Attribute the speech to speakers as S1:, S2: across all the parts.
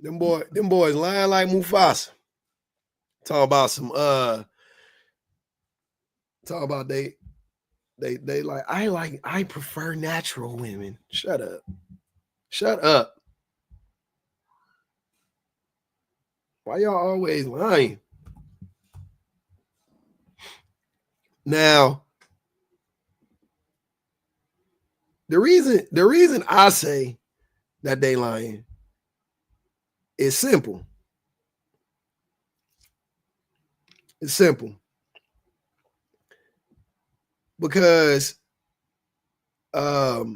S1: them boys lying like Mufasa. Talk about some talk about they like I prefer natural women. Shut up. Shut up. Why y'all always lying? Now, the reason I say that they lying is simple. It's simple. Because the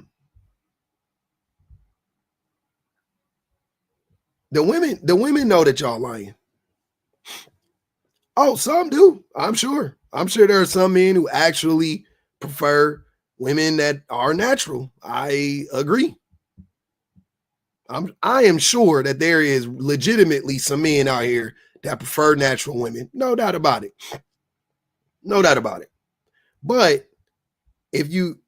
S1: women know that y'all lying. Oh, some do. I'm sure there are some men who actually prefer women that are natural. I agree. I am sure that there is legitimately some men out here that prefer natural women. No doubt about it. No doubt about it. But if you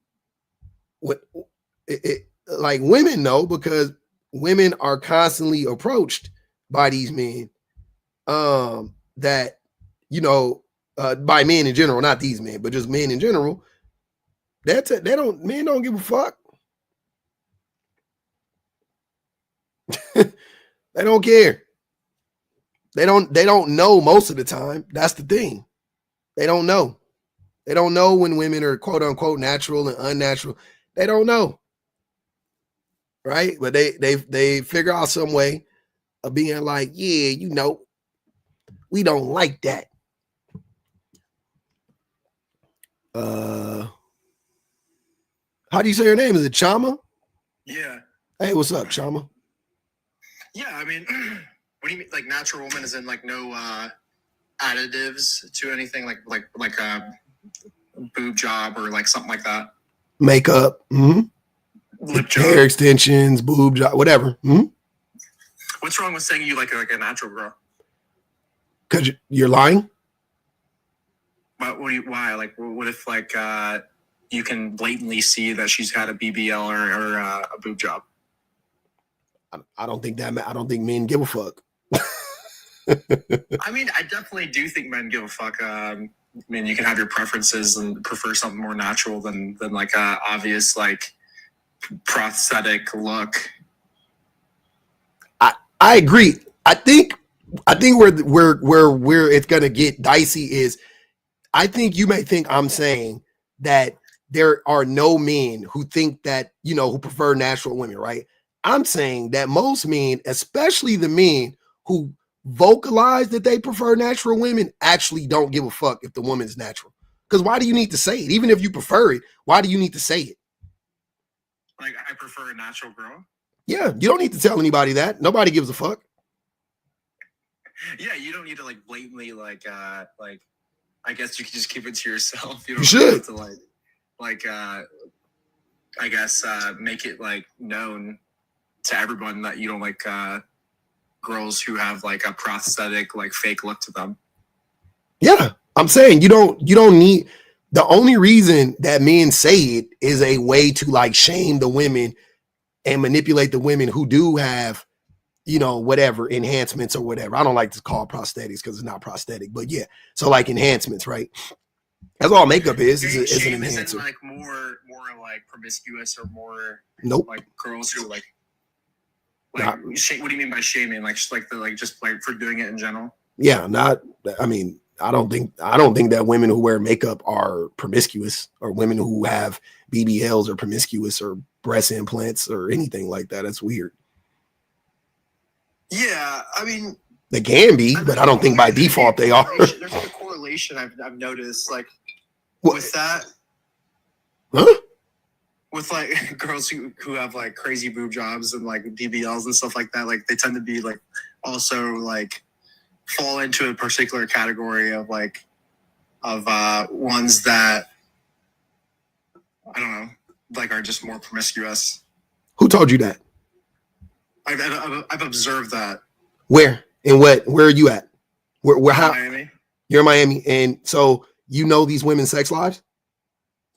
S1: like women know, because women are constantly approached by these men that, you know, by men in general, not these men, but just men in general. Men don't give a fuck. They don't care. They don't know most of the time. That's the thing. They don't know. They don't know when women are quote unquote natural and unnatural. They don't know. Right? But they figure out some way of being like, yeah, you know, we don't like that. How do you say your name? Is it Chama?
S2: Yeah.
S1: Hey, what's up, Chama?
S2: Yeah, I mean, what do you mean, like natural woman is in like no additives to anything, like a boob job or like something like that?
S1: Makeup,
S2: lip job,
S1: hair extensions, boob job, whatever.
S2: What's wrong with saying you like a natural girl?
S1: Because you're lying.
S2: But why? Like, what if like you can blatantly see that she's had a BBL or a boob job?
S1: I don't think men give a fuck.
S2: I mean, I definitely do think men give a fuck. I mean, you can have your preferences and prefer something more natural than like a obvious like prosthetic look.
S1: I agree. I think where it's gonna get dicey is, I think you may think I'm saying that there are no men who think that, you know, who prefer natural women, right? I'm saying that most men, especially the men who vocalize that they prefer natural women, actually don't give a fuck if the woman is natural. Because why do you need to say it? Even if you prefer it, why do you need to say it?
S2: Like, I prefer a natural girl?
S1: Yeah, you don't need to tell anybody that. Nobody gives a fuck.
S2: Yeah, you don't need to like blatantly like I guess you can just keep it to yourself. You don't
S1: You should.
S2: have to like I guess make it like known to everyone that you don't like girls who have like a prosthetic like fake look to them.
S1: Yeah, I'm saying you don't need. The only reason that men say it is a way to like shame the women and manipulate the women who do have, you know, whatever enhancements or whatever. I don't like to call prosthetics because it's not prosthetic, but yeah. So like enhancements, right? That's all makeup is an enhancer.
S2: Isn't like more like promiscuous or more
S1: nope
S2: like girls who like what do you mean by shaming? Like just like for doing it in general?
S1: Yeah, not. I mean, I don't think that women who wear makeup are promiscuous, or women who have BBLs are promiscuous, or breast implants or anything like that. That's weird.
S2: Yeah, I mean,
S1: they can be, but I don't think by default they are.
S2: There's a correlation I've noticed, like with that.
S1: Huh?
S2: With like girls who have like crazy boob jobs and like BBLs and stuff like that, like they tend to be like also like fall into a particular category of ones that I don't know, like are just more promiscuous.
S1: Who told you that?
S2: I've observed that.
S1: Where? And what? Where are you at? Where? How?
S2: Miami.
S1: You're in Miami, and so you know these women's sex lives.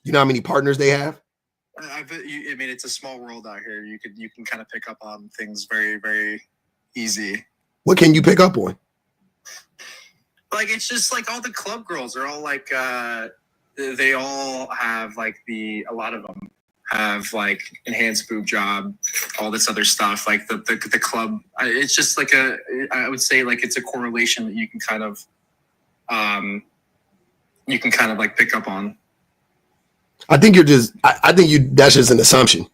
S1: You know how many partners they have.
S2: I mean, it's a small world out here. You can kind of pick up on things very, very easy.
S1: What can you pick up on?
S2: Like, it's just like all the club girls are all like, they all have like a lot of them have like enhanced boob job, all this other stuff. Like the club, it's just like I would say like it's a correlation that you can kind of like pick up on.
S1: I think that's just an assumption.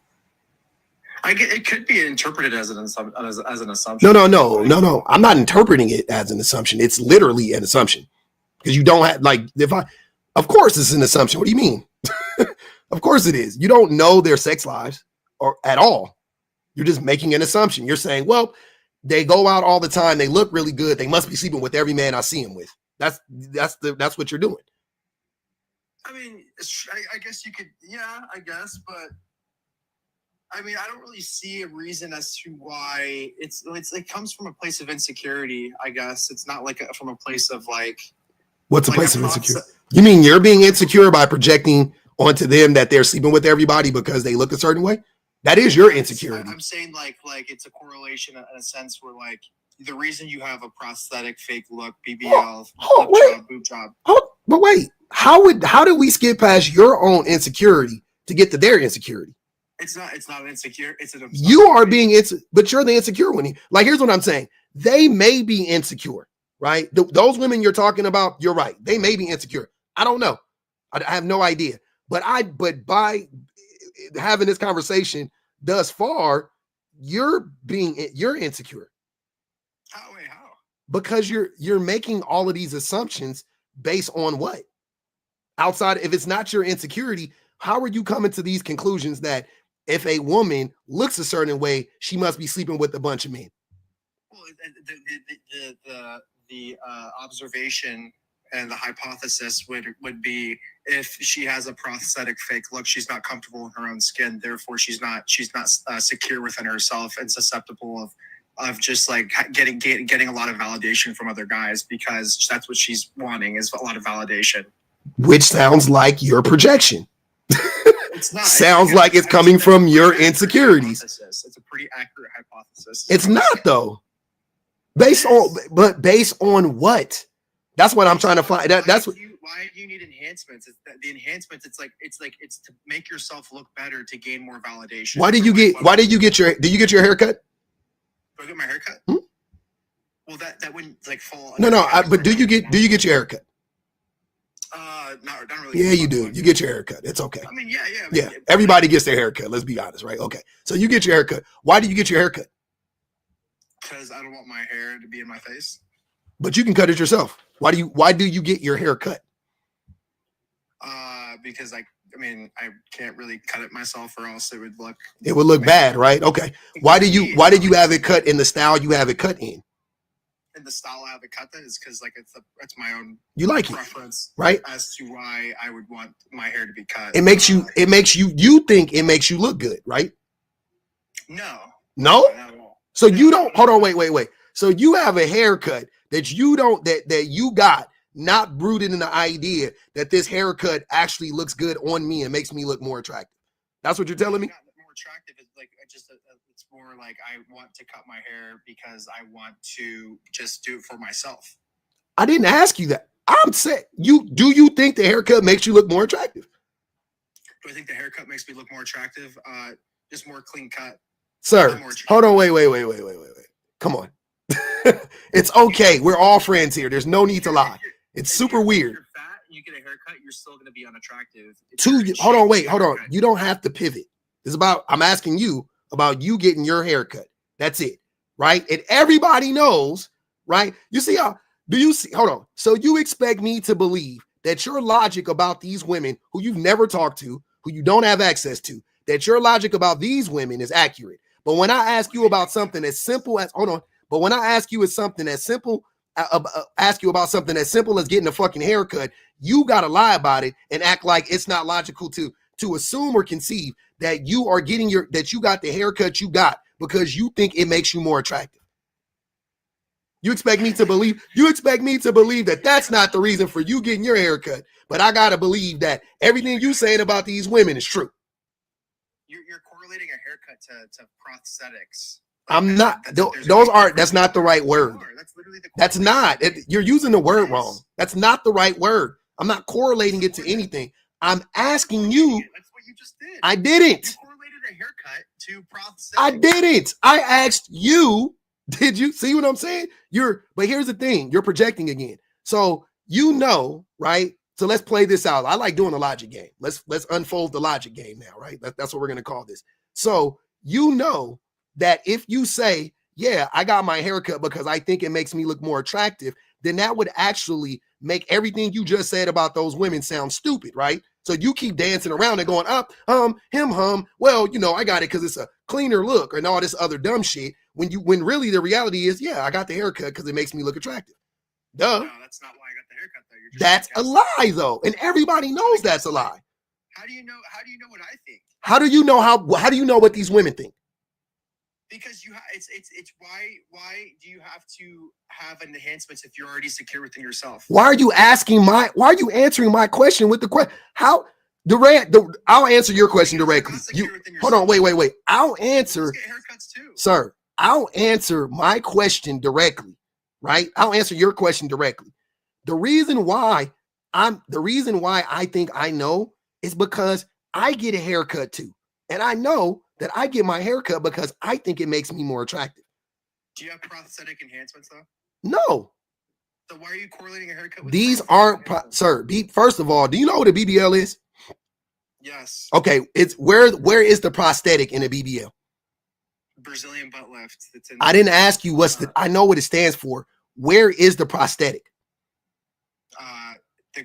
S2: It could be interpreted as an assumption.
S1: No. I'm not interpreting it as an assumption. It's literally an assumption because you don't have of course it's an assumption. What do you mean? Of course it is. You don't know their sex lives or at all. You're just making an assumption. You're saying, well, they go out all the time. They look really good. They must be sleeping with every man I see them with. That's what you're doing.
S2: I mean, I guess you could, yeah, I guess, but I mean, I don't really see a reason as to why it comes from a place of insecurity, I guess. It's not like from a place of like.
S1: What's a place of insecurity? You mean you're being insecure by projecting onto them that they're sleeping with everybody because they look a certain way? That is your insecurity.
S2: I'm saying like it's a correlation in a sense where like the reason you have a prosthetic, fake look, BBL, boob job.
S1: But wait, how did we skip past your own insecurity to get to their insecurity?
S2: It's not insecure. It's an.
S1: You are being but you're the insecure one. Like, here's what I'm saying. They may be insecure, right? Those women you're talking about, you're right. They may be insecure. I don't know. I have no idea. But by having this conversation thus far, you're insecure.
S2: How?
S1: Because you're making all of these assumptions based on what? Outside, if it's not your insecurity, how are you coming to these conclusions that if a woman looks a certain way, she must be sleeping with a bunch of men?
S2: Well, the observation and the hypothesis would be if she has a prosthetic fake look, she's not comfortable in her own skin. Therefore, she's not secure within herself and susceptible of just like getting a lot of validation from other guys, because that's what she's wanting, is a lot of validation.
S1: Which sounds like your projection.
S2: It's not.
S1: Sounds like it's coming from your insecurities.
S2: It's a pretty accurate hypothesis.
S1: It's not though. Based on what? That's what I'm trying to find. That's what.
S2: Why do you need enhancements? The enhancements. It's to make yourself look better, to gain more validation.
S1: Why did you get your haircut?
S2: Do I get my haircut? Well, that wouldn't like fall.
S1: No. But do you get your haircut?
S2: Not really.
S1: Yeah, you do. You get your haircut. It's okay.
S2: I mean, yeah.
S1: Yeah, everybody gets their haircut. Let's be honest, right? Okay. So you get your haircut. Why do you get your haircut?
S2: Because I don't want my hair to be in my face.
S1: But you can cut it yourself. Why do you get your hair cut?
S2: Because I can't really cut it myself, or else it would
S1: look bad, right? Okay. Why did you have it cut in the style you have it cut in?
S2: In the style I have it cut in is because like it's my own preference,
S1: right?
S2: As to why I would want my hair to be cut.
S1: You think it makes you look good, right?
S2: No.
S1: So you don't. Hold on. Wait. So you have a haircut that you got not rooted in the idea that this haircut actually looks good on me and makes me look more attractive. That's what you're telling me?
S2: More attractive is like it's more like I want to cut my hair because I want to just do it for myself.
S1: I didn't ask you that. I'm saying do you think the haircut makes you look more attractive?
S2: Do I think the haircut makes me look more attractive? Just more clean cut.
S1: Sir, hold on. Wait. Come on. It's okay. We're all friends here. There's no need to lie. It's super weird.
S2: You're fat and you get a haircut, you're still going to be unattractive.
S1: Hold on. You don't have to pivot. I'm asking you about you getting your haircut. That's it. Right? And everybody knows, right? Hold on. So you expect me to believe that your logic about these women who you've never talked to, who you don't have access to, that your logic about these women is accurate. But when I ask you about something as simple as when I ask you something as simple as getting a fucking haircut, you gotta lie about it and act like it's not logical to assume or conceive that you are that you got the haircut you got because you think it makes you more attractive. You expect me to believe that that's not the reason for you getting your haircut, but I gotta believe that everything you saying about these women is true.
S2: You're correlating a haircut to prosthetics.
S1: I'm not. Those are. That's not the right word.
S2: That's literally the.
S1: That's not. You're using the word wrong. That's not the right word. I'm not correlating it to anything. I'm asking you.
S2: That's what you just did.
S1: I didn't.
S2: You correlated a haircut to prosthetics.
S1: I didn't. I asked you. Did you see what I'm saying? But here's the thing. You're projecting again. So you know, right? So let's play this out. I like doing a logic game. Let's unfold the logic game now, right? That's what we're gonna call this. So you know that if you say, yeah, I got my haircut because I think it makes me look more attractive, then that would actually make everything you just said about those women sound stupid, right? So you keep dancing around and going up, well, you know, I got it because it's a cleaner look and all this other dumb shit. When really the reality is, yeah, I got the haircut because it makes me look attractive. Duh.
S2: No, that's not why I got the haircut though.
S1: That's a lie though. And everybody knows that's a lie.
S2: How do you know what I think?
S1: How do you know what these women think?
S2: Because it's why do you have to have enhancements if you're already secure within yourself?
S1: Why are you answering my question with the question? How Durant? I'll answer your question directly. Hold on, wait. I'll answer.
S2: Get haircuts too,
S1: sir. I'll answer my question directly, right? I'll answer your question directly. The reason why I think I know is because I get a haircut too, and I know that I get my haircut because I think it makes me more attractive.
S2: Do you have prosthetic enhancements though?
S1: No.
S2: So why are you correlating a haircut with
S1: these aren't sir? First of all, do you know what a BBL is?
S2: Yes.
S1: Okay, it's where is the prosthetic in a BBL?
S2: Brazilian butt lift.
S1: I didn't ask you I know what it stands for. Where is the prosthetic? The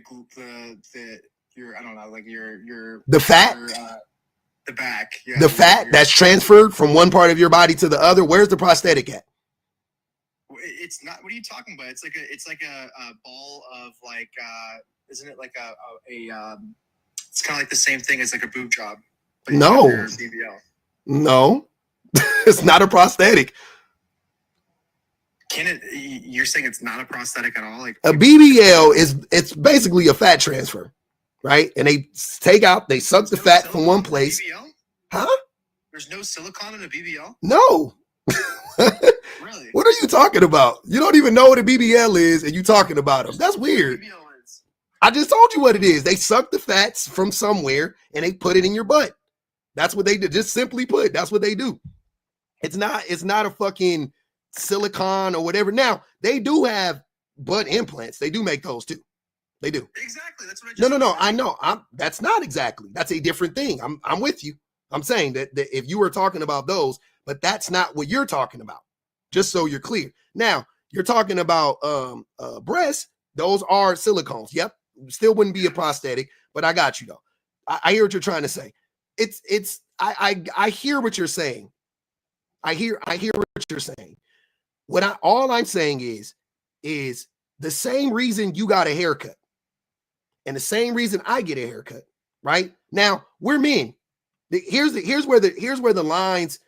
S1: fat?
S2: The back. Yeah,
S1: the fat that's transferred from one part of your body to the other. Where's the prosthetic at?
S2: It's not. What are you talking about? It's like a ball of like. Isn't it like a it's kind of like the same thing as like a boob job.
S1: No. No. It's not a prosthetic.
S2: You're saying it's not a prosthetic at all? Like
S1: a BBL it's basically a fat transfer, right? And they suck the fat from one place. Huh?
S2: There's no silicone in a BBL?
S1: No.
S2: Really?
S1: What are you talking about? You don't even know what a BBL is and you talking about them. That's weird. I just told you what it is. They suck the fats from somewhere and they put it in your butt. That's what they do. Just simply put, that's what they do. It's not a fucking silicone or whatever. Now, they do have butt implants. They do make those too. They do.
S2: Exactly. That's what I just
S1: No. I know. That's not exactly. That's a different thing. I'm with you. I'm saying that if you were talking about those, but that's not what you're talking about. Just so you're clear. Now, you're talking about breasts. Those are silicones. Yep. Still wouldn't be a prosthetic, but I got you though. I hear what you're trying to say. I hear what you're saying. I hear what you're saying. All I'm saying is the same reason you got a haircut and the same reason I get a haircut, right? Now, we're men. Here's where the lines,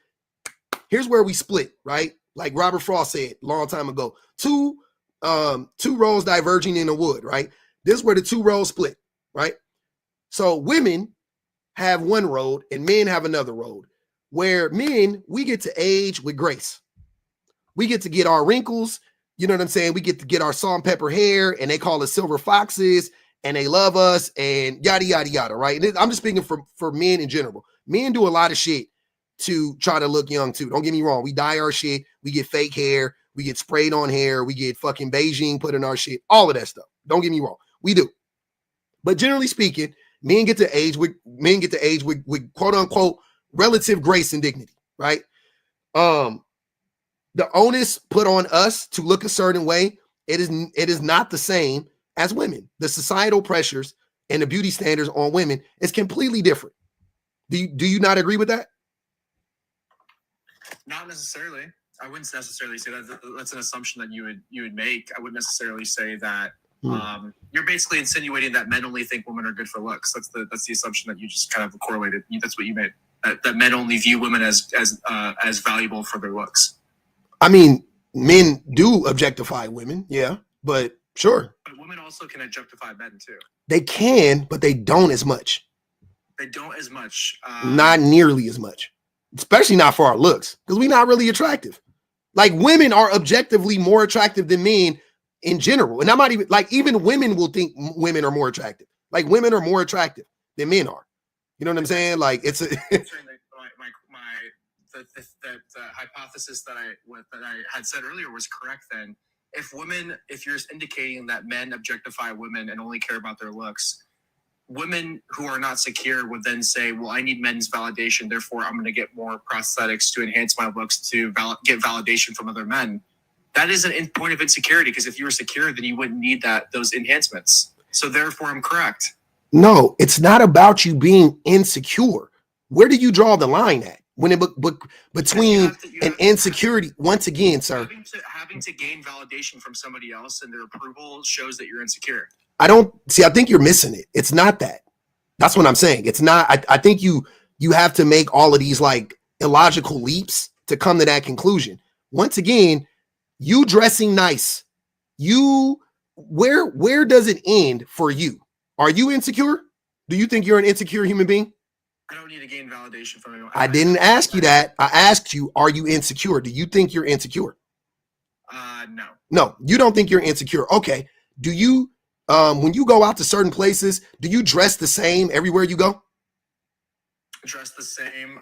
S1: here's where we split, right? Like Robert Frost said a long time ago, two roads diverging in the wood, right? This is where the two roads split, right? So women have one road and men have another road. Where men, we get to age with grace. We get to get our wrinkles, you know what I'm saying? We get to get our salt and pepper hair, and they call us silver foxes, and they love us, and yada, yada, yada, right? And I'm just speaking for men in general. Men do a lot of shit to try to look young, too. Don't get me wrong. We dye our shit. We get fake hair. We get sprayed on hair. We get fucking Beijing put in our shit. All of that stuff. Don't get me wrong. We do. But generally speaking, men get to age with quote unquote relative grace and dignity, right? The onus put on us to look a certain way, it is not the same as women. The societal pressures and the beauty standards on women is completely different. Do you not agree with that?
S2: Not necessarily. I wouldn't necessarily say that. That's an assumption that you would make. I wouldn't necessarily say that. You're basically insinuating that men only think women are good for looks. That's the assumption that you just kind of correlated. That's what you made. That men only view women as valuable for their looks.
S1: I mean, men do objectify women, yeah, but sure.
S2: But women also can objectify men too.
S1: They can, but they don't as much.
S2: They don't as much.
S1: Not nearly as much. especially not for our looks, because we're not really attractive. Like women are objectively more attractive than men in general. And I'm not even like, even women will think women are more attractive. Like women are more attractive than men are. You know what I'm saying? Like it's a
S2: the hypothesis that I had said earlier was correct. Then if you're indicating that men objectify women and only care about their looks, women who are not secure would then say, well, I need men's validation, therefore I'm going to get more prosthetics to enhance my looks to get validation from other men. That is a point of insecurity, because if you were secure, then you wouldn't need those enhancements. So therefore I'm correct.
S1: No, it's not about you being insecure. Where do you draw the line at? When it between an insecurity, once again, sir.
S2: Having to gain validation from somebody else and their approval shows that you're insecure.
S1: I think you're missing it. It's not that. That's what I'm saying. It's not. I think you have to make all of these like illogical leaps to come to that conclusion. Once again, you dressing nice. Where does it end for you? Are you insecure? Do you think you're an insecure human being?
S2: I don't need to gain validation from anyone.
S1: I didn't ask you that. I asked you, are you insecure? Do you think you're insecure?
S2: No.
S1: No, you don't think you're insecure. Okay. Do you, when you go out to certain places, do you dress the same everywhere you go?
S2: Dress the same.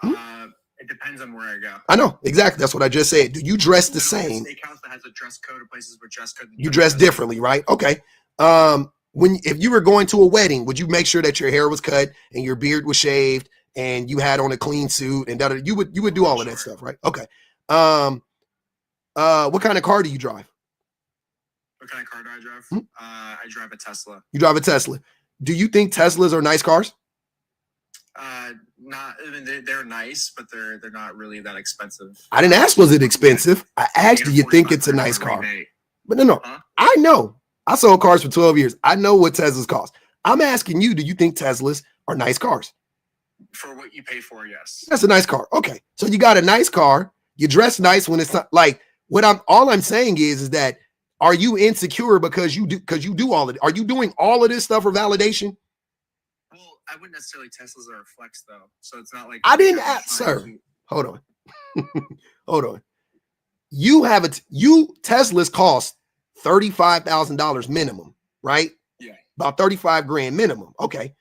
S2: It depends on where I go.
S1: I know, exactly. That's what I just said. Do you dress the same?
S2: Steakhouse that has a dress code, or places with dress code.
S1: You dress differently, right? Okay. If you were going to a wedding, would you make sure that your hair was cut and your beard was shaved and you had on a clean suit and you would do all of that stuff, right? Okay. What kind of car do you drive?
S2: What kind of car do I drive? I drive a Tesla.
S1: You drive a Tesla. Do you think Teslas are nice cars?
S2: Not. I mean, they're nice, but they're not really that expensive.
S1: I didn't ask, was it expensive? I asked, do you think it's a nice car? But no. Huh? I know. I sold cars for 12 years. I know what Teslas cost. I'm asking you, do you think Teslas are nice cars?
S2: For what you pay for, yes.
S1: That's a nice car. Okay. So you got a nice car. You dress nice when it's not like all I'm saying is that are you insecure because you do all of it? Are you doing all of this stuff for validation?
S2: Well, I wouldn't necessarily Teslas are a flex though. So it's not like
S1: I didn't ask, sir. Hold on. Hold on. You Teslas cost $35,000 minimum, right?
S2: Yeah.
S1: About 35 grand minimum. Okay.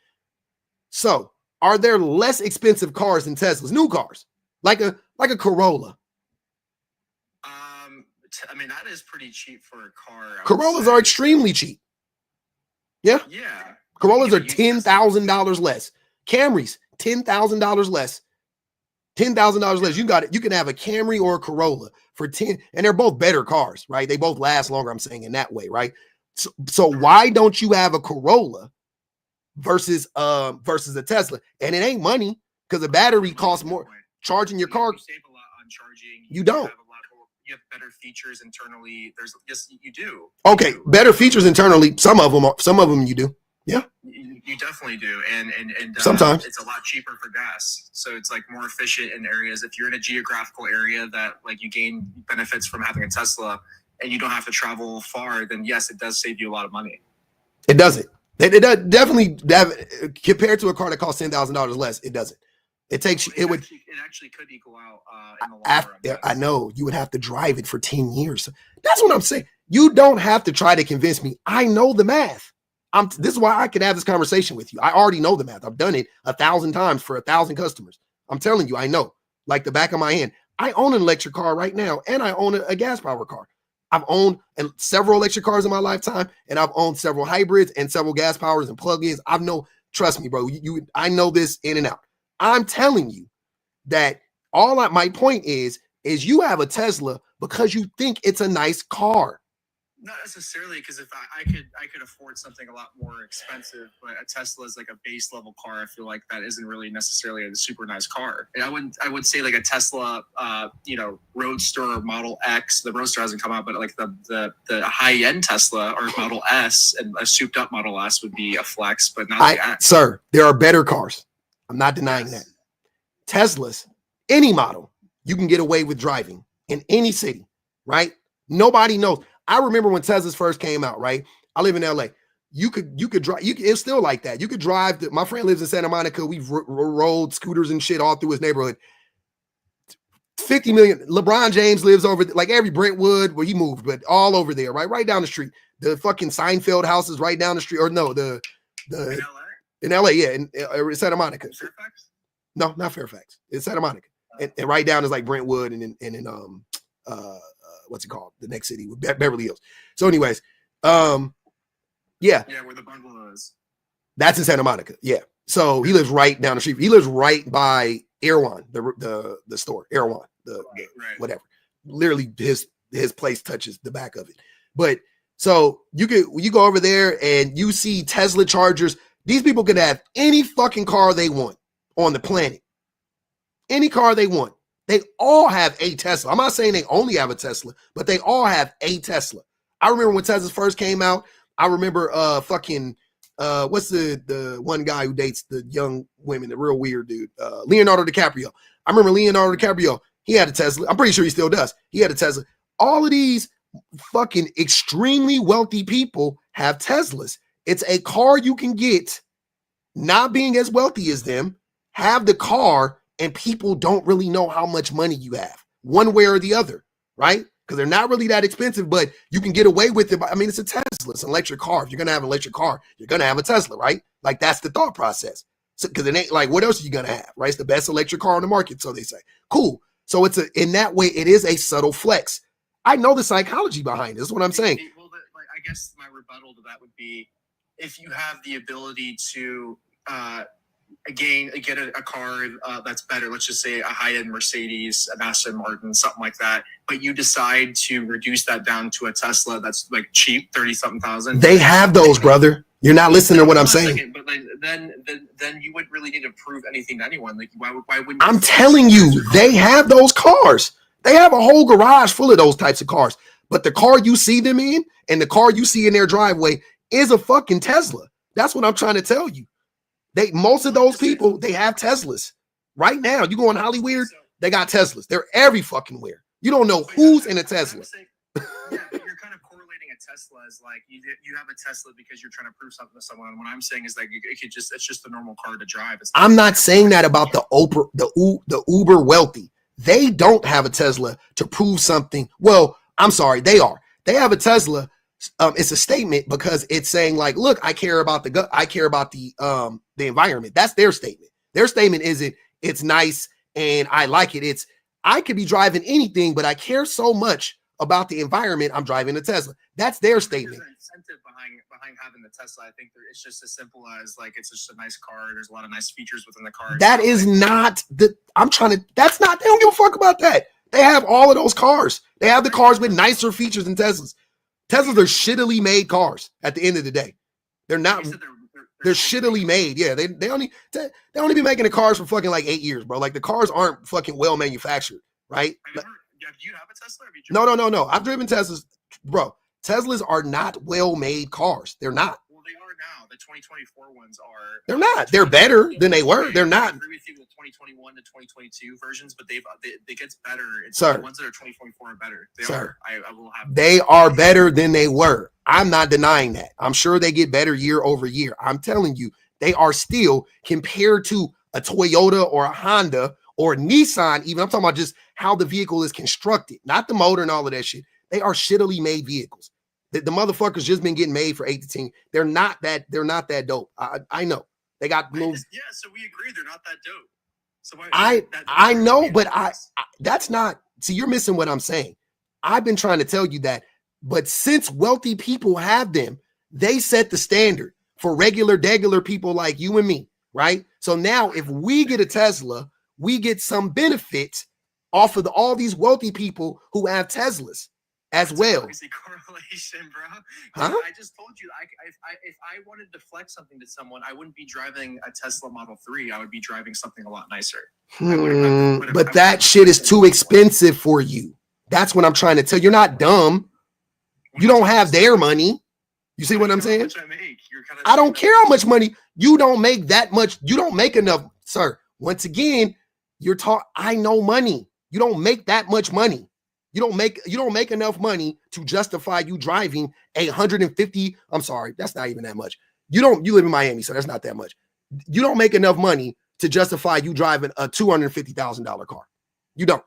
S1: So are there less expensive cars than Teslas? New cars, like a Corolla.
S2: I mean, that is pretty cheap for a car.
S1: Corollas are extremely cheap. Yeah.
S2: Yeah.
S1: Corollas are $10,000 less. Camrys, $10,000 less. $10,000 less. You can have a Camry or a Corolla for 10, and they're both better cars, right? They both last longer. I'm saying in that way, right? So why don't you have a Corolla versus a Tesla? And it ain't money because the battery costs more. Charging your car,
S2: you save a lot on charging.
S1: You don't.
S2: You have better features internally. You do.
S1: Okay, better features internally. Some of them you do. Yeah,
S2: you definitely do, and
S1: sometimes
S2: it's a lot cheaper for gas, so it's like more efficient in areas. If you're in a geographical area that like you gain benefits from having a Tesla, and you don't have to travel far, then yes, it does save you a lot of money.
S1: It doesn't. It does definitely compared to a car that costs $10,000 less. It doesn't. It takes it would.
S2: It actually could equal out in the long run.
S1: I know you would have to drive it for 10 years. That's what I'm saying. You don't have to try to convince me. I know the math. This is why I could have this conversation with you. I already know the math. I've done it 1,000 times for 1,000 customers. I'm telling you, I know, like the back of my hand. I own an electric car right now, and I own a gas powered car. I've owned several electric cars in my lifetime, and I've owned several hybrids and several gas powers and plug-ins. Trust me, bro. I know this in and out. I'm telling you that my point is you have a Tesla because you think it's a nice car.
S2: Not necessarily, because if I could afford something a lot more expensive, but a Tesla is like a base level car. I feel like that isn't really necessarily a super nice car. And I would say like a Tesla, Roadster Model X. The Roadster hasn't come out, but like the high end Tesla or Model S and a souped up Model S would be a flex, but not the X.
S1: Sir, there are better cars. I'm not denying that. Teslas, any model, you can get away with driving in any city, right? Nobody knows. I remember when Teslas first came out, right? I live in LA. You could drive. It's still like that. You could drive. My friend lives in Santa Monica. We've rolled scooters and shit all through his neighborhood. 50 million. LeBron James lives over like every Brentwood where he moved, but all over there, right down the street. The fucking Seinfeld house is right down the street, or no, the in LA, yeah, in Santa Monica.
S2: Fairfax?
S1: No, not Fairfax. It's Santa Monica, and right down is like Brentwood, and in what's it called? The next city with Beverly Hills. So, anyways, yeah,
S2: where the bungalow is.
S1: That's in Santa Monica. Yeah. So he lives right down the street. He lives right by Erewhon, the store, Erewhon, the whatever. Literally, his place touches the back of it. But so you go over there and you see Tesla chargers. These people could have any fucking car they want on the planet. Any car they want. They all have a Tesla. I'm not saying they only have a Tesla, but they all have a Tesla. I remember when Teslas first came out. I remember what's the one guy who dates the young women, the real weird dude, Leonardo DiCaprio. I remember Leonardo DiCaprio. He had a Tesla. I'm pretty sure he still does. He had a Tesla. All of these fucking extremely wealthy people have Teslas. It's a car you can get, not being as wealthy as them, have the car, and people don't really know how much money you have, one way or the other, right? Because they're not really that expensive, but you can get away with it. I mean, it's a Tesla. It's an electric car. If you're going to have an electric car, you're going to have a Tesla, right? Like, that's the thought process. Because it ain't like, what else are you going to have, right? It's the best electric car on the market, so they say. Cool. So in that way, it is a subtle flex. I know the psychology behind it. This is what I'm saying.
S2: Well, I guess my rebuttal to that would be, if you have the ability to get a car that's better, let's just say a high-end Mercedes, an Aston Martin, something like that, but you decide to reduce that down to a Tesla that's like cheap, 30-something thousand.
S1: They have those, brother. You're not listening to what I'm saying.
S2: But then you wouldn't really need to prove anything to anyone. Like, why wouldn't?
S1: I'm telling you, they have those cars. They have a whole garage full of those types of cars. But the car you see them in and the car you see in their driveway is a fucking Tesla. That's what I'm trying to tell you. Most of those people, they have Teslas. Right now, you go on Hollywood, they got Teslas. They're every fucking where. You don't know who's in a Tesla.
S2: Yeah, but you're kind of correlating a Tesla as like you have a Tesla because you're trying to prove something to someone. What I'm saying is like it's just a normal car to drive.
S1: I'm not saying that about the uber wealthy. They don't have a Tesla to prove something. Well, I'm sorry, they are. They have a Tesla. It's a statement because it's saying like, look, I care about the environment. That's their statement. Their statement isn't it's nice and I like it. I could be driving anything, but I care so much about the environment. I'm driving a Tesla. That's their statement.
S2: There's an incentive behind having the Tesla. I think it's just as simple as like it's just a nice car. There's a lot of nice features within the car.
S1: That is not the. That's not. They don't give a fuck about that. They have all of those cars. They have the cars with nicer features than Teslas. Teslas are shittily made cars. At the end of the day, they're not. They're shittily made. Yeah, they only be making the cars for fucking like 8 years, bro. Like the cars aren't fucking well manufactured, right?
S2: Do you have a Tesla?
S1: No. I've driven Teslas, bro. Teslas are not well made cars. They're not.
S2: Well, they are now. The 2024 ones are.
S1: They're not. They're better than they were. They're not.
S2: I agree with you with the 2021 to 2022 versions, but it gets better.
S1: Sir,
S2: the ones that are 2024 are better. They are. I will have.
S1: They are better than they were. I'm not denying that. I'm sure they get better year over year. I'm telling you, they are still compared to a Toyota or a Honda or a Nissan. Even I'm talking about just how the vehicle is constructed, not the motor and all of that shit. They are shittily made vehicles. The motherfuckers just been getting made for 8 to 10. They're not that dope. I know. They got moves.
S2: Yeah, so we agree they're not that dope. So
S1: I know, but that's not. See, you're missing what I'm saying. I've been trying to tell you that. But since wealthy people have them, they set the standard for regular people like you and me, right? So now if we get a Tesla, we get some benefit off of all these wealthy people who have Teslas as well.
S2: Crazy correlation, bro.
S1: Huh?
S2: I just told you, if I wanted to flex something to someone, I wouldn't be driving a Tesla Model 3. I would be driving something a lot nicer.
S1: But that shit is too expensive for you. That's what I'm trying to tell you. You're not dumb. You don't have their money. You see what I'm saying? I don't care how much money. You don't make that much. You don't make enough, sir. Once again, I know money. You don't make that much money. You don't make enough money to justify you driving 150. I'm sorry, that's not even that much. You live in Miami, so that's not that much. You don't make enough money to justify you driving a $250,000 car. You don't.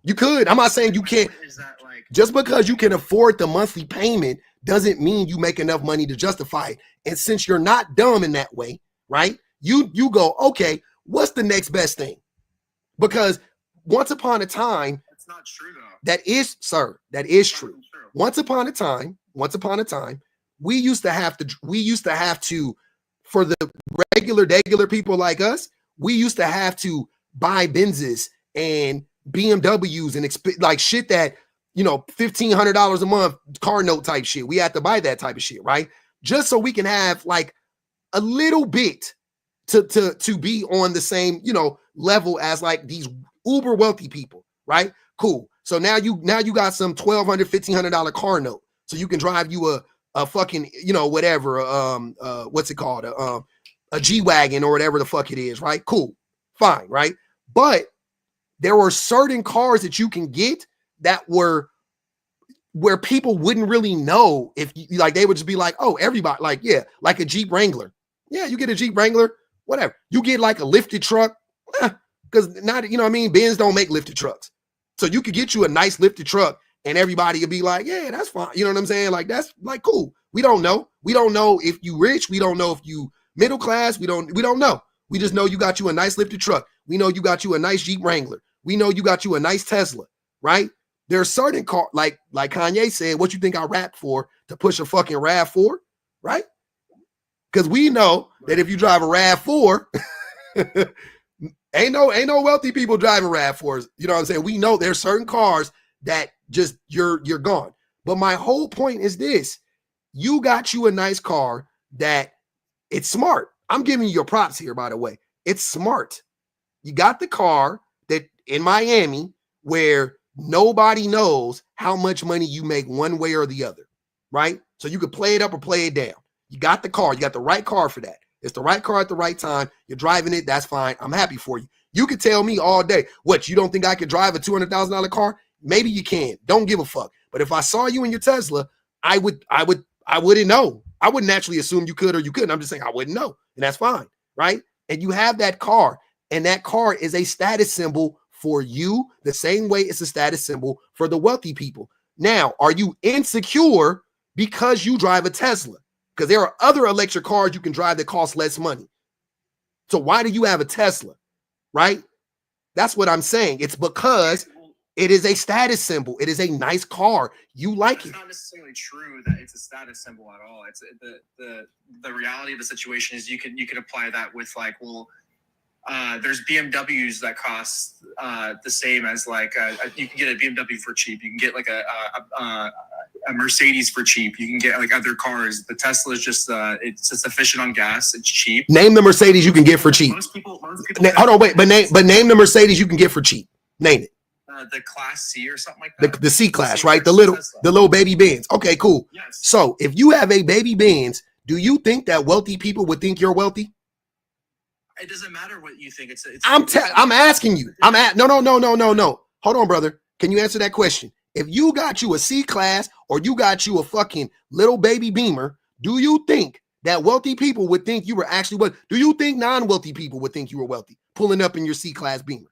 S1: You could. I'm not saying you can't.
S2: Is that like
S1: just because you can afford the monthly payment doesn't mean you make enough money to justify it. And since you're not dumb in that way, right? You go, okay, what's the next best thing? Because once upon a time,
S2: that's not true though.
S1: That is true. Once upon a time, we used to have to, for the regular people like us, we used to have to buy Benzes and BMWs and like shit that, you know, $1,500 a month car note type shit. We had to buy that type of shit, right? Just so we can have like a little bit to be on the same, you know, level as like these uber wealthy people, right? Cool. So now you got some $1,200, $1,500 car note, so you can drive you a fucking, you know, whatever, what's it called, a G-Wagon or whatever the fuck it is, right? Cool, fine, right? But there were certain cars that you can get that were where people wouldn't really know if you, like, they would just be like, oh, everybody, like, yeah, like a Jeep Wrangler. Yeah, you get a Jeep Wrangler, whatever. You get like a lifted truck, because not, you know what I mean? Benz don't make lifted trucks. So you could get you a nice lifted truck and everybody would be like, yeah, that's fine. You know what I'm saying? Like, that's like cool. We don't know. We don't know if you rich. We don't know if you middle class. We don't know. We just know you got you a nice lifted truck. We know you got you a nice Jeep Wrangler. We know you got you a nice Tesla, right? There are certain cars, like Kanye said, what you think I rap for to push a fucking RAV4, right? Because we know that if you drive a RAV4, ain't no wealthy people driving RAV4s. You know what I'm saying? We know there's certain cars that just you're gone. But my whole point is this: you got you a nice car that it's smart. I'm giving you your props here, by the way. It's smart. You got the car that in Miami where nobody knows how much money you make one way or the other, right? So you could play it up or play it down. You got the car. You got the right car for that. It's the right car at the right time. You're driving it. That's fine. I'm happy for you. You could tell me all day, what, you don't think I could drive a $200,000 car? Maybe you can. Don't give a fuck. But if I saw you in your Tesla, I wouldn't know. I wouldn't naturally assume you could or you couldn't. I'm just saying I wouldn't know. And that's fine, right? And you have that car, and that car is a status symbol for you the same way it's a status symbol for the wealthy people. Now, are you insecure because you drive a Tesla? Because there are other electric cars you can drive that cost less money. So why do you have a Tesla, right? That's what I'm saying. It's because it is a status symbol. It is a nice car. You like it.
S2: It's not necessarily true that it's a status symbol at all. It's the reality of the situation is you can apply that with like, well, there's BMWs that cost the same as like you can get a BMW for cheap. You can get like a Mercedes for cheap. You can get like other cars. The Tesla is just it's just efficient on gas. It's cheap.
S1: Name the Mercedes you can get for cheap.
S2: Most people
S1: hold on, wait, but name the Mercedes you can get for cheap. Name it.
S2: The Class C or something like that.
S1: The C class, right? The little baby Benz. Okay, cool.
S2: Yes.
S1: So if you have a baby Benz, do you think that wealthy people would think you're wealthy?
S2: It doesn't matter what you think.
S1: I'm asking you. No. Hold on, brother. Can you answer that question? If you got you a C class or you got you a fucking little baby Beamer, do you think that wealthy people would think you were actually wealthy? Do you think non-wealthy people would think you were wealthy pulling up in your C class Beamer?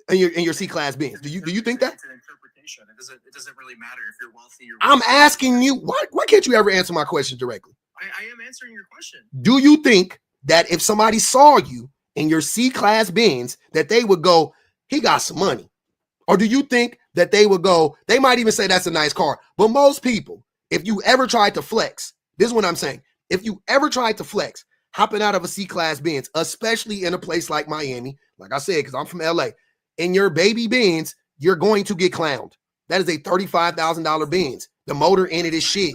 S1: In your C class Benz? Do you think that?
S2: It's an interpretation. It doesn't really matter if you're wealthy or
S1: I'm asking you, why can't you ever answer my question directly?
S2: I am answering your question.
S1: Do you think that if somebody saw you in your C class Benz, that they would go, he got some money? Or do you think that they would go, they might even say that's a nice car? But most people, if you ever tried to flex, this is what I'm saying. If you ever tried to flex, hopping out of a C class Benz, especially in a place like Miami, like I said, because I'm from LA, in your baby Benz, you're going to get clowned. That is a $35,000 Benz. The motor in it is shit.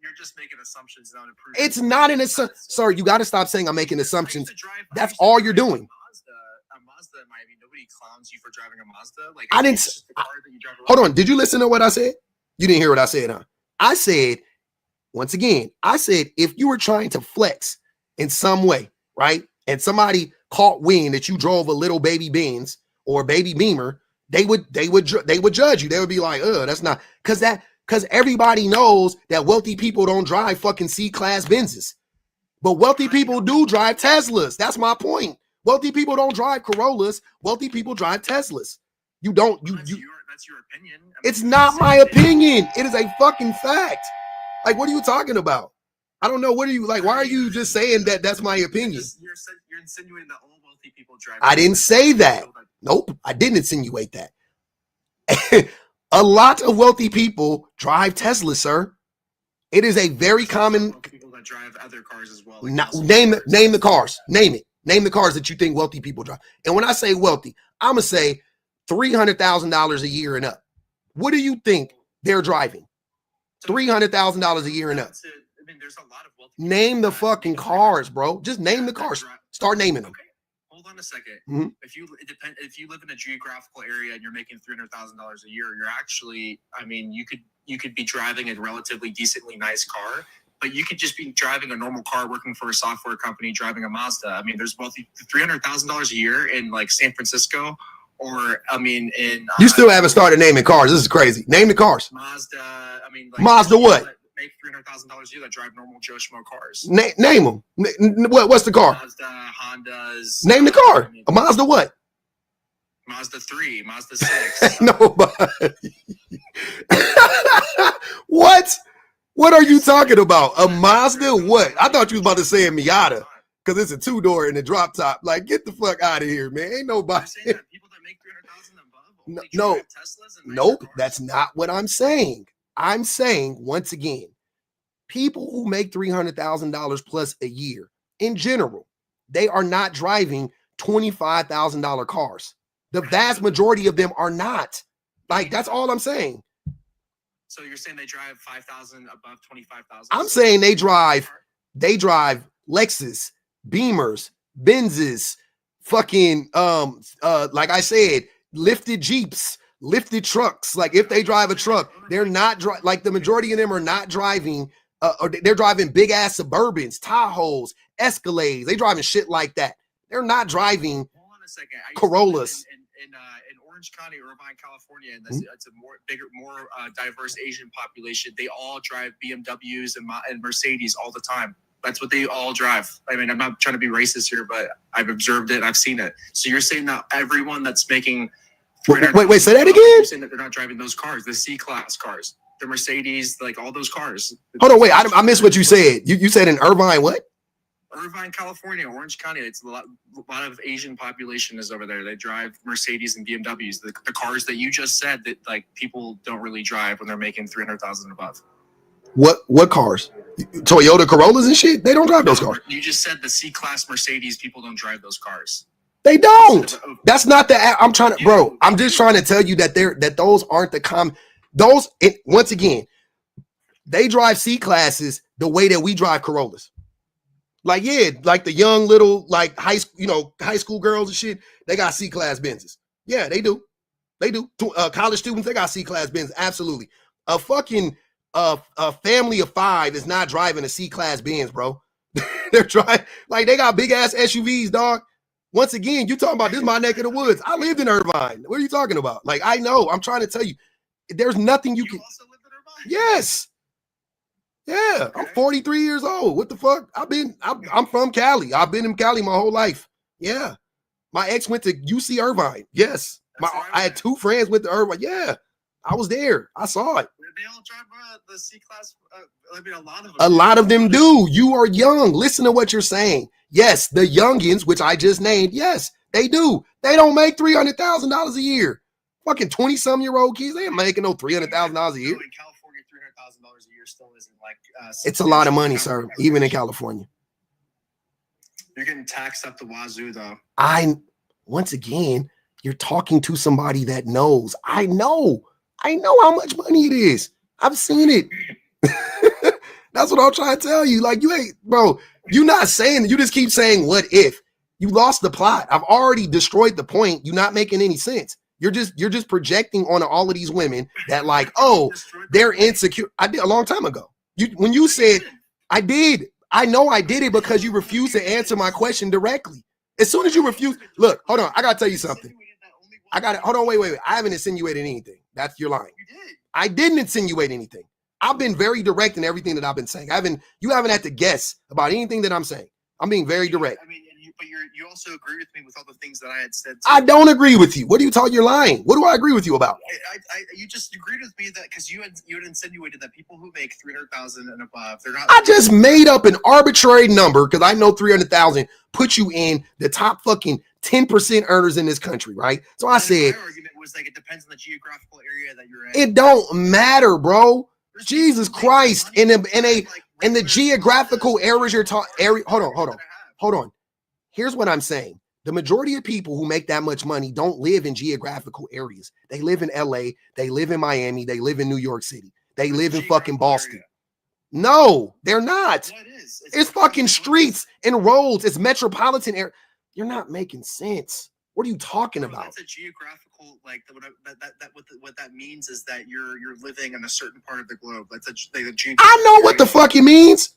S2: You're just making assumptions, not improving.
S1: It's not an assumption. Sir, you got to stop saying I'm making assumptions. That's all you're doing.
S2: A Mazda in Miami, nobody clowns you for driving a Mazda. Like,
S1: I didn't. Hold on. Did you listen to what I said? You didn't hear what I said, huh? I said, once again, if you were trying to flex in some way, right? And somebody caught wind that you drove a little baby Benz or a baby Beamer, they would judge you. They would be like, that's not, because everybody knows that wealthy people don't drive fucking C-class Benzes. But wealthy people do drive Teslas. That's my point. Wealthy people don't drive Corollas. Wealthy people drive Teslas. You don't.
S2: That's your opinion.
S1: It's not my opinion. It is a fucking fact. Like, what are you talking about? I don't know. What are you like? Why are you just saying that that's my opinion?
S2: You're insinuating that all wealthy people drive.
S1: I didn't say that. Nope, I didn't insinuate that. A lot of wealthy people drive Tesla, sir. It is a very common.
S2: People that drive other cars as well.
S1: Name the cars. Name it. Name the cars that you think wealthy people drive. And when I say wealthy, I'm gonna say $300,000 a year and up. What do you think they're driving? $300,000 a year and up.
S2: I mean, there's a lot of wealthy.
S1: Name the fucking cars, bro. Just name the cars. Start naming them.
S2: Okay. Hold on a second.
S1: Mm-hmm.
S2: If you live in a geographical area and you're making $300,000 a year, you're actually, I mean, you could be driving a relatively decently nice car, but you could just be driving a normal car, working for a software company, driving a Mazda. I mean, there's wealthy $300,000 a year in like San Francisco, or I mean, in
S1: you still haven't started naming cars. This is crazy. Name the cars.
S2: Mazda. I mean, like,
S1: Mazda what?
S2: Make $300,000 a year that drive normal Joe Schmo cars.
S1: Name them. What's the car?
S2: Mazda, Hondas.
S1: Name the car. I mean, a Mazda what?
S2: Mazda 3, Mazda 6.
S1: Nobody. What? What are you talking about? A Mazda what? I thought you was about to say a Miata because it's a 2-door and a drop top. Like, get the fuck out of here, man. Ain't nobody.
S2: People that make $300,000 above
S1: no.
S2: Teslas and
S1: Nope. That's not what I'm saying. I'm saying, once again, people who make $300,000 plus a year, in general, they are not driving $25,000 cars. The vast majority of them are not. Like, that's all I'm saying.
S2: So you're saying they drive 5,000 above 25,000?
S1: I'm saying they drive Lexus, Beamers, Benzes, fucking, like I said, lifted Jeeps, lifted trucks. Like, if they drive a truck, they're not like the majority of them are not driving or they're driving big ass Suburbans, Tahoes, Escalades. They driving shit like that. They're not driving Corollas.
S2: In Orange County, Irvine, California, and it's a more diverse Asian population. They all drive BMWs and Mercedes all the time. That's what they all drive. I mean, I'm not trying to be racist here, but I've observed it and I've seen it. So you're saying that everyone that's making
S1: wait, say that again?
S2: You're saying that they're not driving those cars, the C-class cars, the Mercedes, like all those cars.
S1: Hold on, wait, I missed what you said. You said in Irvine what?
S2: Irvine, California, Orange County. It's a lot of Asian population is over there. They drive Mercedes and BMWs, the cars that you just said that like people don't really drive when they're making 300,000 above.
S1: What cars? Toyota Corollas and shit? They don't drive those cars.
S2: You just said the C-class Mercedes. People don't drive those cars.
S1: They don't. That's not the. I'm trying to, bro. I'm just trying to tell you that those aren't the common. Once again, they drive C-classes the way that we drive Corollas. Like, yeah, like the young little like high school girls and shit. They got C-class Benzes. Yeah, they do. They do. College students, they got C-class Benz. Absolutely. A fucking a family of 5 is not driving a C-class Benz, bro. They're driving like they got big ass SUVs, dog. Once again, you talking about this my neck of the woods. I lived in Irvine. What are you talking about? Like, I know. I'm trying to tell you, there's nothing you can.
S2: Also lived in Irvine?
S1: Yes. Yeah, okay. I'm 43 years old. What the fuck? I'm from Cali. I've been in Cali my whole life. Yeah. My ex went to UC Irvine. Yes. I had 2 friends went to Irvine. Yeah. I was there. I saw it.
S2: They all drive the C-class. I mean, a lot of them.
S1: A lot of them do. You are young. Listen to what you're saying. Yes, the youngins, which I just named. Yes, they do. They don't make $300,000 a year. Fucking 20-some-year-old kids, they ain't making no $300,000 a year.
S2: In California, $300,000 a year still isn't like.
S1: It's a lot of money, sir. Even in California.
S2: You're getting taxed up the wazoo, though.
S1: Once again, you're talking to somebody that knows. I know how much money it is. I've seen it. That's what I'm trying to tell you. Like, you ain't, bro, you're not saying, you just keep saying, what if? You lost the plot. I've already destroyed the point. You're not making any sense. You're just projecting on all of these women that like, oh, they're insecure. I did a long time ago. When you said, I did. I know I did it because you refused to answer my question directly. As soon as you refuse, look, hold on. I got to tell you something. Hold on, wait. I haven't insinuated anything. That's your line.
S2: You did.
S1: I didn't insinuate anything. I've been very direct in everything that I've been saying. You haven't had to guess about anything that I'm saying. I'm being very direct.
S2: I mean, you also agree with me with all the things that I had said.
S1: I don't agree with you. What are you talking? You're lying. What do I agree with you about?
S2: You just agreed with me that because you had insinuated that people who make 300,000 and above, they're not.
S1: I just made up an arbitrary number because I know 300,000 puts you in the top fucking 10% earners in this country, right? So I said,
S2: my argument was like it depends on the geographical area that you're in.
S1: It don't matter, bro. Jesus Christ! In the geographical areas you're talking, hold on. Here's what I'm saying. The majority of people who make that much money don't live in geographical areas. They live in LA, they live in Miami, they live in New York City, they live in fucking Boston. No, they're not. Yeah, it's fucking streets and roads. It's metropolitan area. You're not making sense. What are you talking about?
S2: That's a geographical, like what that means is that you're living in a certain part of the globe. That's a geographical.
S1: I know what the fuck it means.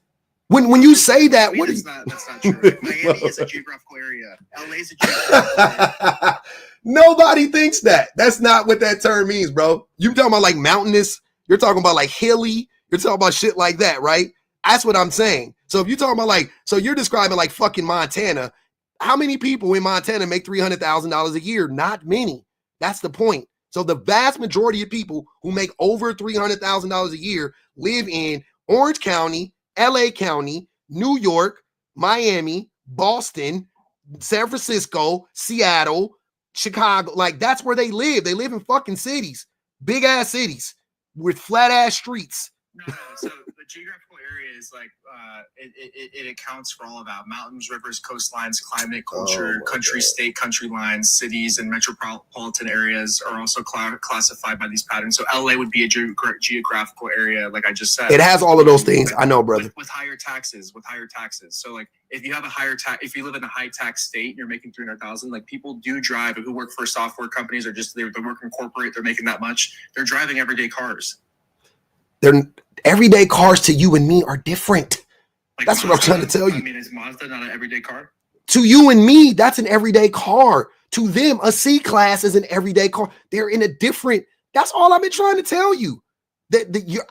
S1: When you say that, what is
S2: that's not true. Miami is a geographical area. LA is a geographical area.
S1: Nobody thinks that. That's not what that term means, bro. You talking about like mountainous? You're talking about like hilly. You're talking about shit like that, right? That's what I'm saying. So if you're talking about like, so you're describing like fucking Montana. How many people in Montana make $300,000 a year? Not many. That's the point. So the vast majority of people who make over $300,000 a year live in Orange County, LA County, New York, Miami, Boston, San Francisco, Seattle, Chicago. Like that's where they live. They live in fucking cities, big ass cities with flat ass streets.
S2: No. So the geographical area is like it accounts for all of that: mountains, rivers, coastlines, climate, culture, country, state, country lines, cities, and metropolitan areas are also classified by these patterns. So LA would be a geographical area, like I just said.
S1: It has all of those things. I know, brother.
S2: With higher taxes. So like if you have a higher tax, if you live in a high tax state, and you're making 300,000. Like people do drive who work for software companies or just they're working corporate. They're making that much. They're driving everyday cars.
S1: They're everyday cars to you and me are different. Like that's Mazda, what I'm trying to tell you.
S2: I mean, is Mazda not an everyday car?
S1: To you and me, that's an everyday car. To them, a C-Class is an everyday car. They're in a different. That's all I've been trying to tell you.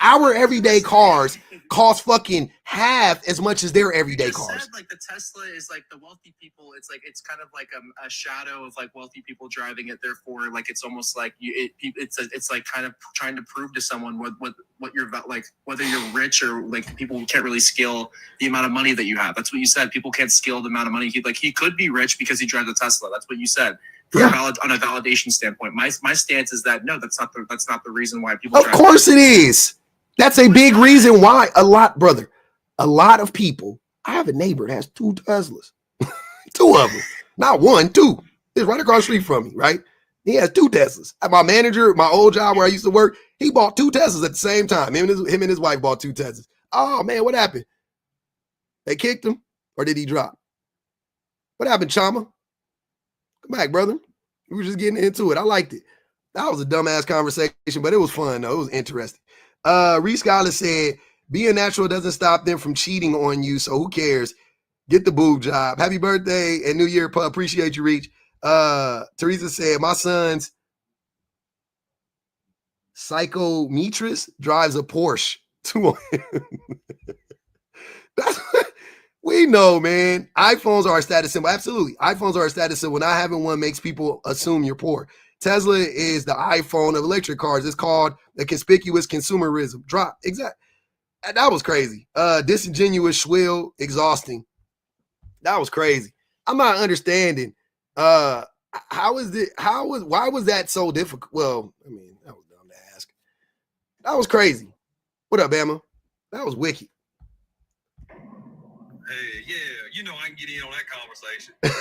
S1: Our everyday cars cost fucking half as much as their everyday cars.
S2: Said, like the Tesla is like the wealthy people. It's kind of like a shadow of like wealthy people driving it. Therefore, like it's almost like it's like kind of trying to prove to someone what you're like, whether you're rich or like people can't really scale the amount of money that you have. That's what you said. People can't scale the amount of money. He could be rich because he drives a Tesla. That's what you said. On a validation standpoint, my stance is that no, that's not the reason why people.
S1: Of course it is. That's a big reason why a lot of people. I have a neighbor that has 2 Teslas, 2 of them, not 1, 2. It's right across the street from me, right? He has 2 Teslas. My manager, my old job where I used to work, he bought 2 Teslas at the same time. Him and his wife bought 2 Teslas. Oh man, what happened? They kicked him, or did he drop? What happened, Chama? Come back, brother. We were just getting into it. I liked it. That was a dumbass conversation, but it was fun, though. It was interesting. Reese Scholar said, being natural doesn't stop them from cheating on you, so who cares? Get the boob job. Happy birthday and New Year, appreciate you, Reach. Teresa said, my son's psychometrist drives a Porsche. That's we know, man. iPhones are a status symbol. Absolutely. iPhones are a status symbol. Not having one makes people assume you're poor. Tesla is the iPhone of electric cars. It's called the conspicuous consumerism. Drop. Exactly. That was crazy. Disingenuous, shrill, exhausting. That was crazy. I'm not understanding. Why was that so difficult? Well, I mean, that was dumb to ask. That was crazy. What up, Bama? That was wicked.
S3: Hey, yeah, I can get in on that conversation. But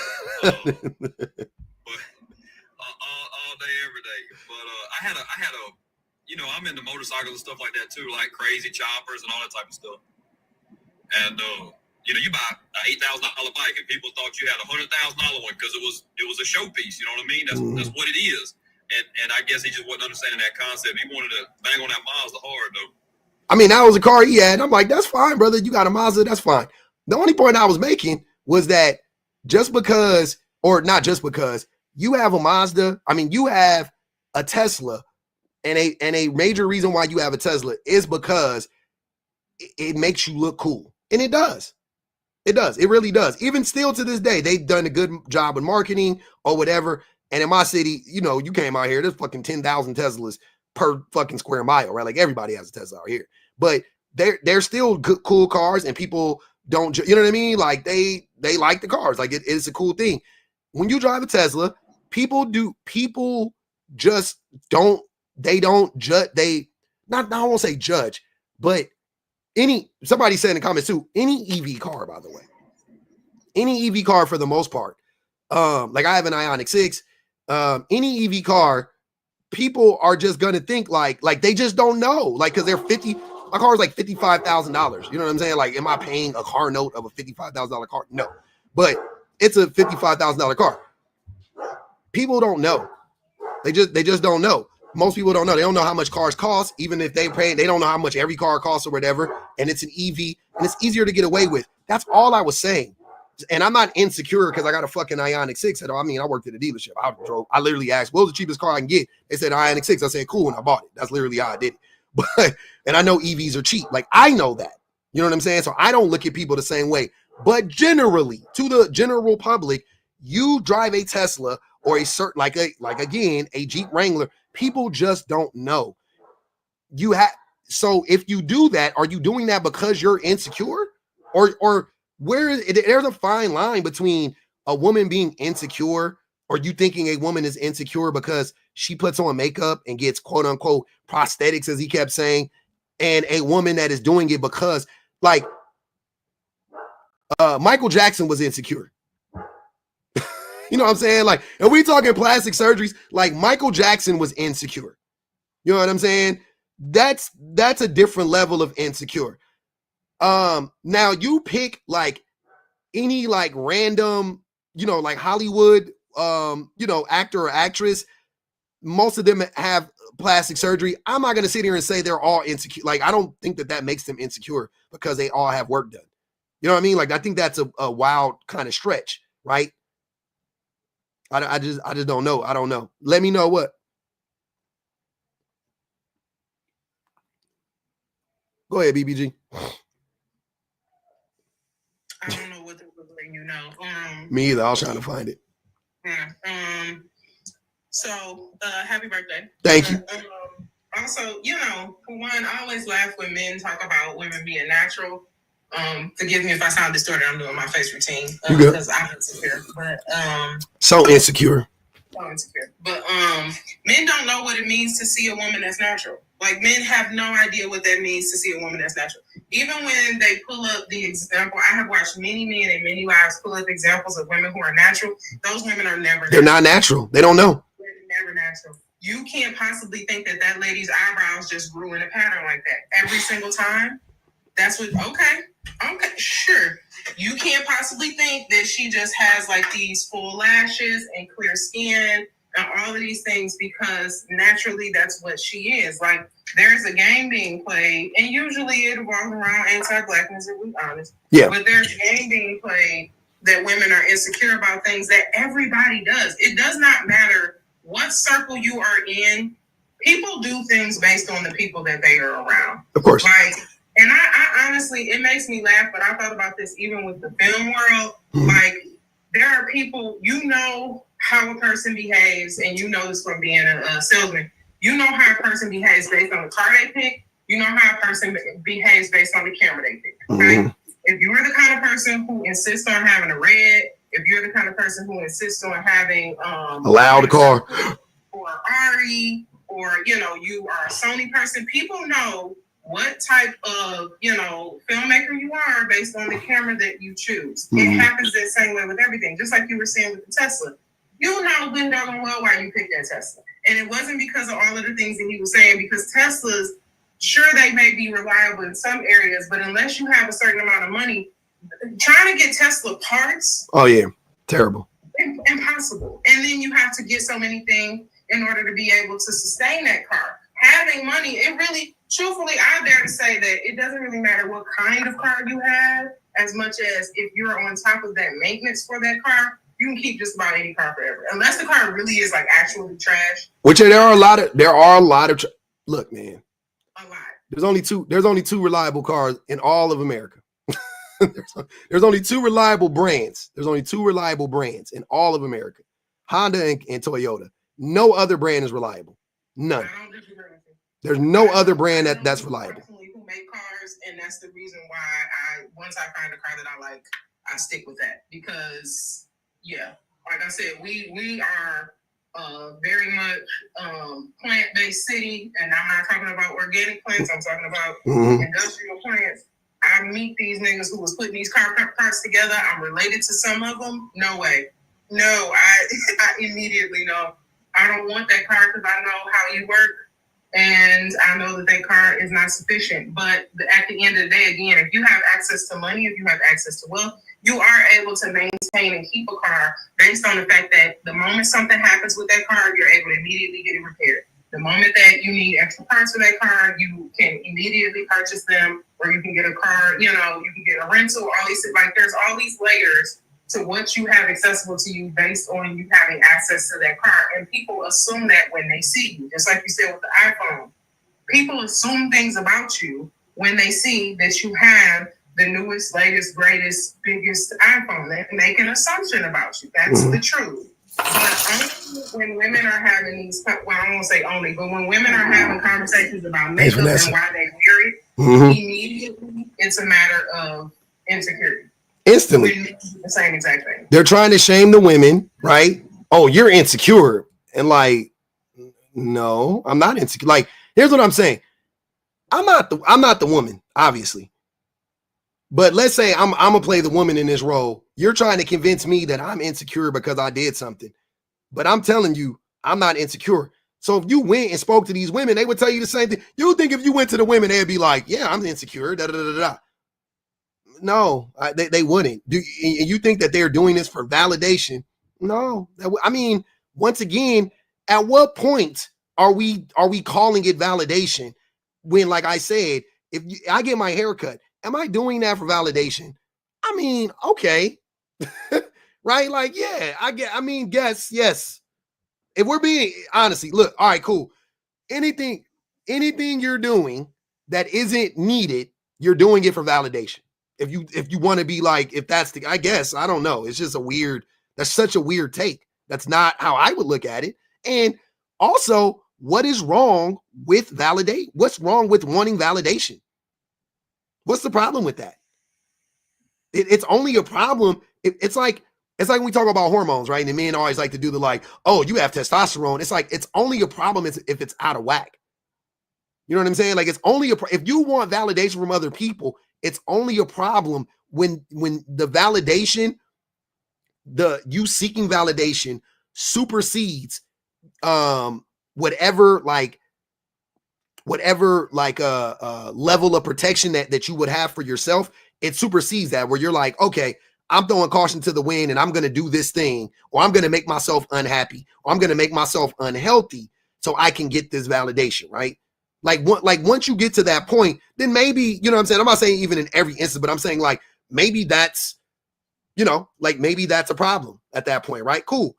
S3: all day, every day. But I had a, I'm into motorcycles and stuff like that too, like crazy choppers and all that type of stuff. And you buy an $8,000 bike, and people thought you had a $100,000 one because it was a showpiece. You know what I mean? That's what it is. And I guess he just wasn't understanding that concept. He wanted to bang on that Mazda hard though.
S1: I mean, that was a car he had. I'm like, that's fine, brother. You got a Mazda, that's fine. The only point I was making was that just because, or not just because, you have a Mazda, I mean, you have a Tesla, and a major reason why you have a Tesla is because it makes you look cool. And it does. It does. It really does. Even still to this day, they've done a good job with marketing or whatever. And in my city, you know, you came out here, there's fucking 10,000 Teslas per fucking square mile, right? Like everybody has a Tesla out here. But they're still good, cool cars, and people don't, you know what I mean? Like they like the cars. Like it's a cool thing. When you drive a Tesla, people just don't, they don't judge, I won't say judge, but somebody said in the comments too, any EV car, by the way, any EV car for the most part, like I have an Ioniq 6, any EV car, people are just gonna think like they just don't know, like, because my car is like $55,000. You know what I'm saying? Like, am I paying a car note of a $55,000 car? No, but it's a $55,000 car. People don't know. They just don't know. Most people don't know. They don't know how much cars cost. Even if they pay, they don't know how much every car costs or whatever. And it's an EV, and it's easier to get away with. That's all I was saying. And I'm not insecure because I got a fucking Ioniq 6. I mean, I worked at a dealership. I literally asked, what was the cheapest car I can get? They said Ioniq 6. I said, cool, and I bought it. That's literally how I did it. But, and I know EVs are cheap. Like, I know that. You know what I'm saying? So I don't look at people the same way. But generally, to the general public, you drive a Tesla or a certain, like again, a Jeep Wrangler, people just don't know. So if you do that, are you doing that because you're insecure? Or there's a fine line between a woman being insecure, or you thinking a woman is insecure because she puts on makeup and gets quote unquote prosthetics, as he kept saying, and a woman that is doing it because, like, Michael Jackson was insecure. You know what I'm saying? Like, and we talking plastic surgeries, like Michael Jackson was insecure. You know what I'm saying? That's a different level of insecure. Now you pick like any like random, you know, like Hollywood, you know, actor or actress. Most of them have plastic surgery. I'm not going to sit here and say they're all insecure. Like, I don't think that makes them insecure because they all have work done. You know what I mean? Like, I think that's a wild kind of stretch, right? I just don't know. I don't know. Let me know what. Go ahead, BBG.
S4: I don't know what to letting you know.
S1: Me either. I was trying to find it.
S4: Yeah. So happy birthday.
S1: Thank you.
S4: Also, you know, for one, I always laugh when men talk about women being natural. Forgive me if I sound distorted. I'm doing my face routine because I'm insecure. But
S1: so insecure.
S4: But men don't know what it means to see a woman that's natural. Like, men have no idea what that means to see a woman that's natural. Even when they pull up the example, I have watched many men and many wives pull up examples of women who are natural. Those women are never natural.
S1: They're not natural. They don't know.
S4: They're never natural. You can't possibly think that lady's eyebrows just grew in a pattern like that every single time. That's what, okay, sure. You can't possibly think that she just has like these full lashes and clear skin and all of these things because naturally that's what she is. Like, there's a game being played, and usually it revolves around anti-blackness, if we're honest.
S1: Yeah.
S4: But there's a game being played that women are insecure about things that everybody does. It does not matter what circle you are in. People do things based on the people that they are around.
S1: Of course.
S4: Like, and I honestly, it makes me laugh, but I thought about this even with the film world. Like, there are people, you know how a person behaves, and you know this from being a salesman. You know how a person behaves based on the car they pick. You know how a person behaves based on the camera they pick. Right? If you're the kind of person who insists on having a red, if you're the kind of person who insists on having
S1: a loud car,
S4: or Ari, or, you know, you are a Sony person, people know what type of, you know, filmmaker you are based on the camera that you choose. It happens the same way with everything. Just like you were saying with the Tesla. You know good doggone well why you picked that Tesla. And it wasn't because of all of the things that he was saying, because Teslas, sure, they may be reliable in some areas, but unless you have a certain amount of money, trying to get Tesla parts.
S1: Oh, yeah. Terrible.
S4: Impossible. And then you have to get so many things in order to be able to sustain that car. Having money, it really, truthfully, I dare to say that it doesn't really matter what kind of car you have, as much as if you're on top of that maintenance for that car, you can keep just about any car forever. Unless the car really is like actually trash.
S1: Which there are a lot of look, man.
S4: A lot.
S1: There's only two reliable cars in all of America. There's only two reliable brands. There's only two reliable brands in all of America, Honda and Toyota. No other brand is reliable. None. There's no other brand that's reliable.
S4: Who make cars, and that's the reason why once I find a car that I like, I stick with that because like I said, we are very much plant-based city, and I'm not talking about organic plants. I'm talking about industrial plants. I meet these niggas who was putting these car parts together. I'm related to some of them. No way. No, I immediately know. I don't want that car because I know how you work, and I know that car is not sufficient. But at the end of the day, again, if you have access to money, if you have access to wealth, you are able to maintain and keep a car based on the fact that the moment something happens with that car, you're able to immediately get it repaired. The moment that you need extra parts for that car, you can immediately purchase them, or you can get a car, you can get a rental, all these, like there's all these layers to what you have accessible to you based on you having access to that car. And people assume that when they see you, just like you said with the iPhone, people assume things about you when they see that you have the newest, latest, greatest, biggest iPhone. They make an assumption about you. That's the truth. But only when women are having these, well, I won't say only, but when women are having conversations about makeup and why they wear it, immediately it's a matter of insecurity.
S1: Instantly.
S4: The same exact thing.
S1: They're trying to shame the women, right? Oh, you're insecure. And like, no, I'm not insecure. Like, here's what I'm saying. I'm not the woman, obviously. But let's say I'm gonna play the woman in this role. You're trying to convince me that I'm insecure because I did something. But I'm telling you, I'm not insecure. So if you went and spoke to these women, they would tell you the same thing. You would think if you went to the women, they'd be like, yeah, I'm insecure. Da, da, da, da, da. No, they wouldn't. You think that they're doing this for validation? No. I mean, once again, at what point are we calling it validation? When, like I said, if I get my hair cut, am I doing that for validation? I mean, okay. Right? Like, yeah, guess, yes. If we're being honestly, look, all right, cool. Anything you're doing that isn't needed, you're doing it for validation. If you want to be like, if that's I guess, I don't know. It's just that's such a weird take. That's not how I would look at it. And also, what is wrong with validate? What's wrong with wanting validation? What's the problem with that? It's only a problem. It's like when we talk about hormones, right? And the men always like to do the like, oh, you have testosterone. It's like, it's only a problem if it's out of whack. You know what I'm saying? Like, it's only if you want validation from other people, it's only a problem when the validation, you seeking validation supersedes whatever level of protection that you would have for yourself. It supersedes that, where you're like, okay, I'm throwing caution to the wind and I'm going to do this thing, or I'm going to make myself unhappy, or I'm going to make myself unhealthy so I can get this validation, right? Like once you get to that point, then maybe, you know what I'm saying? I'm not saying even in every instance, but I'm saying like, maybe that's, maybe that's a problem at that point, right? Cool.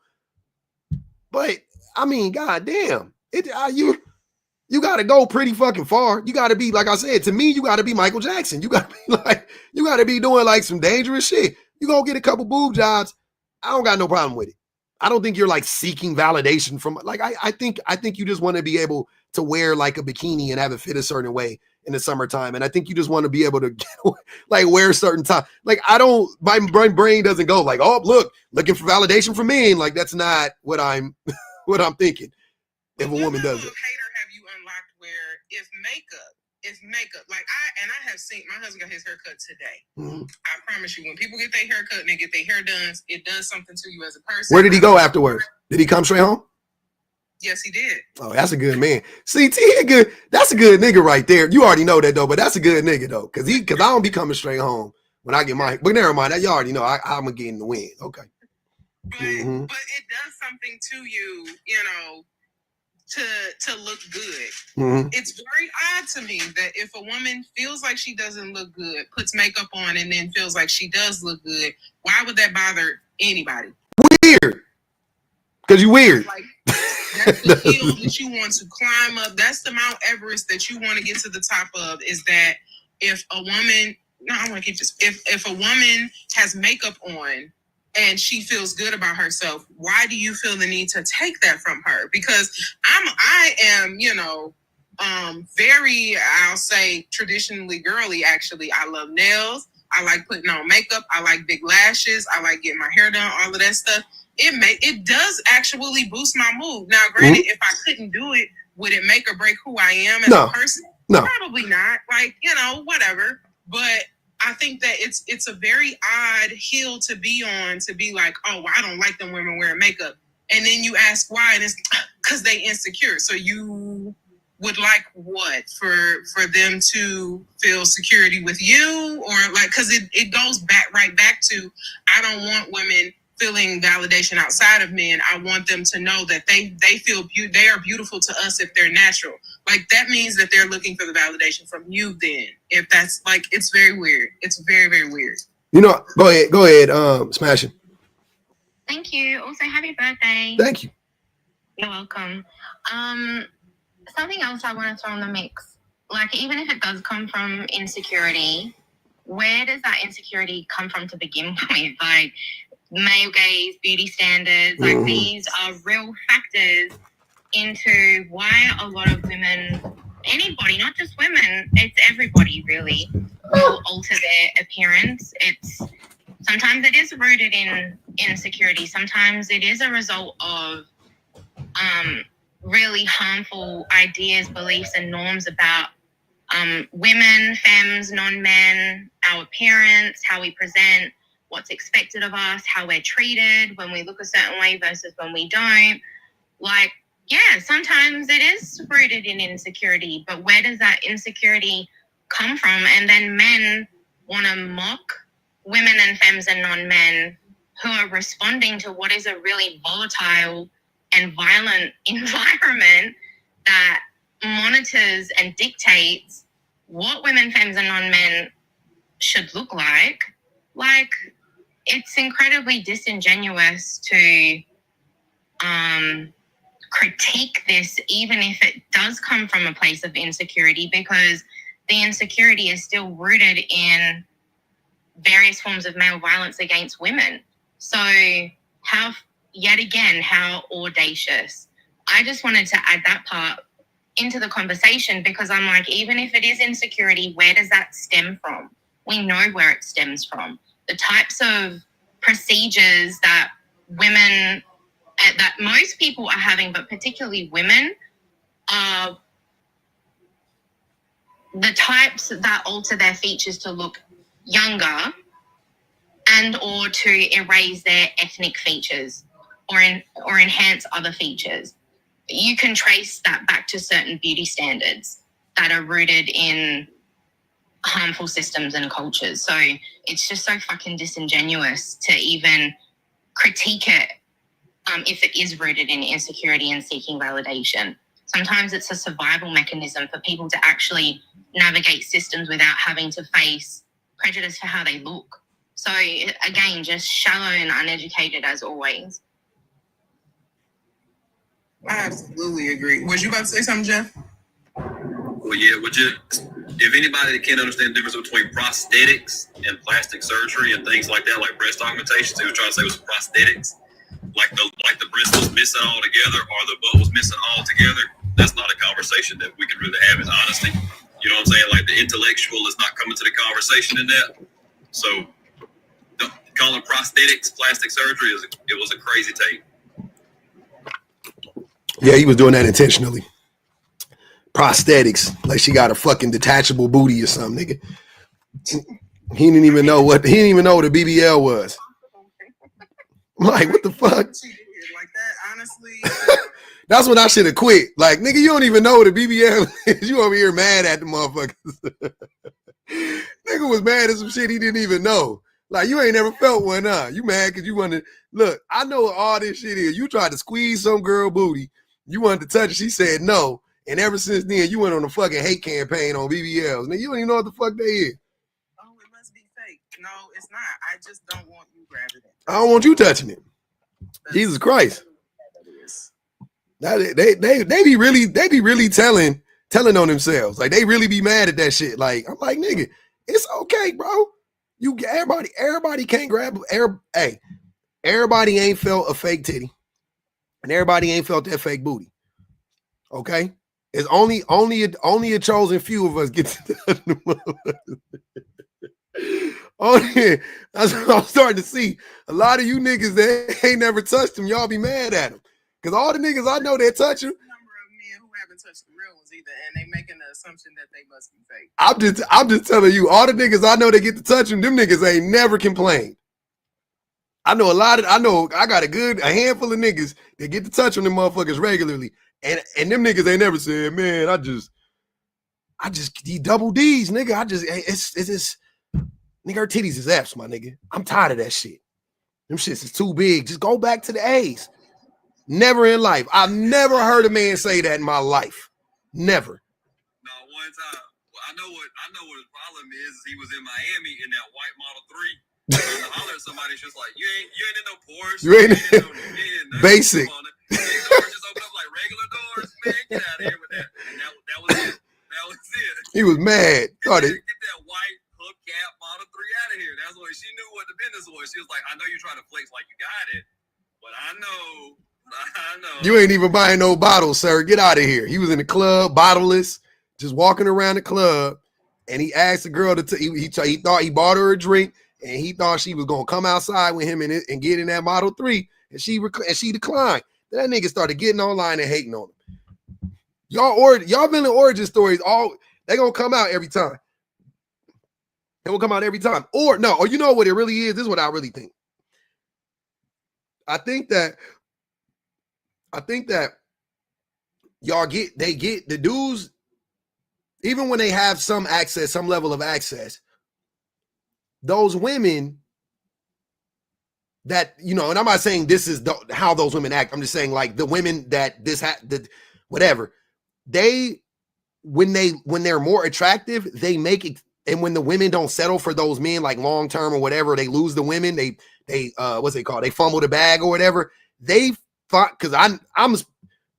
S1: But I mean, goddamn, you got to go pretty fucking far. You got to be, like I said, to me, you got to be Michael Jackson. You got to be doing like some dangerous shit. You gonna get a couple boob jobs. I don't got no problem with it. I don't think you're like seeking validation from, like, I think you just want to be able to wear like a bikini and have it fit a certain way in the summertime. And I think you just want to be able to like wear a certain time. Like, my brain doesn't go like, oh, looking for validation from men. Like, that's not what I'm thinking. If a woman does it.
S4: Hater have you unlocked where if makeup, like I have seen, my husband got his haircut today.
S1: Mm-hmm.
S4: I promise you, when people get their haircut and they get their hair done, it does something to you as a person.
S1: Where did he go afterwards? Did he come straight home?
S4: Yes, he did.
S1: Oh, that's a good man. See, that's a good nigga right there. You already know that though, but that's a good nigga though. Cause I don't be coming straight home when I get my, but never mind. You already know I'm gonna get in the wind. Okay.
S4: But it does something to you, to look good.
S1: Mm-hmm.
S4: It's very odd to me that if a woman feels like she doesn't look good, puts makeup on, and then feels like she does look good, why would that bother anybody?
S1: Weird. Because you weird.
S4: Like, that's the hill that you want to climb up. That's the Mount Everest that you want to get to the top of, is that if a woman no, I want to keep this. If a woman has makeup on and she feels good about herself, why do you feel the need to take that from her? Because I am, very, I'll say, traditionally girly. Actually, I love nails. I like putting on makeup. I like big lashes. I like getting my hair done. All of that stuff. It does actually boost my mood. Now, granted, if I couldn't do it, would it make or break who I am as a person?
S1: No,
S4: probably not. Like, whatever. But I think that it's a very odd hill to be on, to be like, oh, well, I don't like them women wearing makeup. And then you ask why, and it's because they insecure. So you would like what? For them to feel security with you? Or like, because it goes right back to, I don't want women feeling validation outside of men. I want them to know that they feel they are beautiful to us if they're natural. Like, that means that they're looking for the validation from you then. If that's like, it's very weird. It's very, very weird.
S1: Go ahead, Smash it.
S5: Thank you. Also, happy birthday.
S1: Thank you.
S5: You're welcome. Something else I want to throw in the mix, like, even if it does come from insecurity, where does that insecurity come from to begin with? Like, male gaze, beauty standards, like these are real factors into why a lot of women, anybody, not just women, it's everybody really, will alter their appearance. Sometimes it is rooted in insecurity. Sometimes it is a result of really harmful ideas, beliefs, and norms about women, femmes, non-men, our appearance, how we present, what's expected of us, how we're treated when we look a certain way versus when we don't. Like, yeah, sometimes it is rooted in insecurity, but where does that insecurity come from? And then men want to mock women and femmes and non-men who are responding to what is a really volatile and violent environment that monitors and dictates what women, femmes, and non-men should look like. Like, it's incredibly disingenuous to critique this, even if it does come from a place of insecurity, because the insecurity is still rooted in various forms of male violence against women. So how audacious. I just wanted to add that part into the conversation, because I'm like, even if it is insecurity, where does that stem from? We know where it stems from. The types of procedures that women, that most people are having, but particularly women, are the types that alter their features to look younger and or to erase their ethnic features or enhance other features. You can trace that back to certain beauty standards that are rooted in harmful systems and cultures. So it's just so fucking disingenuous to even critique it if it is rooted in insecurity and seeking validation. Sometimes it's a survival mechanism for people to actually navigate systems without having to face prejudice for how they look. So again, just shallow and uneducated as always.
S4: I absolutely agree. Was you about to say something, Jeff?
S3: Well, yeah, if anybody can't understand the difference between prosthetics and plastic surgery and things like that, like breast augmentations, he was trying to say it was prosthetics, like the breast was missing altogether or the butt was missing altogether. That's not a conversation that we can really have in honesty. You know what I'm saying? Like, the intellectual is not coming to the conversation in that. So calling prosthetics plastic surgery it was a crazy take.
S1: Yeah, he was doing that intentionally. Prosthetics, like she got a fucking detachable booty or something, nigga. He didn't even know what a BBL was. I'm like, what the fuck?
S4: Like that, honestly.
S1: That's when I should have quit. Like, nigga, you don't even know what a BBL is. You over here mad at the motherfuckers. Nigga was mad at some shit he didn't even know. Like, you ain't never felt one, huh? You mad because you wanted, look, I know what all this shit is. You tried to squeeze some girl booty. You wanted to touch it. She said no. And ever since then, you went on a fucking hate campaign on BBLs. Now, you don't even know what the fuck they is.
S4: Oh, it must be fake. No, it's not. I just don't want you grabbing it.
S1: I don't want you touching it. Jesus Christ. Now, they be really telling on themselves. Like, they really be mad at that shit. Like, I'm like, nigga, It's okay, bro. Everybody can't grab. Hey, everybody ain't felt a fake titty, and everybody ain't felt that fake booty. Okay, it's only a chosen few of us get to. That's what I'm starting to see. A lot of you niggas that ain't never touched them, y'all be mad at them. Because all the niggas I know that touch them.
S4: Number of men who haven't touched the real ones either, and they making the assumption that they must be fake.
S1: I'm just telling you, all the niggas I know that get to touch them niggas ain't never complained. I know I got a handful of niggas that get to touch on them motherfuckers regularly. And them niggas ain't never said, man, I just these double D's, nigga. It's nigga, her titties is F's, my nigga. I'm tired of that shit. Them shits is too big. Just go back to the A's. Never in life. I've never heard a man say that in my life. Never.
S3: No, one time. Well, I know what his problem is he was in Miami in that white Model 3. And to holler at somebody, it's just like, you ain't in no Porsche.
S1: You ain't in basic.
S3: These doors just open up like regular doors. Man, get out of here with that. And that was it. That was it.
S1: He was mad.
S3: Get that white hubcap Model 3 out of here. That's what she knew what the business was. She was like, I know you're trying to flex like you got it, but I know.
S1: You ain't even buying no bottles, sir. Get out of here. He was in the club, bottleless, just walking around the club, and he asked the girl he thought he bought her a drink, and he thought she was gonna come outside with him and get in that Model 3, and she declined. Then that nigga started getting online and hating on him. Y'all villain origin stories, they gonna come out every time. They will come out every time. Or you know what it really is? This is what I really think. I think that y'all get the dudes, even when they have some access, some level of access, those women that, and I'm not saying this is how those women act. I'm just saying, like, the women that whatever, when they're more attractive, they make it. And when the women don't settle for those men, like long term or whatever, they lose the women. They what's it called? They fumble the bag or whatever. They thought, because I'm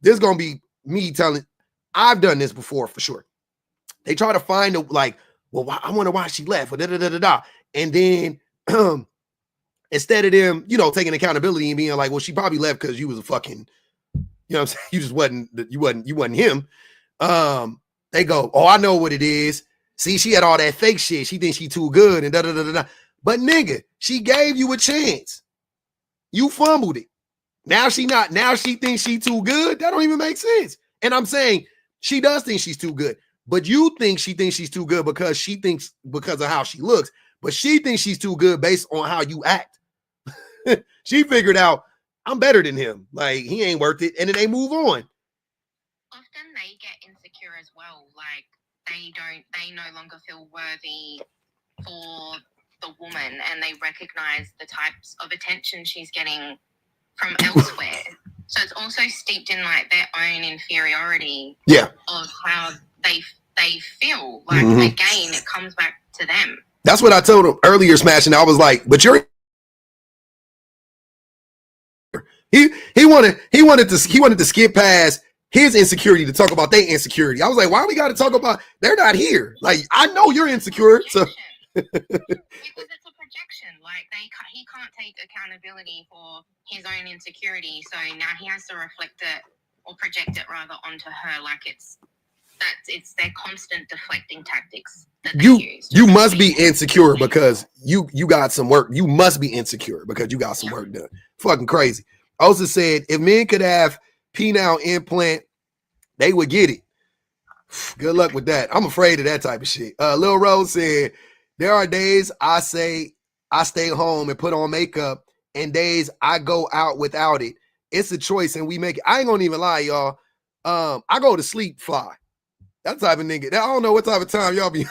S1: this is gonna be me telling. I've done this before for sure. They try to find I wonder why she left. And then instead of them, taking accountability and being like, well, she probably left because you was a fucking, what I'm saying? You just wasn't him. They go, oh, I know what it is. See, she had all that fake shit. She thinks she too good and da-da-da-da-da. But nigga, she gave you a chance. You fumbled it. Now she thinks she too good. That don't even make sense. And I'm saying she does think she's too good. But you think she thinks she's too good because of how she looks. But she thinks she's too good based on how you act. She figured out, I'm better than him. Like, he ain't worth it. And then they move on.
S5: Often they get insecure as well. Like, they no longer feel worthy for the woman, and they recognize the types of attention she's getting from elsewhere. So it's also steeped in like their own inferiority of how they feel. Like, again, it comes back to them.
S1: That's what I told him earlier, Smashing. I was like, but you're he wanted to skip past his insecurity to talk about their insecurity. I was like, why we got to talk about, they're not here. Like, I know you're insecure. So
S5: because it's a projection. Like, he can't take accountability for his own insecurity. So now he has to reflect it, or project it rather, onto her. Like, it's their constant deflecting tactics that they use.
S1: You must be insecure because you got some work. You must be insecure because you got some work done. Fucking crazy. Also said, if men could have penile implant, they would get it. Good luck with that. I'm afraid of that type of shit. Lil Rose said, there are days I say I stay home and put on makeup, and days I go out without it. It's a choice, and we make it. I ain't gonna even lie, y'all. I go to sleep fly. That type of nigga. I don't know what type of time y'all be.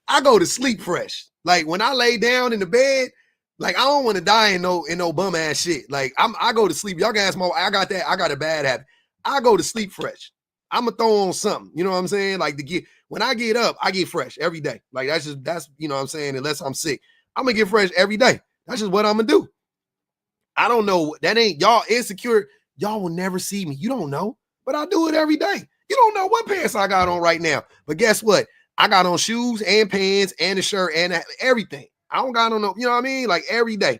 S1: I go to sleep fresh. Like, when I lay down in the bed, like, I don't want to die in no bum ass shit. Like, I go to sleep. Y'all can ask I got a bad habit. I go to sleep fresh. I'm gonna throw on something. You know what I'm saying? Like, when I get up, I get fresh every day. Like, that's you know what I'm saying? Unless I'm sick, I'm gonna get fresh every day. That's just what I'm gonna do. I don't know. That ain't y'all insecure. Y'all will never see me. You don't know, but I do it every day. You don't know what pants I got on right now. But guess what? I got on shoes and pants and a shirt and everything. I don't got on no, you know what I mean? Like every day.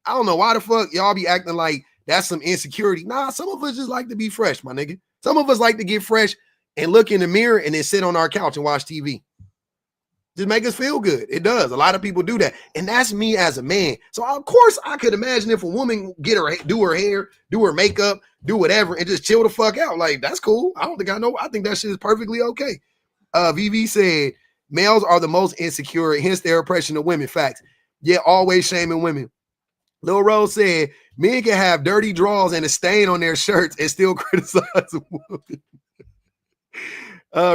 S1: I don't know why the fuck y'all be acting like that's some insecurity. Nah, some of us just like to be fresh, my nigga. Some of us like to get fresh and look in the mirror and then sit on our couch and watch TV. Just make us feel good. It does. A lot of people do that. And that's me as a man. So of course I could imagine if a woman do her hair, do her makeup, do whatever, and just chill the fuck out. Like, that's cool. I think that shit is perfectly okay. VV said, males are the most insecure, hence their oppression of women. Facts. Yet always shaming women. Lil Rose said, men can have dirty drawers and a stain on their shirts and still criticize a woman.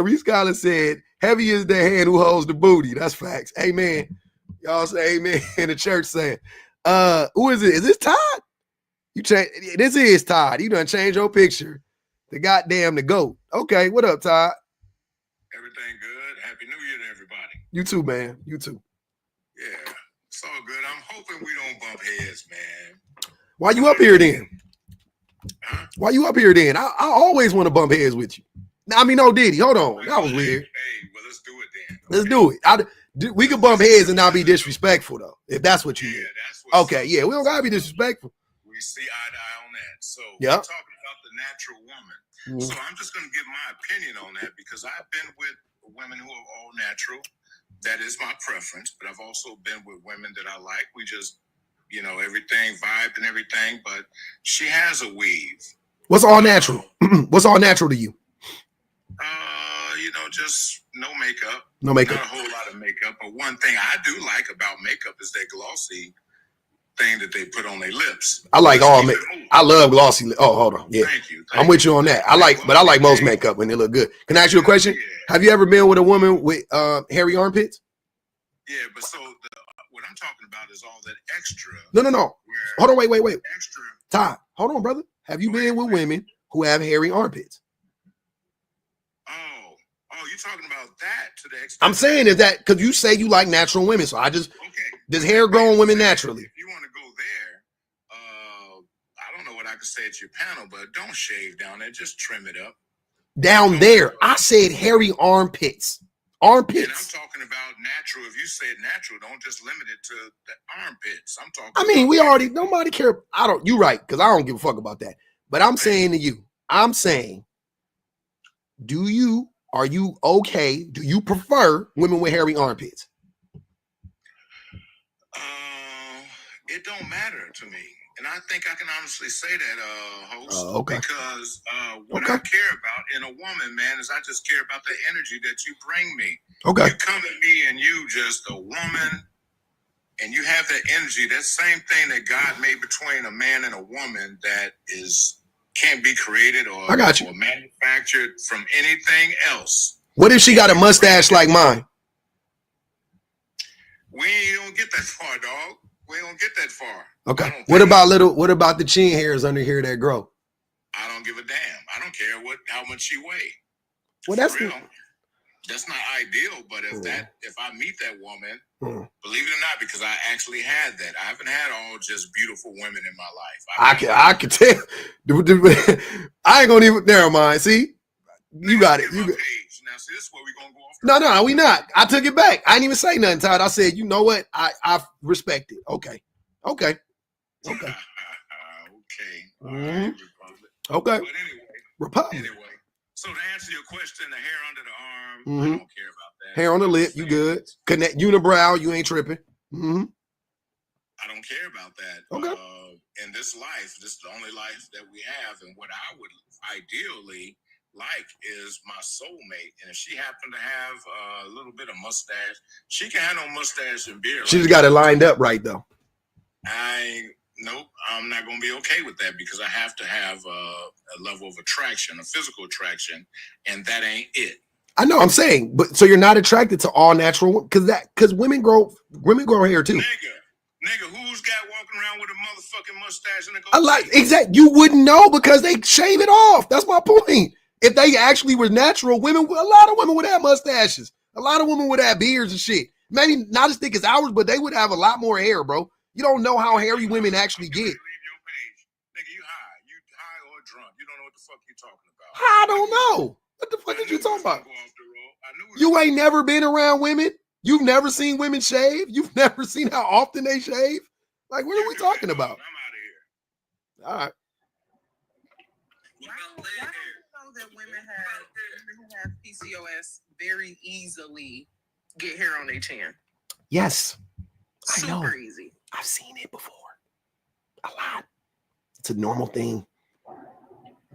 S1: Reese Collins said, heavy is the hand who holds the booty. That's facts. Amen. Y'all say amen in the church saying. Who is it? Is this Todd? This is Todd. You done changed your picture. The GOAT. Okay, what up, Todd?
S6: Everything good. Happy New Year to everybody.
S1: You too, man. You too.
S6: Yeah, it's all good. I'm hoping we don't bump heads, man.
S1: Why you up here then?
S6: Huh?
S1: Why you up here then? I always want to bump heads with you. I mean, no Diddy. Hold on. That was weird.
S6: Hey, well, let's do it then.
S1: Let's do it. We could bump heads and not be disrespectful, though, if that's what you
S6: Yeah,
S1: mean.
S6: that's what.
S1: Okay, yeah, we don't gotta be disrespectful.
S6: We see eye to eye on that. So
S1: Yeah.
S6: we're talking about the natural woman. So I'm just going to give my opinion on that because I've been with women who are all natural. That is my preference. But I've also been with women that I like. We just, everything vibe and everything. But she has a weave.
S1: What's all natural? What's all natural to you?
S6: Just no makeup.
S1: No makeup.
S6: Not a whole lot of makeup. But one thing I do like about makeup is that glossy thing that they put on their lips.
S1: I like all makeup. I love glossy. Oh, hold on. Yeah.
S6: Thank you.
S1: I'm with you on that. I like most makeup when they look good. Can I ask you a question?
S6: Yeah.
S1: Have you ever been with a woman with hairy armpits?
S6: Yeah, but so what I'm talking about is all that extra.
S1: No. Hold on, wait.
S6: Extra.
S1: Todd, hold on, brother. Have you been with women who have hairy armpits?
S6: Oh, you're talking about that to the extent.
S1: I'm saying is that because you say you like natural women, so I just does hair grow on women naturally?
S6: If you want to go there, I don't know what I could say at your panel, but don't shave down there. Just trim it up.
S1: Down there, I said hairy armpits.
S6: And I'm
S1: Armpits.
S6: talking about natural. If you said natural, don't just limit it to the armpits. I'm talking.
S1: I mean, nobody care. You're right, because I don't give a fuck about that. But I'm saying to you, are you okay? Do you prefer women with hairy armpits?
S6: It don't matter to me. And I think I can honestly say that, host.
S1: Okay.
S6: Because what I care about in a woman, man, is I just care about the energy that you bring me.
S1: Okay.
S6: You come at me and you just a woman, and you have that energy, that same thing that God made between a man and a woman that can't be created or manufactured from anything else.
S1: What if she got a mustache like mine?
S6: We don't get that far, dog. We don't get that far.
S1: Okay. What about the chin hairs under here that grow?
S6: I don't give a damn. I don't care how much she weigh.
S1: Well,
S6: that's not ideal, but if I meet that woman, believe it or not, because I actually had that. I haven't had all just beautiful women in my life. I can tell.
S1: I ain't gonna even. Never mind. See, you got it.
S6: Now, see, this is where we're gonna go off.
S1: No, we not. I took it back. I didn't even say nothing, Todd. I said, you know what? I respect it. Okay.
S6: Okay.
S1: Mm-hmm.
S6: Right,
S1: okay.
S6: But
S1: Republic.
S6: Anyway, so to answer your question, the hair under the arm, I don't care about that.
S1: Hair on the lip, you good. Connect unibrow, you ain't tripping. Mm-hmm.
S6: I don't care about that.
S1: Okay.
S6: In this life, this is the only life that we have, and what I would ideally like is my soulmate. And if she happened to have a little bit of mustache, she can have no mustache and beard.
S1: She just got it lined up right though.
S6: Nope, I'm not going to be okay with that because I have to have a level of attraction, a physical attraction, and that ain't it.
S1: I know, I'm saying, but so you're not attracted to all natural because women grow hair too.
S6: Nigga, who's got walking around with a motherfucking mustache and a
S1: I like exactly. You wouldn't know because they shave it off. That's my point. If they actually were natural, a lot of women would have mustaches. A lot of women would have beards and shit. Maybe not as thick as ours, but they would have a lot more hair, bro. You don't know how hairy women actually get.
S6: Leave your page. Nigga, you high or drunk. You don't know what the fuck you talking about.
S1: I don't know. What the fuck are you talking about?
S6: I knew
S1: You ain't never been around women. You've never seen women shave. You've never seen how often they shave. Like, what are we talking about?
S6: I'm out of here.
S1: All right.
S3: What about
S4: Why
S3: leg
S4: do
S3: hair?
S4: you know that women who have PCOS very easily get hair on their chin?
S1: Yes, I know.
S4: Super easy.
S1: I've seen it before. A lot. It's a normal thing.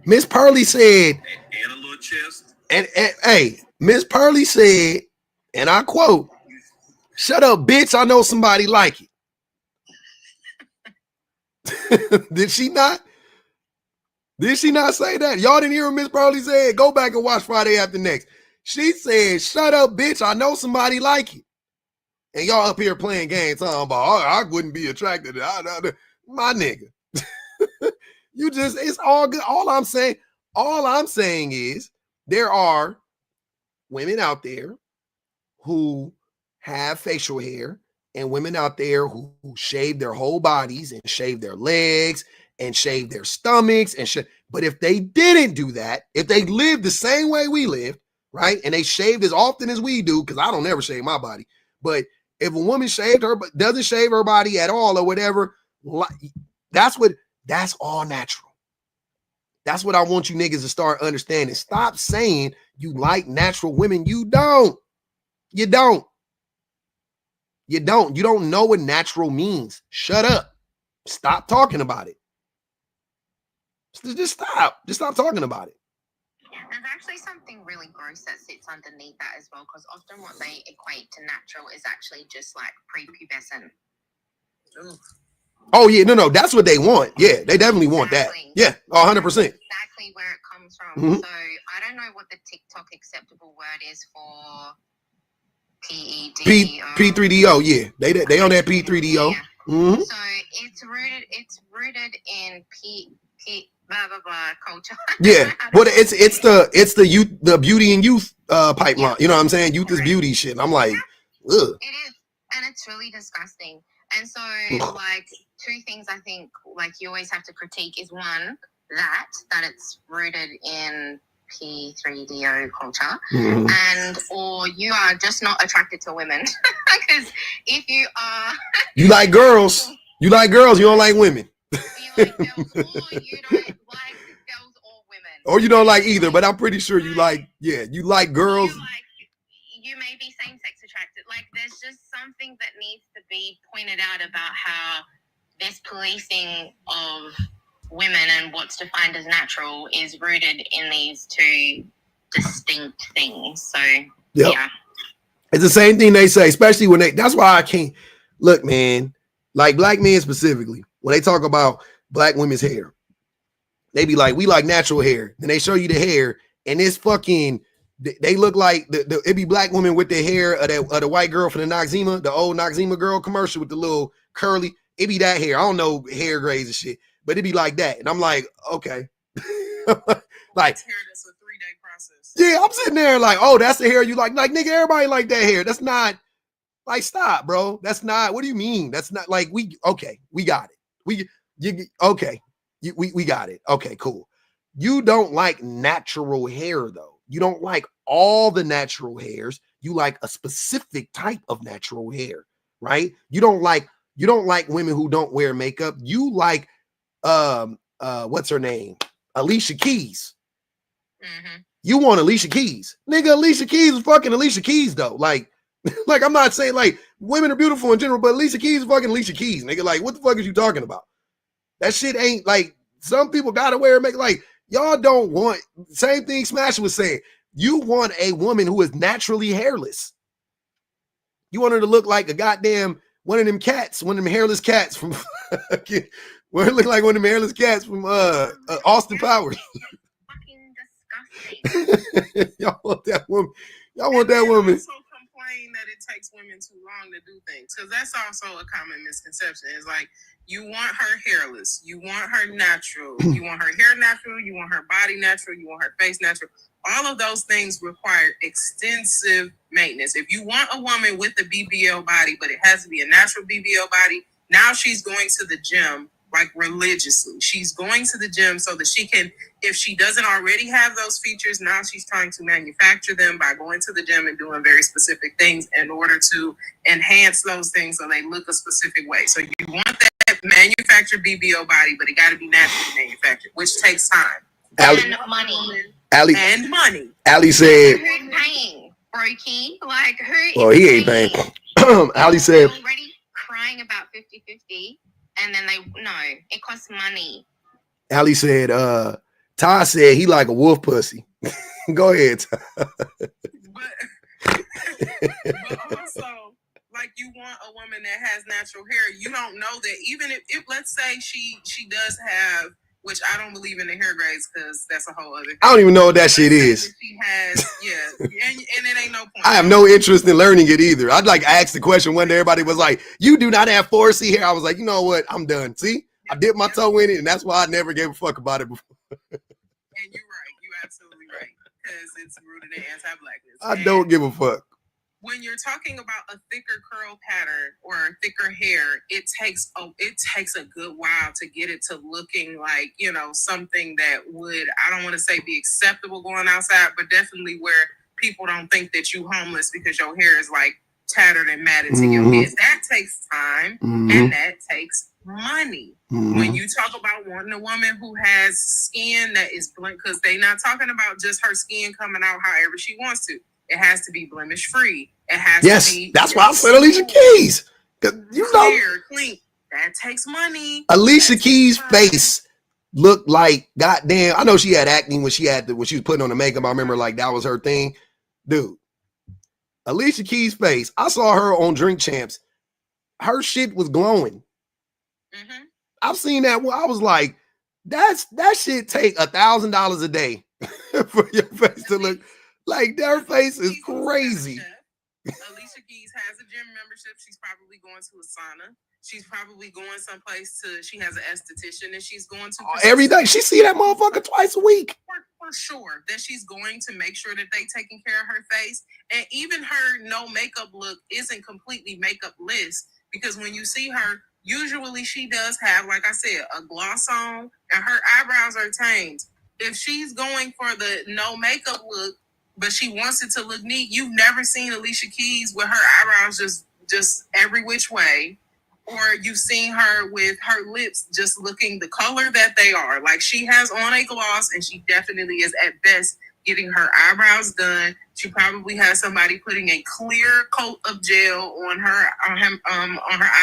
S1: Miss Pearly said,
S3: And a little chest.
S1: and hey, Miss Pearly said, and I quote, "Shut up, bitch. I know somebody like it." Did she not? Did she not say that? Y'all didn't hear what Miss Pearly said? Go back and watch Friday After Next. She said, "Shut up, bitch. I know somebody like it." And y'all up here playing games talking about, I wouldn't be attracted to my nigga. You just, it's all good. All I'm saying is there are women out there who have facial hair and women out there who shave their whole bodies and shave their legs and shave their stomachs and but if they didn't do that, if they lived the same way we lived, right, and they shaved as often as we do, because I don't ever shave my body, but if a woman shaved her but doesn't shave her body at all or whatever, that's all natural. That's what I want you niggas to start understanding. Stop saying you like natural women. You don't. You don't. You don't. You don't know what natural means. Shut up. Stop talking about it. Just stop. Just stop talking about it.
S5: There's actually something really gross that sits underneath that as well, because often what they equate to natural is actually just like prepubescent.
S4: Ooh.
S1: Oh, yeah. No. That's what they want. Yeah, they definitely want that. Yeah, 100%.
S5: Exactly where it comes from.
S1: Mhm.
S5: So I don't know what the TikTok acceptable word is for PED.
S1: P3DO, yeah. They on that P3DO.
S5: Yeah.
S1: Mm-hmm.
S5: So it's rooted in blah blah blah culture.
S1: Yeah, but it's the youth, the beauty and youth pipeline. Yeah. You know what I'm saying? Youth is beauty shit. And I'm like, ugh.
S5: It is, and it's really disgusting. And so, like, two things I think, like, you always have to critique is one, that it's rooted in P3DO culture, and or you are just not attracted to women. Because if you are,
S1: you like girls. You like girls. You don't like women.
S5: You like girls, or you don't like girls or women,
S1: or you don't like either. But I'm pretty sure you like, you like girls.
S5: You may be same-sex attracted. Like, there's just something that needs to be pointed out about how this policing of women and what's defined as natural is rooted in these two distinct things. So, yeah.
S1: It's the same thing they say, especially when that's why I can't, look, man, like black men specifically, when they talk about black women's hair, they be like, we like natural hair. Then they show you the hair, and it's fucking, they look like it be black women with the hair of the white girl from the Noxzema, the old Noxzema girl commercial with the little curly. It be that hair. I don't know hair grades and shit, but it be like that. And I'm like, okay. Like,
S4: hair that's a 3-day process.
S1: Yeah, I'm sitting there like, oh, that's the hair you like. Like, nigga, everybody like that hair. That's not, like, stop, bro. That's not, what do you mean? That's not, like, we got it. We got it. Okay, cool. You don't like natural hair, though. You don't like all the natural hairs. You like a specific type of natural hair, right? You don't like women who don't wear makeup. You like, what's her name? Alicia Keys. Mm-hmm. You want Alicia Keys. Nigga, Alicia Keys is fucking Alicia Keys, though. Like, I'm not saying, like, women are beautiful in general, but Alicia Keys is fucking Alicia Keys, nigga. Like, what the fuck is you talking about? That shit ain't, like, some people gotta wear makeup. Like, y'all don't want, same thing Smash was saying. You want a woman who is naturally hairless. You want her to look like a goddamn, one of them hairless cats from, want her to look like one of them hairless cats from Austin Powers. Y'all want that woman. Y'all want that woman.
S4: Also complain that it takes women too long to do things, because that's also a common misconception. It's like, you want her hairless, you want her natural, you want her hair natural, you want her body natural, you want her face natural. All of those things require extensive maintenance. If you want a woman with a BBL body, but it has to be a natural BBL body, now she's going to the gym like religiously. She's going to the gym so that she can, if she doesn't already have those features, now she's trying to manufacture them by going to the gym and doing very specific things in order to enhance those things so they look a specific way. So you want that manufactured BBO body, but it got to be naturally manufactured, which takes time.
S5: And money.
S4: And money.
S1: Ali said,
S5: Who's paying? Brokey? Like, who?
S1: well, he ain't paying. Ali said,
S5: they're already crying about 50-50, and then it costs money.
S1: Ali said, Ty said he like a wolf pussy. Go ahead, Ty.
S4: But also, like, you want a woman that has natural hair. You don't know that even if let's say she does have, which I don't believe in the hair grades because that's a whole other thing.
S1: I don't even know what that shit is.
S4: She has, and it ain't no point.
S1: I have no interest in learning it either. I'd like ask the question one day. Everybody was like, "You do not have 4C hair." I was like, you know what? I'm done. See, I dipped my toe in it, and that's why I never gave a fuck about it before.
S4: And you're right. You're absolutely right because it's rooted in anti-blackness.
S1: I don't give a fuck.
S4: When you're talking about a thicker curl pattern or thicker hair, it takes a good while to get it to looking like, something that would, I don't want to say be acceptable going outside, but definitely where people don't think that you homeless because your hair is like tattered and matted to your head. That takes time and that takes money. When you talk about wanting a woman who has skin that is blunt, because they're not talking about just her skin coming out however she wants to. It has to be blemish free. It has to be.
S1: That's why I said Alicia Keys.
S4: Clear, clean. That takes money.
S1: Alicia Keys' face looked like goddamn. I know she had acne when she was putting on the makeup. I remember like that was her thing, dude. Alicia Keys' face. I saw her on Drink Champs. Her shit was glowing. I've seen that. I was like, that shit take $1,000 a day for your face to look. Like, their face is crazy.
S4: Alicia Keys has a gym membership. She's probably going to a sauna. She's probably going someplace she has an esthetician and she's going to.
S1: Every day. She see that motherfucker twice a week.
S4: For sure. That she's going to make sure that they taking care of her face. And even her no makeup look isn't completely makeup-less because when you see her, usually she does have, like I said, a gloss on and her eyebrows are tamed. If she's going for the no makeup look, but she wants it to look neat. You've never seen Alicia Keys with her eyebrows just every which way, or you've seen her with her lips just looking the color that they are. Like she has on a gloss, and she definitely is at best getting her eyebrows done. She probably has somebody putting a clear coat of gel on her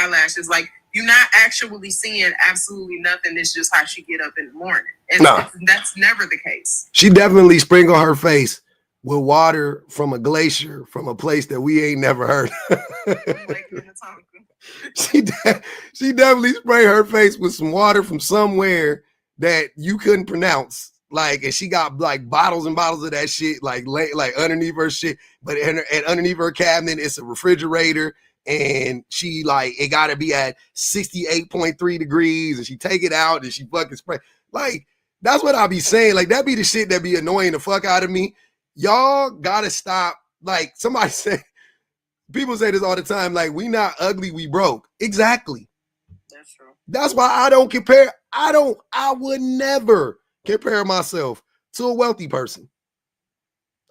S4: eyelashes. Like you're not actually seeing absolutely nothing. It's just how she get up in the morning, and that's never the case.
S1: She definitely sprinkled her face with water from a glacier from a place that we ain't never heard. She definitely sprayed her face with some water from somewhere that you couldn't pronounce. Like, and she got like bottles and bottles of that shit, like underneath her shit. But and underneath her cabinet, it's a refrigerator, and she like it got to be at 68.3 degrees, and she take it out and she fucking spray. Like that's what I be saying. Like that be the shit that be annoying the fuck out of me. Y'all gotta stop. Like somebody said, people say this all the time. Like we not ugly, we broke. Exactly.
S4: That's true.
S1: That's why I don't compare. I would never compare myself to a wealthy person.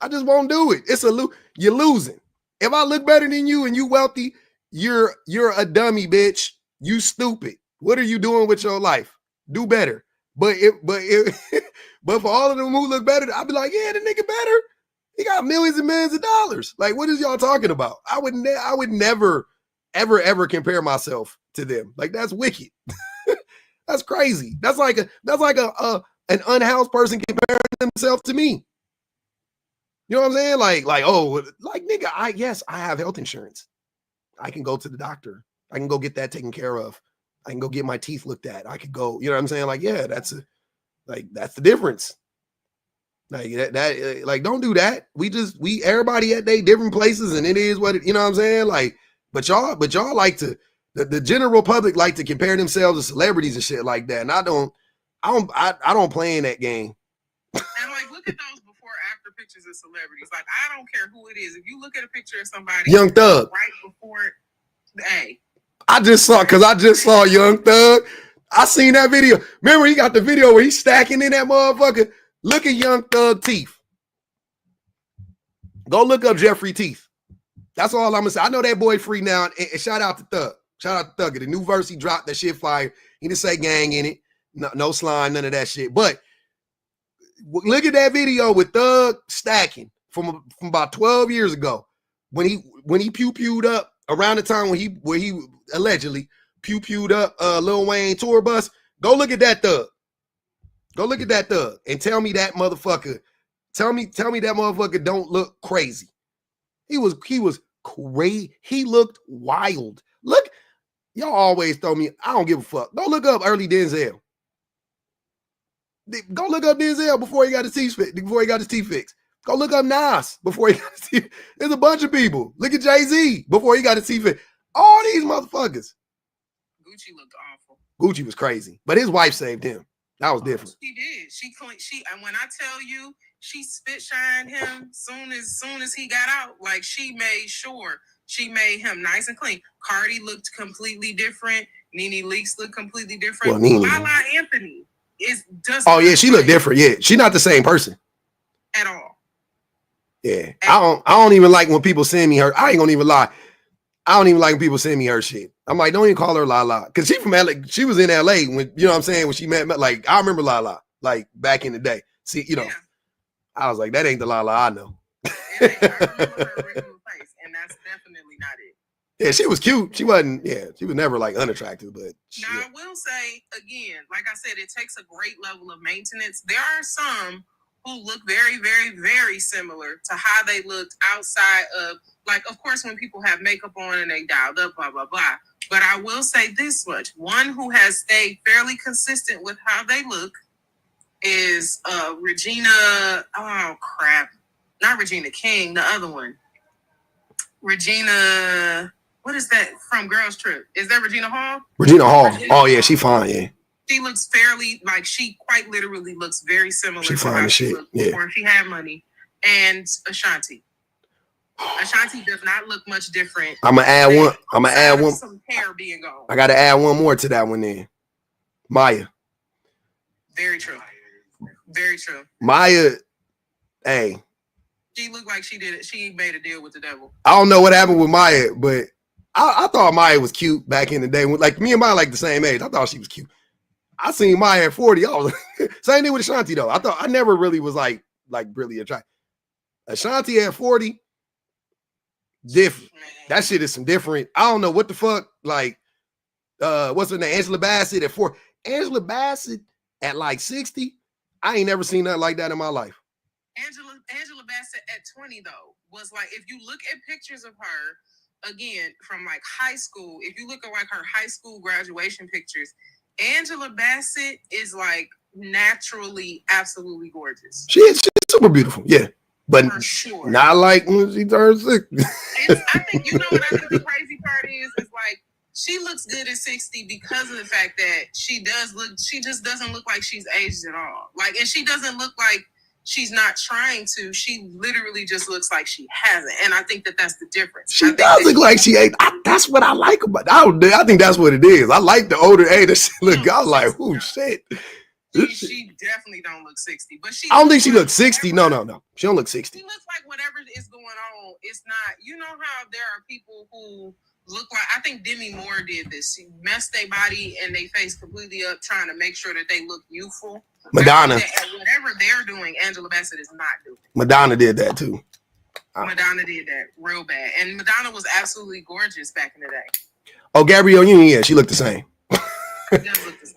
S1: I just won't do it. You're losing. If I look better than you and you wealthy, you're a dummy, bitch. You stupid. What are you doing with your life? Do better. But for all of them who look better, I'd be like, yeah, the nigga better. He got millions and millions of dollars. Like, what is y'all talking about? I would never, ever compare myself to them. Like, that's wicked. That's crazy. That's like an unhoused person comparing themselves to me. You know what I'm saying? Like, nigga, I have health insurance. I can go to the doctor. I can go get that taken care of. I can go get my teeth looked at. I could go, you know what I'm saying? Like, yeah, that's the difference. Like that like, don't do that. We everybody at they different places, and it is what it, you know what I'm saying? Like, but y'all like to, the general public like to compare themselves to celebrities and shit like that. And I don't play in that game.
S4: And like, look at those before after pictures of celebrities. Like, I don't care who it is. If you look at a picture of somebody,
S1: Young Thug,
S4: right before, hey,
S1: I just saw Young Thug. I seen that video. Remember, he got the video where he's stacking in that motherfucker. Look at Young Thug teeth. Go look up Jeffrey teeth. That's all I'm gonna say. I know that boy free now. And shout out to Thug. Shout out to Thug. The new verse he dropped, that shit fire. He didn't say gang in it. No slime, none of that shit. But look at that video with Thug stacking from about 12 years ago when he pew-pewed up around the time where he allegedly pew-pewed up Lil Wayne tour bus. Go look at that Thug. Go look at that Thug and tell me that motherfucker. Tell me that motherfucker don't look crazy. He was crazy. He looked wild. Look, y'all always throw me. I don't give a fuck. Go look up early Denzel. Go look up Denzel before he got his teeth fixed. Before he got his teeth fixed. Go look up Nas before he got his teeth. There's a bunch of people. Look at Jay-Z before he got his teeth fixed. All these motherfuckers.
S4: Gucci looked awful.
S1: Gucci was crazy, but his wife saved him. That was different.
S4: She did. She and when I tell you, she spit shined him soon as he got out. Like, she made sure she made him nice and clean. Cardi looked completely different. Nene Leakes looked completely different.
S1: Well, Nene.
S4: Lala Anthony does.
S1: Oh yeah, she looked different. Yeah, she's not the same person
S4: at all.
S1: Yeah, I don't even like when people send me her. I ain't gonna even lie. I don't even like when people send me her shit. I'm like, don't even call her Lala, because she from LA. She was in LA when, you know what I'm saying, when she met like, I remember Lala like back in the day. See, you know, yeah. I was like, that ain't the Lala I know.
S4: I remember her original face, and that's definitely not it.
S1: Yeah, she was cute. She wasn't. Yeah, she was never like unattractive. But
S4: now I will say again, like I said, it takes a great level of maintenance. There are some who look very, very, very similar to how they looked outside of, like, of course, when people have makeup on and they dialed up, blah, blah, blah. But I will say this much. One who has stayed fairly consistent with how they look is Regina, oh, crap. Not Regina King, the other one. Regina, what is that from Girls Trip? Is that Regina Hall?
S1: Regina Hall. Oh, yeah, she fine, yeah.
S4: She looks fairly, like, she quite literally looks very similar
S1: she
S4: to
S1: fine
S4: how
S1: as
S4: she
S1: shit.
S4: looked
S1: Yeah.
S4: before she had money. And Ashanti. Ashanti does not look much different.
S1: I'm gonna add one. I'm gonna add one.
S4: Some hair being gone.
S1: I gotta add one more to that one then. Maya.
S4: Very true. Very true.
S1: Maya, hey.
S4: She looked like she did it. She made a deal with the devil.
S1: I don't know what happened with Maya, but I thought Maya was cute back in the day. Like, me and Maya like the same age. I thought she was cute. I seen Maya at 40. I was same thing with Ashanti though. I never really was like really attracted. Ashanti at 40, different. That shit is some different. I don't know what the fuck. Like, what's her name? Angela Bassett at 4. Angela Bassett at like 60. I ain't never seen nothing like that in my life.
S4: Angela Bassett at 20 though was like, if you look at pictures of her again from like high school, if you look at like her high school graduation pictures, Angela Bassett is like naturally absolutely gorgeous.
S1: She's super beautiful, yeah, but
S4: for sure.
S1: Not like when she turns 60.
S4: I think, you know what I think the crazy part is like she looks good at 60 because of the fact that she just doesn't look like she's aged at all. Like, and she doesn't look like she's not trying to. She literally just looks like she hasn't. And I think that that's the difference.
S1: She does look like she ain't. That's what I like about it. I think that's what it is. I like the older age that she look. I was like, oh shit.
S4: She definitely don't look 60. But
S1: I don't think she looks 60. No. She don't look 60.
S4: She looks like whatever is going on. It's not, you know how there are people who look like, I think Demi Moore did this. She messed their body and their face completely up trying to make sure that they look youthful.
S1: Madonna.
S4: Whatever they're doing, Angela Bassett is not doing.
S1: Madonna did that too.
S4: Madonna did that real bad. And Madonna was absolutely gorgeous back in the day.
S1: Oh, Gabrielle Union, yeah, she looked the same.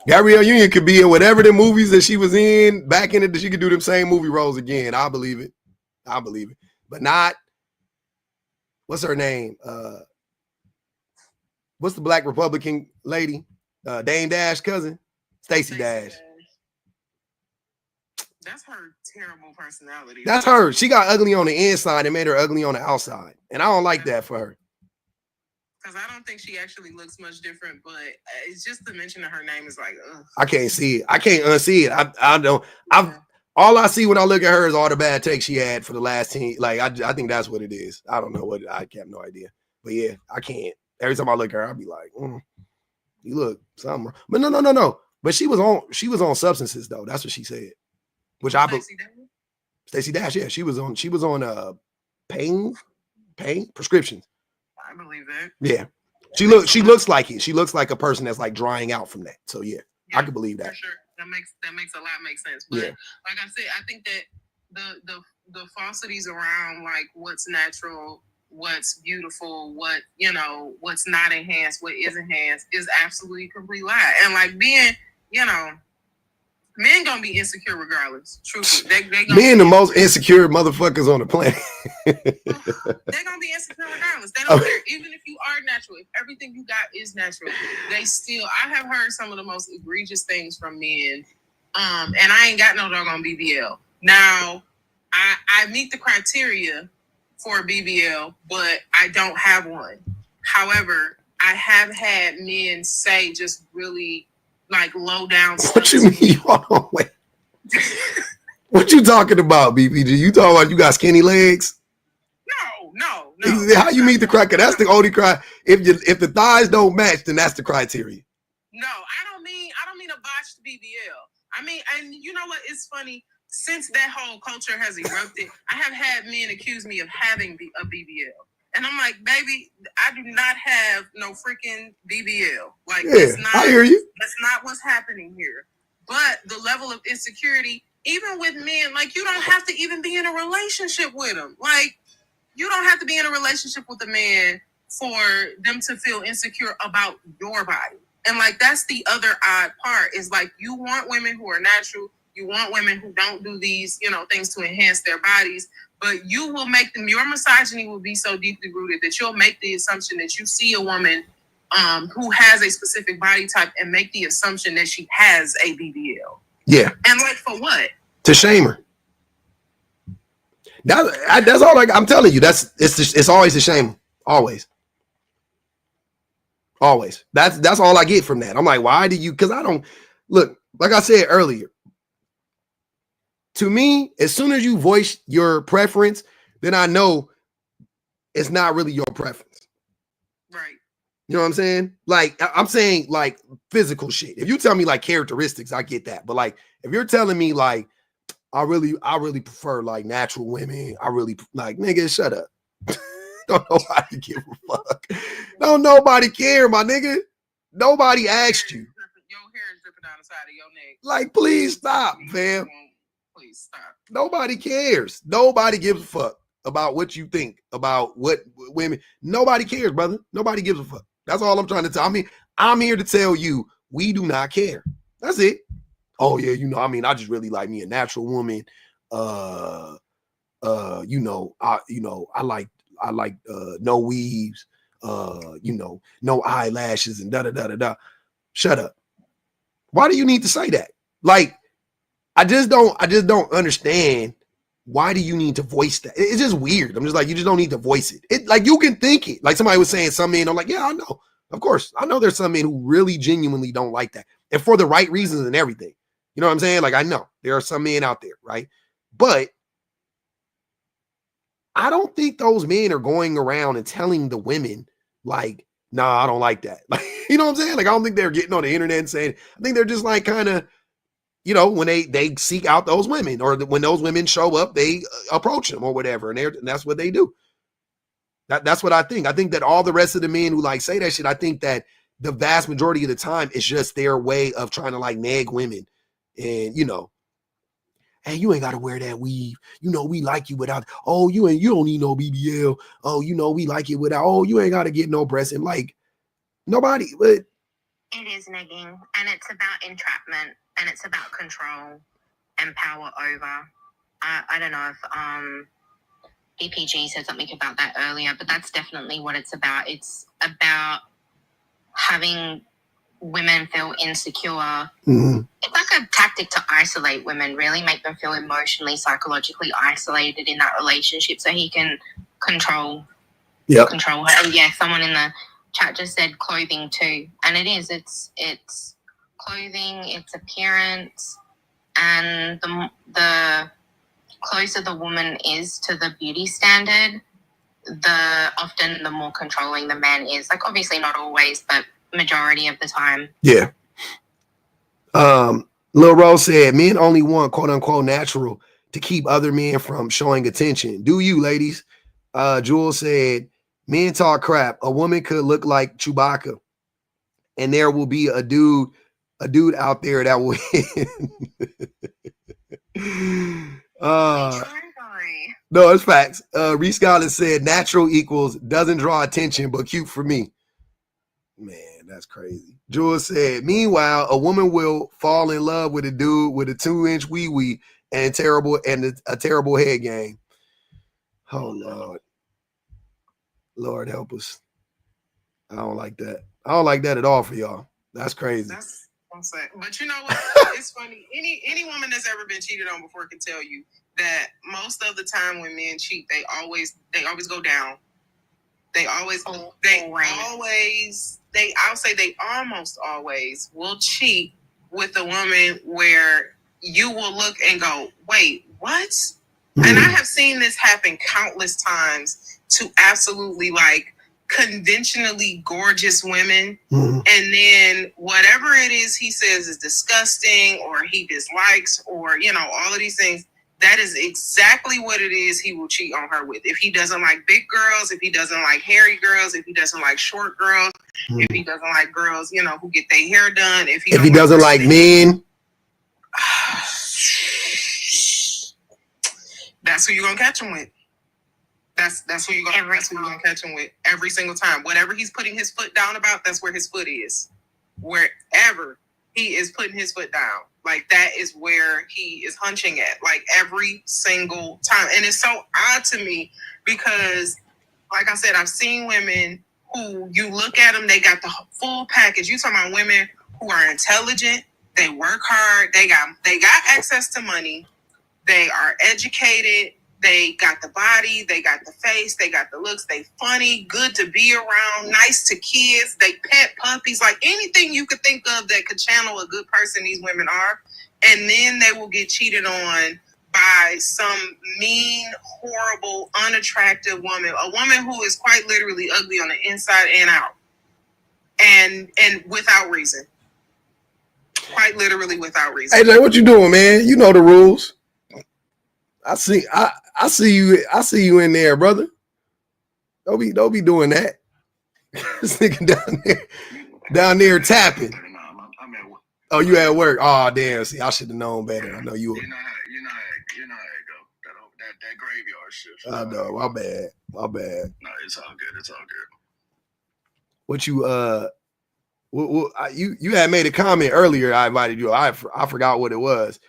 S1: Gabrielle Union could be in whatever the movies that she was in back in it, that she could do them same movie roles again. I believe it. But not, what's her name? What's the black Republican lady? Dame Dash cousin? Stacey Dash.
S4: That's her terrible personality.
S1: That's her. She got ugly on the inside and made her ugly on the outside. And I don't like that for her.
S4: Because I don't think she actually looks much different, but it's just the mention of her name is like, ugh.
S1: I can't see it. I can't unsee it. I don't. All I see when I look at her is all the bad takes she had for the last 10. Like, I think that's what it is. I don't know what. I have no idea. But yeah, I can't. Every time I look at her, I'll be like, you look something wrong. But no. But she was on substances though. That's what she said. Which I believe. Stacey Dash, yeah, she was on pain prescriptions.
S4: I believe that.
S1: Yeah. She looks like it. She looks like a person that's like drying out from that. So yeah, I could believe that.
S4: For sure. That makes a lot make sense. But like I said, I think that the falsities around like what's natural, what's beautiful, what's not enhanced, what is enhanced is absolutely complete lie. And like being, men gonna be insecure regardless. Truthfully, they
S1: men the most insecure motherfuckers on the planet.
S4: They're gonna be insecure regardless. They don't care. Even if you are natural, if everything you got is natural, they still. I have heard some of the most egregious things from men. And I ain't got no doggone BBL. Now, I meet the criteria for a BBL, but I don't have one. However, I have had men say just really like low down stuff.
S1: What you mean? Hold on, wait. What you talking about, BPG? You talking about you got skinny legs?
S4: No.
S1: How you meet the criteria? That's the only criteria. If the thighs don't match, then that's the criteria.
S4: No, I don't mean a botched BBL. I mean, and you know what? It's funny. Since that whole culture has erupted, I have had men accuse me of having a BBL. And I'm like, baby, I do not have no freaking BBL. Like,
S1: I hear you.
S4: That's not what's happening here. But the level of insecurity, even with men, like, you don't have to even be in a relationship with them. Like, you don't have to be in a relationship with a man for them to feel insecure about your body. And, like, that's the other odd part is, like, you want women who are natural. You want women who don't do these, things to enhance their bodies. But you will make them, your misogyny will be so deeply rooted that you'll make the assumption that you see a woman who has a specific body type and make the assumption that she has a BBL.
S1: Yeah.
S4: And like for what?
S1: To shame her. That's all I'm telling you. It's always to shame. Always. Always. That's all I get from that. I'm like, why do you? Because I don't look, like I said earlier. To me, as soon as you voice your preference, then I know it's not really your preference.
S4: Right.
S1: You know what I'm saying? Like, I'm saying like physical shit. If you tell me like characteristics, I get that. But like, if you're telling me like, I really prefer like natural women. I really like, nigga, shut up. Don't nobody give a fuck. Don't nobody care, my nigga. Nobody asked you.
S4: Your hair is dripping down the side of your neck.
S1: Like, please stop, fam.
S4: Please stop.
S1: Nobody cares. Nobody gives a fuck about what you think about what women. Nobody cares, brother. Nobody gives a fuck. That's all I'm trying to tell. I mean, I'm here to tell you we do not care. That's it. Oh yeah, I just really like me a natural woman. I like no weaves, no eyelashes and da da da da da. Shut up. Why do you need to say that? Like, I just don't understand. Why do you need to voice that? It's just weird. I'm just like, you just don't need to voice it. It like you can think it. Like somebody was saying, some men, I'm like, yeah, I know. Of course, I know there's some men who really genuinely don't like that, and for the right reasons and everything. You know what I'm saying? Like, I know there are some men out there, right? But I don't think those men are going around and telling the women, like, nah, I don't like that. Like, you know what I'm saying? Like, I don't think they're getting on the internet and saying, I think they're just like kind of, when they seek out those women, or when those women show up, they approach them or whatever. And that's what they do. That's what I think. I think that all the rest of the men who like say that shit, I think that the vast majority of the time it's just their way of trying to like nag women. And, hey, you ain't got to wear that weave. We like you without, oh, you don't need no BBL. Oh, we like it without, oh, you ain't got to get no breast. And like, nobody, but.
S5: It is negging, and it's about entrapment, and it's about control and power over. I don't know if BPG said something about that earlier, but that's definitely what it's about. It's about having women feel insecure.
S1: Mm-hmm.
S5: It's like a tactic to isolate women, really make them feel emotionally, psychologically isolated in that relationship so he can control her. And yeah, someone in the chat just said clothing too. And it is. It's clothing, it's appearance, and the closer the woman is to the beauty standard, the more controlling the man is. Like, obviously not always, but majority of the time.
S1: Yeah. Lil Rose said, men only want quote unquote natural to keep other men from showing attention. Do you, ladies? Jules said, men talk crap. A woman could look like Chewbacca, and there will be a dude out there that will no, it's facts. Reese Collins said natural equals doesn't draw attention, but cute for me. Man, that's crazy. Jules said, meanwhile, a woman will fall in love with a dude with a 2-inch wee-wee and a terrible head game. Oh, Lord. Lord help us. I don't like that. I don't like that at all for y'all. That's crazy.
S4: That's what I'm saying. But you know what? It's funny. Any woman that's ever been cheated on before can tell you that most of the time when men cheat, they always go down. I'll say they almost always will cheat with a woman where you will look and go, wait, what? Mm-hmm. And I have seen this happen countless times to absolutely like conventionally gorgeous women. Mm-hmm. And then whatever it is he says is disgusting or he dislikes or, you know, all of these things, that is exactly what it is he will cheat on her with. If he doesn't like big girls, if he doesn't like hairy girls, if he doesn't like short girls, if he doesn't like girls, you know, who get their hair done, if he
S1: doesn't like men,
S4: that's who you're gonna catch him with. That's who you're gonna catch him with every single time. Whatever he's putting his foot down about, that's where his foot is. Wherever he is putting his foot down, like that is where he is hunching at, like every single time. And it's so odd to me because, like I said, I've seen women who you look at them, they got the full package. You talking about women who are intelligent, they work hard, they got access to money, they are educated, they got the body, they got the face, they got the looks, they funny, good to be around, nice to kids, they pet puppies, like anything you could think of that could channel a good person, these women are. And then they will get cheated on by some mean, horrible, unattractive woman, a woman who is quite literally ugly on the inside and out. And without reason. Quite literally without reason.
S1: Hey Jay, what you doing, man? You know the rules. I see you in there, brother. Don't be doing that. This nigga down there tapping.
S6: I'm at work.
S1: Oh, you at work? Oh, damn. See, I should have known better. I know you were.
S6: You know how it go. That graveyard shift.
S1: I know. My bad.
S6: No, it's all good.
S1: What you you had made a comment earlier. I invited you. I forgot what it was.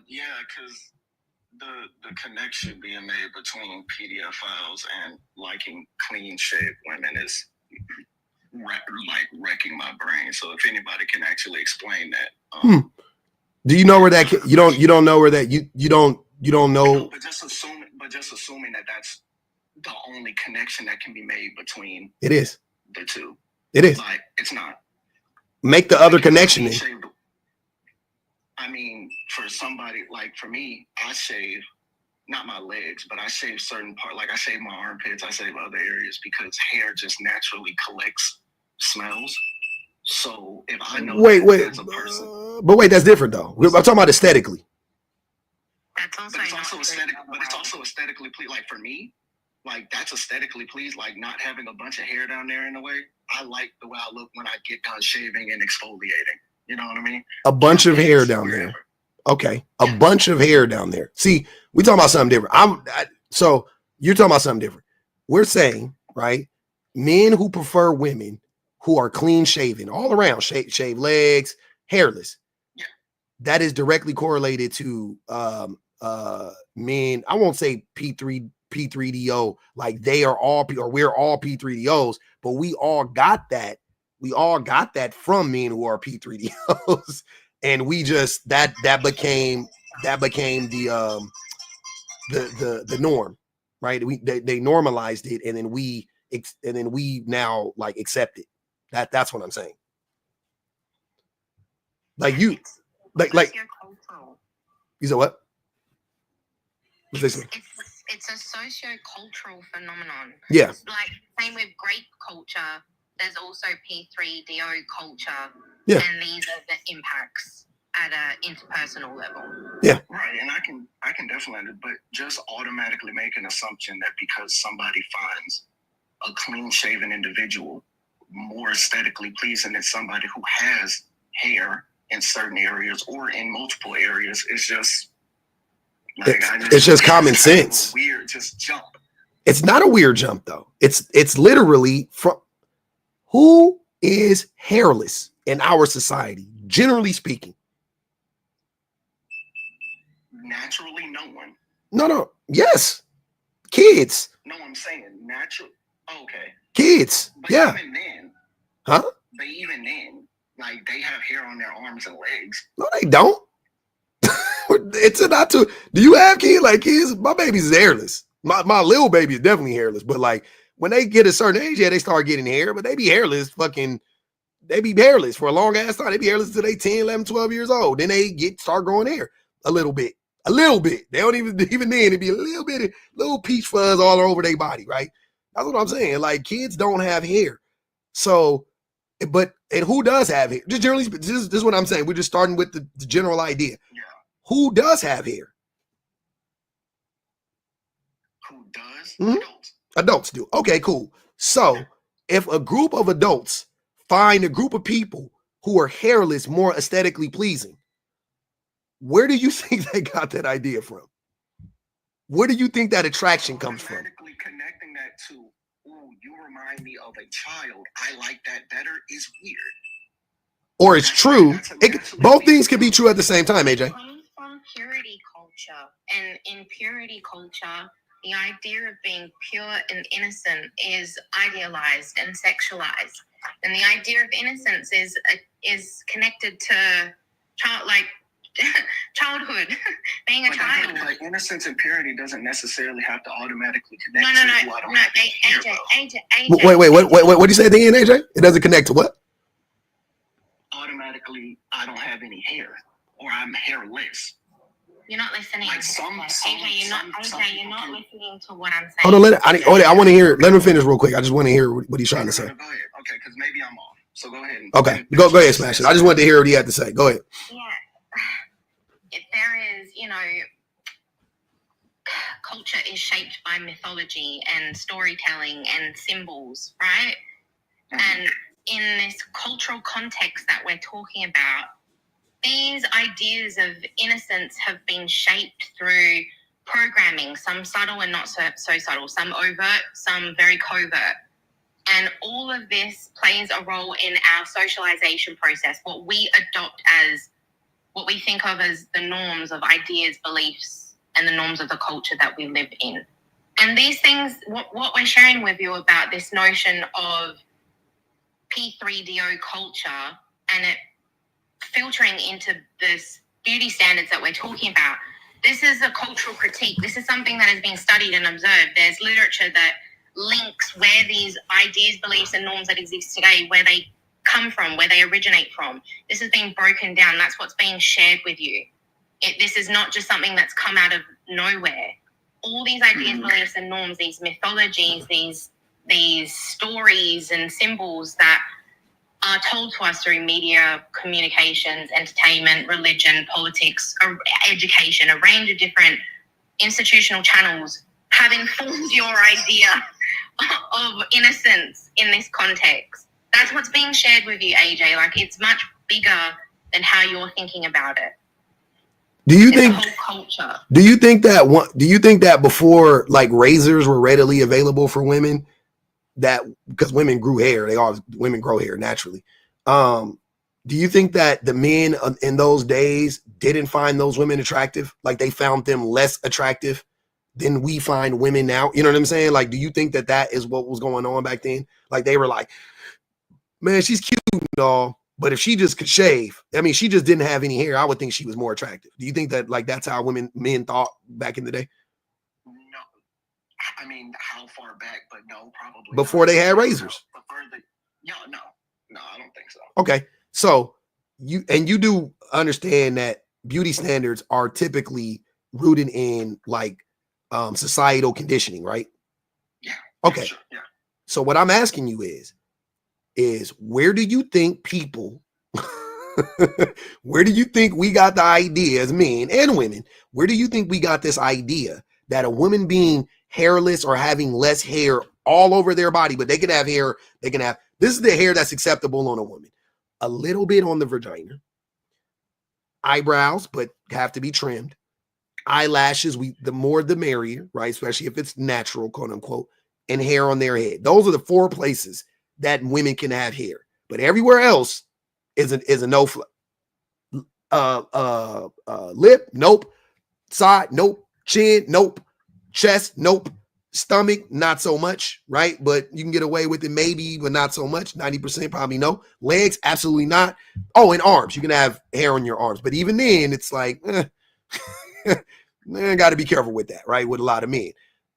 S6: Yeah, because the connection being made between PDF files and liking clean shaved women is wrecking my brain. So if anybody can actually explain that,
S1: do you know where that you don't know where that you don't know?
S6: But just assuming that that's the only connection that can be made between
S1: it is
S6: the two.
S1: It is
S6: like it's not.
S1: Make the other connection.
S6: I mean, for somebody like for me, I shave not my legs, but I shave certain parts. Like I shave my armpits, I shave other areas because hair just naturally collects smells. So if I know that's a person,
S1: but wait, that's different though. I'm talking about aesthetically.
S6: It's also aesthetically pleasing. Like for me, like that's aesthetically pleased. Like not having a bunch of hair down there in the way. I like the way I look when I get done shaving and exfoliating. You know what I mean?
S1: A bunch of hair down there. Okay. A bunch of hair down there. See, we talking about something different. So you're talking about something different. We're saying, right? Men who prefer women who are clean shaven all around, shave legs, hairless.
S6: Yeah.
S1: That is directly correlated to men. I won't say P3DO, like they are all or we're all P3DOs, but we all got that. We all got that from men who are P3DOs, and we just that became the norm, right? They normalized it, and then we now like accept it. That's what I'm saying. Like you, like you said what? What's this?
S5: It's a socio-cultural phenomenon.
S1: Yeah.
S5: Like same with grape culture. There's also P3DO culture.
S1: Yeah.
S5: And these are the impacts. at an interpersonal level.
S6: Right, and I can definitely, but just automatically make an assumption that because somebody finds a clean-shaven individual more aesthetically pleasing than somebody who has hair in certain areas or in multiple areas, is just like,
S1: it's just common sense.
S6: Weird, just jump.
S1: It's not a weird jump though. It's literally from who is hairless in our society, generally speaking.
S6: Naturally, no one.
S1: No. Yes. Kids.
S6: No, I'm saying natural. Okay.
S1: Kids.
S6: But
S1: yeah.
S6: Even then.
S1: Huh?
S6: But even then, like, they have hair on their arms and legs.
S1: No, they don't. It's not to. Do you have kids? Like kids? My baby's hairless. My little baby is definitely hairless. But like when they get a certain age, yeah, they start getting hair. But they be hairless. They be hairless for a long ass time. They be hairless until they 10, 11, 12 years old. Then they start growing hair a little bit. A little bit. They don't even then it'd be a little bit of little peach fuzz all over their body, right? That's what I'm saying. Like kids don't have hair. So, and who does have hair? Just generally, this is what I'm saying. We're just starting with the general idea.
S6: Yeah.
S1: Who does have hair?
S6: Who does?
S1: Adults. Adults do. Okay, cool. So if a group of adults find a group of people who are hairless more aesthetically pleasing, where do you think they got that idea from? Where do you think that attraction comes from?
S6: Automatically connecting that to, ooh, you remind me of a child. I like that better is weird.
S1: Or it's true. Both things can be true at the same time, AJ.
S5: It comes from purity culture. And in purity culture, the idea of being pure and innocent is idealized and sexualized. And the idea of innocence is connected to childhood, being a child.
S6: But innocence and purity doesn't necessarily have to automatically connect to who I don't have
S5: AJ.
S1: Wait, what do you say at the end, AJ? It doesn't connect to what?
S6: Automatically, I don't have any hair, or I'm hairless.
S5: You're not listening.
S6: Like
S5: AJ, you're not listening to what I'm saying.
S1: Hold on, I want to hear. Let him finish real quick. I just want to hear what he's trying to say.
S6: Go ahead. Okay, because maybe I'm off. So go ahead.
S1: Okay, go ahead, Smash it. I just wanted to hear what he had to say. Go ahead.
S5: Yeah. There is, culture is shaped by mythology and storytelling and symbols, right? And in this cultural context that we're talking about, these ideas of innocence have been shaped through programming, some subtle and not so subtle, some overt, some very covert. And all of this plays a role in our socialization process, what we adopt as what we think of as the norms of ideas, beliefs, and the norms of the culture that we live in. And these things, what we're sharing with you about this notion of P3DO culture and it filtering into this beauty standards that we're talking about, this is a cultural critique. This is something that has been studied and observed. There's literature that links where these ideas, beliefs, and norms that exist today, where they come from, where they originate from. This has been broken down. That's what's being shared with you. This is not just something that's come out of nowhere. All these ideas, beliefs, and norms, these mythologies, these stories and symbols that are told to us through media, communications, entertainment, religion, politics, education, a range of different institutional channels have informed your idea of innocence in this context. That's what's being shared with you, AJ. Like, it's much bigger than how you're thinking about it.
S1: Do you think
S5: the whole culture?
S1: Do you think that before like razors were readily available for women, that because women grew hair, women grow hair naturally. Do you think that the men in those days didn't find those women attractive? Like they found them less attractive than we find women now? You know what I'm saying? Like, do you think that is what was going on back then? Like they were like, man, she's cute and all, but if she just could shave, I mean, she just didn't have any hair, I would think she was more attractive. Do you think that like that's how men thought back in the day?
S6: No. I mean, how far back? But no, probably
S1: before they had razors.
S6: No, I don't think so.
S1: Okay, so you do understand that beauty standards are typically rooted in like societal conditioning, right?
S6: Yeah.
S1: Okay.
S6: Sure, yeah.
S1: So what I'm asking you is where do you think people Where do you think we got the idea as men and women? Where do you think we got this idea that a woman being hairless or having less hair all over their body, but they can have hair, this is the hair that's acceptable on a woman. A little bit on the vagina. Eyebrows, but have to be trimmed. Eyelashes, the more the merrier, right? Especially if it's natural, quote unquote, and hair on their head. Those are the 4 places that women can have hair. But everywhere else is a no flip. Lip, nope. Side, nope. Chin, nope. Chest, nope. Stomach, not so much, right? But you can get away with it maybe, but not so much. 90% probably no. Legs, absolutely not. Oh, and arms. You can have hair on your arms. But even then, it's like, got to be careful with that, right? With a lot of men.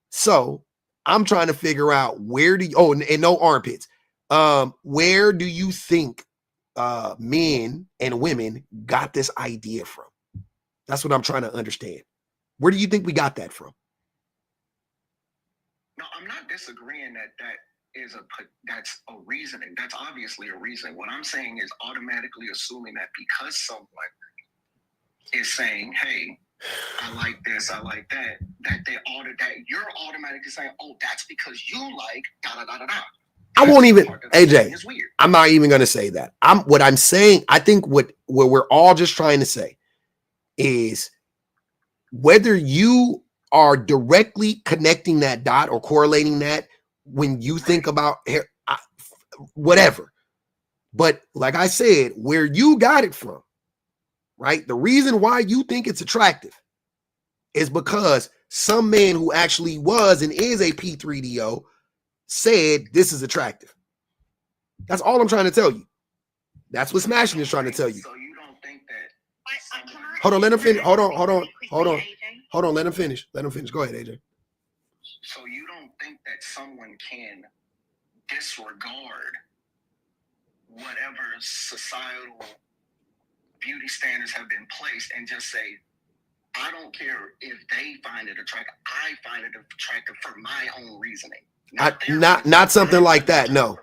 S1: So I'm trying to figure out and no armpits. Where do you think men and women got this idea from? That's what I'm trying to understand. Where do you think we got that from?
S7: No, I'm not disagreeing that's a reasoning. That's obviously a reason. What I'm saying is automatically assuming that because someone is saying, hey, I like this, I like that you're automatically saying, oh, that's because you like da da da da da.
S1: I won't even, AJ, I'm not even going to say that. I'm saying, I think what we're all just trying to say is whether you are directly connecting that dot or correlating that when you think about hair, whatever. But like I said, where you got it from, right? The reason why you think it's attractive is because some man who actually was and is a P3DO said this is attractive. That's all I'm trying to tell you. That's what Smashing is trying to tell you.
S7: So you don't think that?
S1: Hold on, let him finish. Hold on. Let him finish. Go ahead, AJ.
S7: So you don't think that someone can disregard whatever societal beauty standards have been placed and just say, I don't care if they find it attractive. I find it attractive for my own reasoning.
S1: Not something like that. No,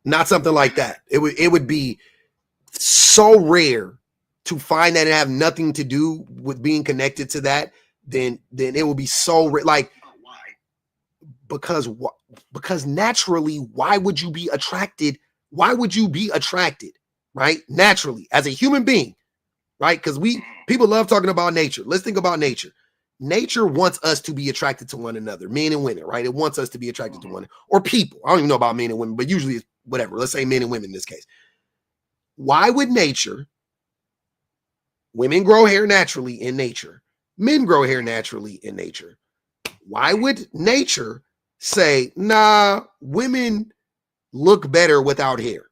S1: not something like that. It would be so rare to find that it have nothing to do with being connected to that. Then it will be so rare. Like, why? Because naturally, why would you be attracted? Why would you be attracted? Right? Naturally, as a human being, right? Because people love talking about nature. Let's think about nature. Nature wants us to be attracted to one another, men and women, right? It wants us to be attracted to one or people. I don't even know about men and women, but usually it's whatever. Let's say men and women in this case. Why would nature, women grow hair naturally in nature, men grow hair naturally in nature. Why would nature say, nah, women look better without hair?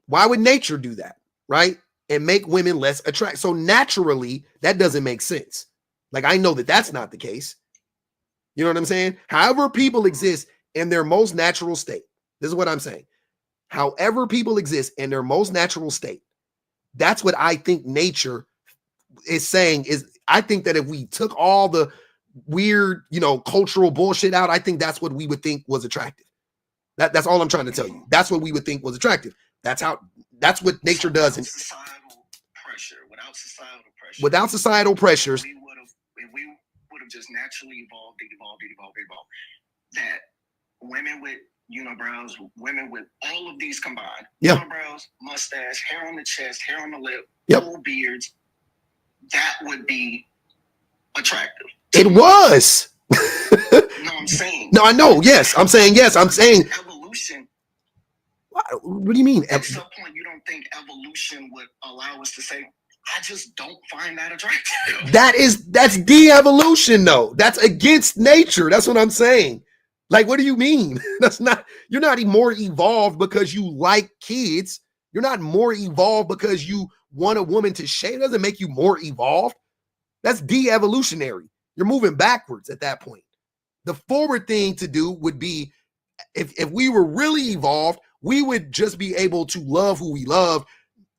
S1: Why would nature do that, right? And make women less attractive. So naturally, that doesn't make sense. Like, I know that that's not the case. You know what I'm saying? However people exist in their most natural state. This is what I'm saying. However people exist in their most natural state. That's what I think nature is saying is, I think that if we took all the weird, cultural bullshit out, I think that's what we would think was attractive. That's all I'm trying to tell you. That's what we would think was attractive. That's what nature does. Without societal pressures,
S7: we would have just naturally evolved. That women with unibrows, women with all of these combined, unibrows, mustache, hair on the chest, hair on the lip, full beards, that would be attractive.
S1: It was.
S7: No, I'm saying.
S1: No, I know. Yes, I'm saying yes. I'm saying
S7: evolution.
S1: What do you mean?
S7: At some point, you don't think evolution would allow us to say, I just don't find that attractive.
S1: That's de-evolution, though. That's against nature. That's what I'm saying. Like, what do you mean? You're not more evolved because you like kids. You're not more evolved because you want a woman to shave. It doesn't make you more evolved. That's de-evolutionary. You're moving backwards at that point. The forward thing to do would be, if we were really evolved, we would just be able to love who we love,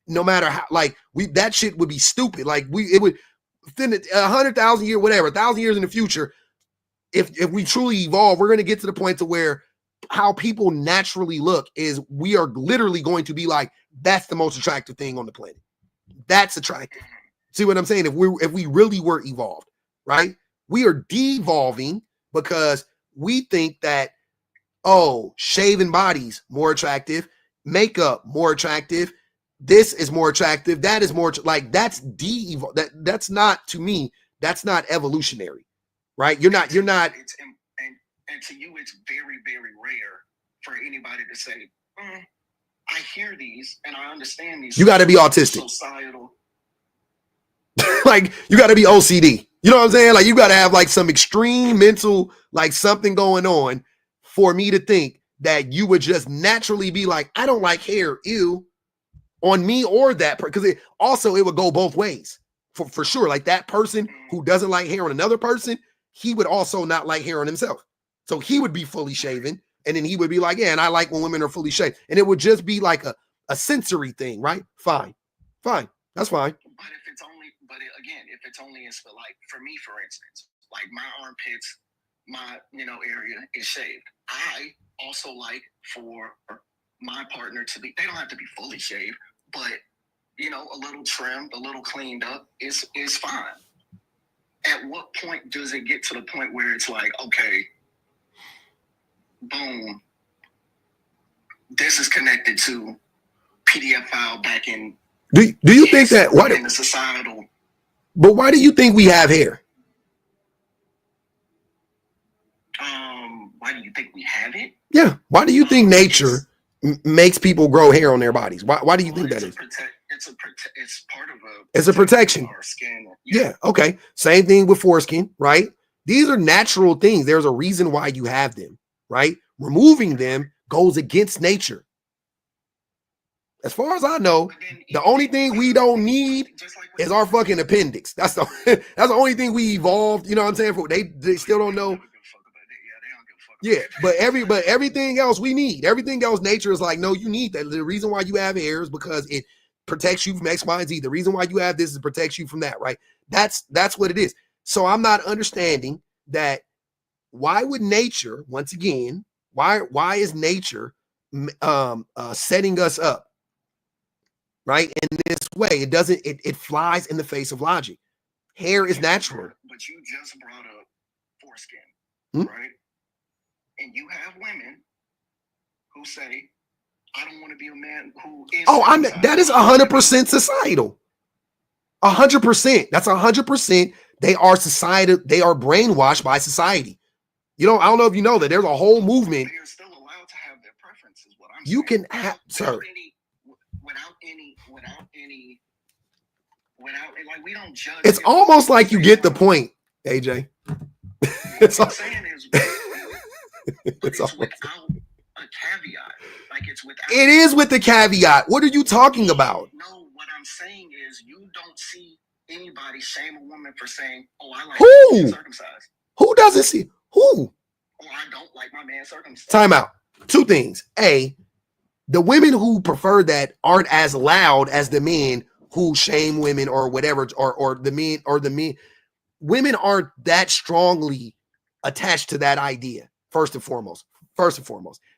S1: no matter how. Like, that shit would be stupid. Like, it would within 100,000 years, whatever, 1,000 years in the future. If we truly evolve, we're going to get to the point to where how people naturally look is we are literally going to be like, that's the most attractive thing on the planet. That's attractive. See what I'm saying? If we really were evolved, right? We are devolving because we think that, oh, shaven bodies more attractive, makeup more attractive, this is more attractive, that is more like that's that's not, to me, that's not evolutionary, right? You're not
S7: and to you it's very, very rare for anybody to say, I hear these and I understand these.
S1: You got to be autistic.
S7: Societal.
S1: Like you got to be OCD. You know what I'm saying? Like you got to have like some extreme mental, like something going on for me to think that you would just naturally be like, I don't like hair, ew, on me or that, because it would go both ways for sure. Like that person who doesn't like hair on another person, he would also not like hair on himself. So he would be fully shaven, and then he would be like, yeah, and I like when women are fully shaved. And it would just be like a sensory thing, right? Fine. That's fine.
S7: But if it's only like for me, for instance, like my armpits, my area is shaved. I also like for my partner to be, they don't have to be fully shaved, but a little trimmed, a little cleaned up is fine. At what point does it get to the point where it's like, okay, boom, this is connected to PDF file back in.
S1: Do you think that what
S7: in the societal?
S1: But why do you think we have hair?
S7: Why do you think we have it?
S1: Yeah. Why do you think nature makes people grow hair on their bodies? Why do you think that is?
S7: It's part of
S1: it's a protection.
S7: Our skin.
S1: Yeah. Okay. Same thing with foreskin, right? These are natural things. There's a reason why you have them, right? Removing them goes against nature. As far as I know, the only thing we don't need is our fucking appendix. That's the only thing we evolved. You know what I'm saying? They still don't know. Yeah, but everything else we need. Everything else, nature is like, no, you need that. The reason why you have hair is because it protects you from X, Y, and Z. The reason why you have this is protects you from that, right? That's what it is. So I'm not understanding that. Why would nature, once again, why is nature setting us up, right, in this way? It flies in the face of logic. Hair is natural.
S7: But you just brought up foreskin, right? And you have women who say, I don't want to be a man who is. Oh,
S1: that is 100% societal. 100%. That's 100%. They are society. They are brainwashed by society. I don't know if you know that there's a whole movement.
S7: They are still allowed to have their preferences. What I'm
S1: you
S7: saying.
S1: Can have, sir.
S7: Without like we don't judge.
S1: It's almost like you get the point, AJ.
S7: What I'm saying is, it's without a caveat. Like it's without.
S1: It is with the caveat. What are you talking about?
S7: No, what I'm saying is you don't see anybody shame a woman for saying, "Oh, I like
S1: who
S7: circumcised."
S1: Who doesn't see who?
S7: Oh, I don't like my man circumcised.
S1: Time out. Two things. A, the women who prefer that aren't as loud as the men who shame women or whatever, or the men. Women aren't that strongly attached to that idea. First and foremost.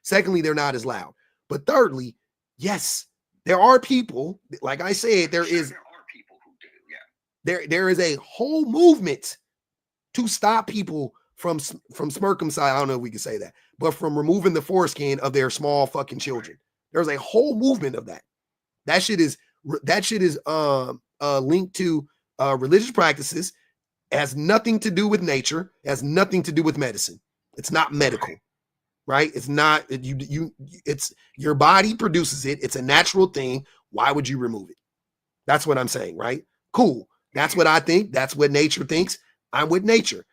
S1: Secondly, they're not as loud. But thirdly, yes, there are people. Like I said, there are
S7: people who do. Yeah.
S1: There is a whole movement to stop people from circumcising. I don't know if we can say that, but from removing the foreskin of their small fucking children. There's a whole movement of that. That shit is linked to religious practices. It has nothing to do with nature. It has nothing to do with medicine. It's not medical, right? It's not it's your body produces it. It's a natural thing. Why would you remove it? That's what I'm saying, right? Cool. That's what I think. That's what nature thinks. I'm with nature.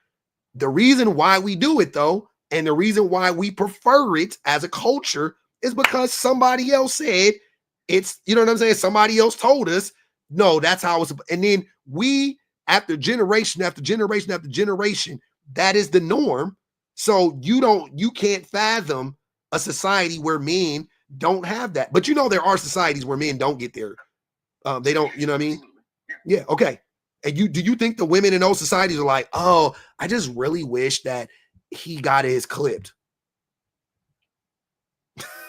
S1: The reason why we do it, though, and the reason why we prefer it as a culture is because somebody else said it's, you know what I'm saying? Somebody else told us, no, that's how it's. And then we, after generation after generation after generation, that is the norm. So you can't fathom a society where men don't have that. But there are societies where men don't get there. They don't, you know what I mean? Yeah. Okay. And do you think the women in those societies are like, oh, I just really wish that he got his clipped?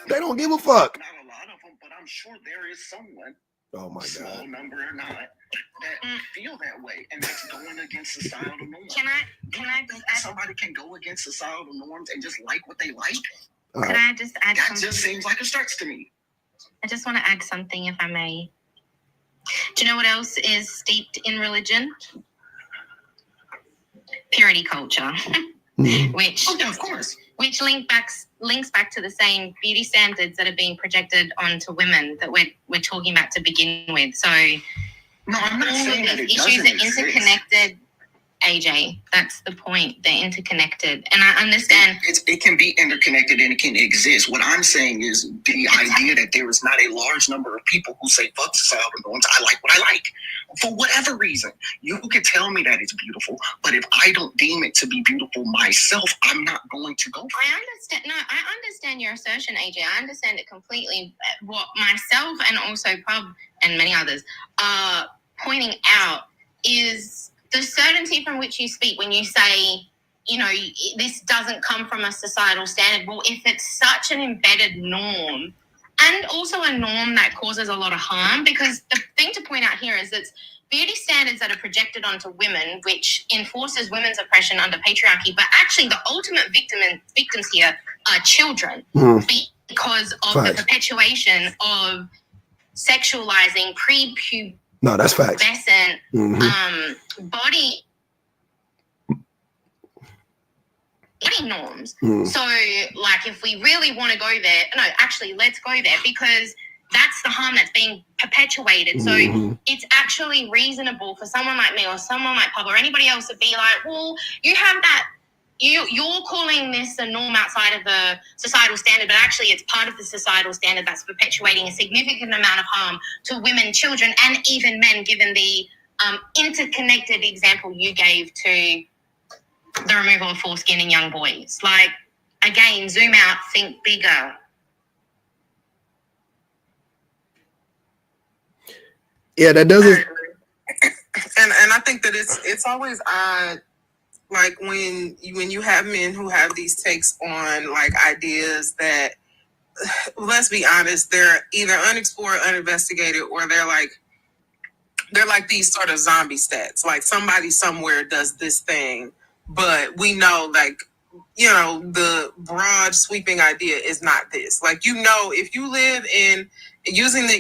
S1: They don't give a fuck.
S7: Not a lot of them, but I'm sure there is someone,
S1: Oh my
S7: small
S1: God.
S7: number or not, that feel that way, and that's going against societal norms.
S5: Can I
S7: think that somebody can go against societal norms and just like what they like?
S5: Could I just add
S7: That
S5: something?
S7: just seems like a stretch to me.
S5: I just want to add something, if I may. Do you know what else is steeped in religion? Purity culture, which
S7: Oh yeah, of course.
S5: which links back to the same beauty standards that are being projected onto women that we're talking about to begin with. So
S7: No, I'm not
S5: all
S7: saying
S5: of
S7: that it
S5: these
S7: doesn't
S5: issues are
S7: exist.
S5: interconnected. AJ, that's the point. They're interconnected, and I understand.
S7: It can be interconnected and it can exist. What I'm saying is the idea that there is not a large number of people who say fuck societal norms. I like what I like for whatever reason. You can tell me that it's beautiful, but if I don't deem it to be beautiful myself, I'm not going to go for it.
S5: I understand. No, I understand your assertion, AJ. I understand it completely. What myself and also Pub and many others are pointing out is the certainty from which you speak when you say, you know, this doesn't come from a societal standard. Well, if it's such an embedded norm and also a norm that causes a lot of harm, because the thing to point out here is that beauty standards that are projected onto women, which enforces women's oppression under patriarchy, but actually the ultimate victims here are children because of the perpetuation of sexualizing prepubescent
S1: No, that's facts.
S5: Body norms. So, like, if we really want to go there, no, actually, let's go there because that's the harm that's being perpetuated. So it's actually reasonable for someone like me or someone like Pub or anybody else to be like, well, you have that. You're calling this a norm outside of the societal standard, but actually it's part of the societal standard that's perpetuating a significant amount of harm to women, children, and even men, given the interconnected example you gave to the removal of foreskin in young boys. Like, again, zoom out, think bigger.
S1: Yeah, that doesn't.
S4: And I think that it's always odd, like when you have men who have these takes on like ideas that, let's be honest, they're either unexplored, uninvestigated, or they're like these sort of zombie stats. Like somebody somewhere does this thing, but we know, like, you know, the broad sweeping idea is not this. Like, you know, if you live in,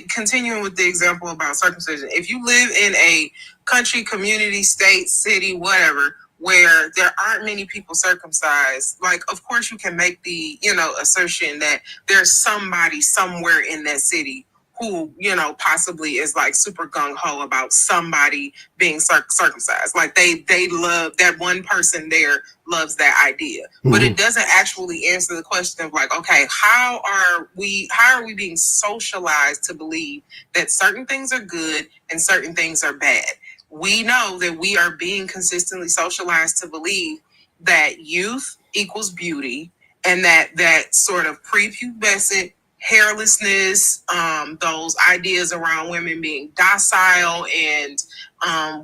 S4: continuing with the example about circumcision, if you live in a country, community, state, city, whatever, where there aren't many people circumcised, like, of course you can make the, you know, assertion that there's somebody somewhere in that city who, you know, possibly is like super gung-ho about somebody being circumcised. Like they love that one person there, loves that idea. But it doesn't actually answer the question of like, okay, how are we being socialized to believe that certain things are good and certain things are bad? We know that we are being consistently socialized to believe that youth equals beauty, and that sort of prepubescent hairlessness, those ideas around women being docile and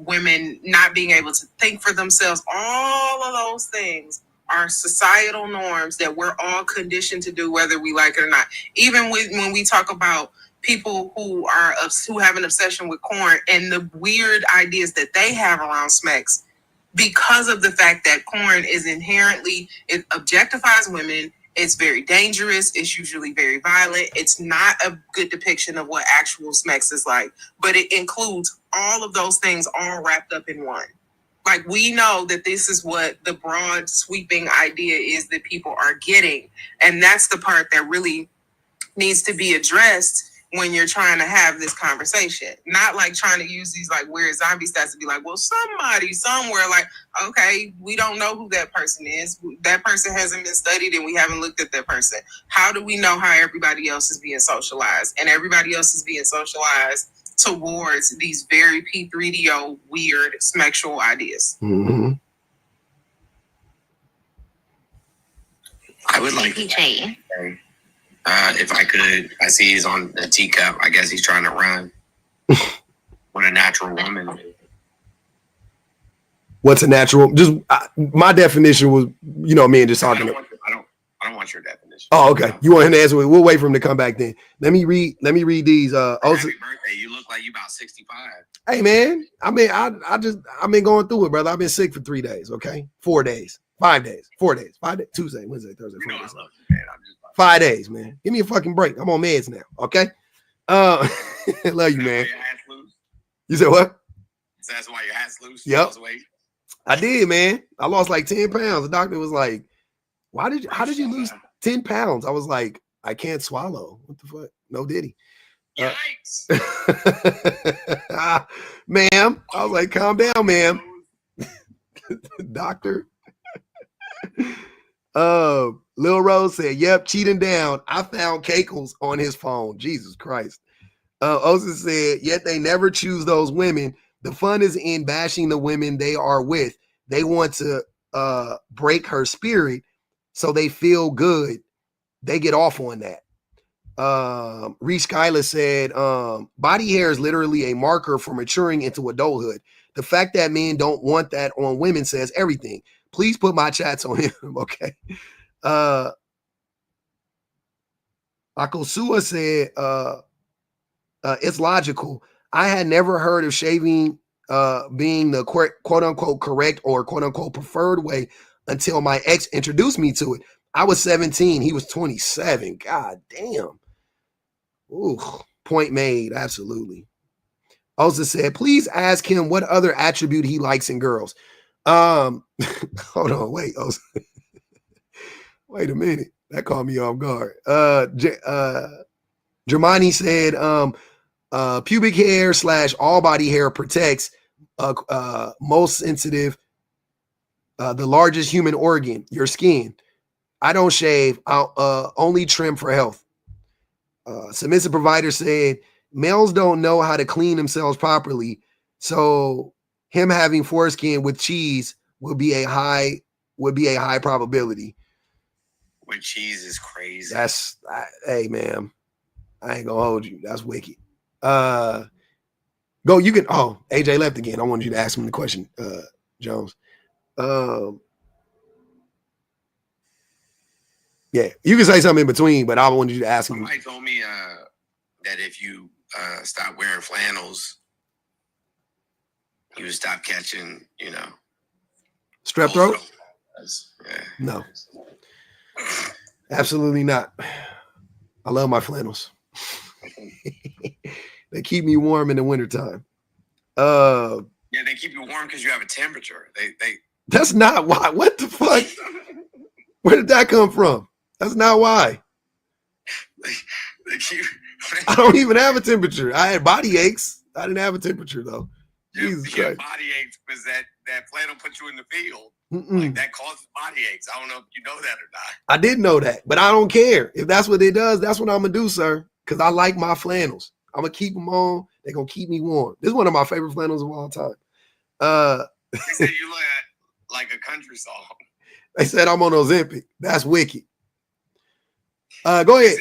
S4: women not being able to think for themselves, all of those things are societal norms that we're all conditioned to do, whether we like it or not. Even when we talk about people who have an obsession with corn and the weird ideas that they have around smecks, because of the fact that corn is inherently, it objectifies women. It's very dangerous. It's usually very violent. It's not a good depiction of what actual smecks is like, but it includes all of those things all wrapped up in one. Like, we know that this is what the broad sweeping idea is that people are getting. And that's the part that really needs to be addressed when you're trying to have this conversation. Not like trying to use these like weird zombie stats to be like, well, somebody somewhere, like, okay, we don't know who that person is. That person hasn't been studied and we haven't looked at that person. How do we know how everybody else is being socialized? And everybody else is being socialized towards these very P3DO weird sexual ideas.
S2: I would like to say, if I could, I see he's on a teacup. I guess he's trying to run. What a natural woman.
S1: What's a natural? Just my definition was, you know, me and just talking.
S2: I don't want your definition.
S1: Oh, okay. You want him to answer? We'll wait for him to come back then. Let me read these.
S8: Happy birthday. You look like you about 65.
S1: Hey man, I've been going through it, brother. I've been sick for 3 days. Okay, 4 days, 5 days, 4 days, 5 days, Tuesday, Wednesday, Thursday, Friday.
S8: I love you, man.
S1: 5 days, man. Give me a fucking break. I'm on meds now. Okay. Love you, man. You said what?
S8: So that's why your hat's loose.
S1: Yep. I did, man. I lost like 10 pounds. The doctor was like, how did you lose 10 pounds? I was like, I can't swallow. What the fuck? No diddy.
S8: Yikes.
S1: Ma'am. I was like, calm down, ma'am. Doctor. Lil Rose said, yep, cheating down. I found Keikles on his phone. Jesus Christ. Osa said, yet they never choose those women. The fun is in bashing the women they are with. They want to break her spirit so they feel good. They get off on that. Reese Skyler said, body hair is literally a marker for maturing into adulthood. The fact that men don't want that on women says everything. Please put my chats on him. Okay. Akosua said, it's logical. I had never heard of shaving being the quote unquote correct or quote unquote preferred way until my ex introduced me to it. I was 17. He was 27. God damn. Ooh, point made. Absolutely. Also said, please ask him what other attribute he likes in girls. Hold on. Wait. Wait a minute. That caught me off guard. Germani said, pubic hair / all body hair protects most sensitive, the largest human organ, your skin. I don't shave. I'll only trim for health. Submissive provider said, males don't know how to clean themselves properly, so him having foreskin with cheese would be a high probability.
S8: With cheese is crazy.
S1: Hey, man, I ain't gonna hold you. That's wicked. Go. You can. Oh, AJ left again. I wanted you to ask him the question, Jones. Yeah, you can say something in between, but I wanted you to ask him.
S8: Somebody told me that if you stop wearing flannels, you would stop catching,
S1: strep throat.
S8: Yeah.
S1: No, absolutely not. I love my flannels. They keep me warm in the wintertime.
S8: Yeah, they keep you warm because you have a temperature. They.
S1: That's not why. What the fuck? Where did that come from? That's not why. I don't even have a temperature. I had body aches. I didn't have a temperature though. Jesus Christ.
S8: Body aches because that flannel put you in the field. Like, that causes body aches. I don't know if you know that or not.
S1: I didn't know that, but I don't care. If that's what it does, that's what I'm gonna do, sir. Because I like my flannels. I'm gonna keep them on. They're gonna keep me warm. This is one of my favorite flannels of all time.
S8: They said you look like a country song.
S1: They said I'm on Ozempic. That's wicked. Go ahead.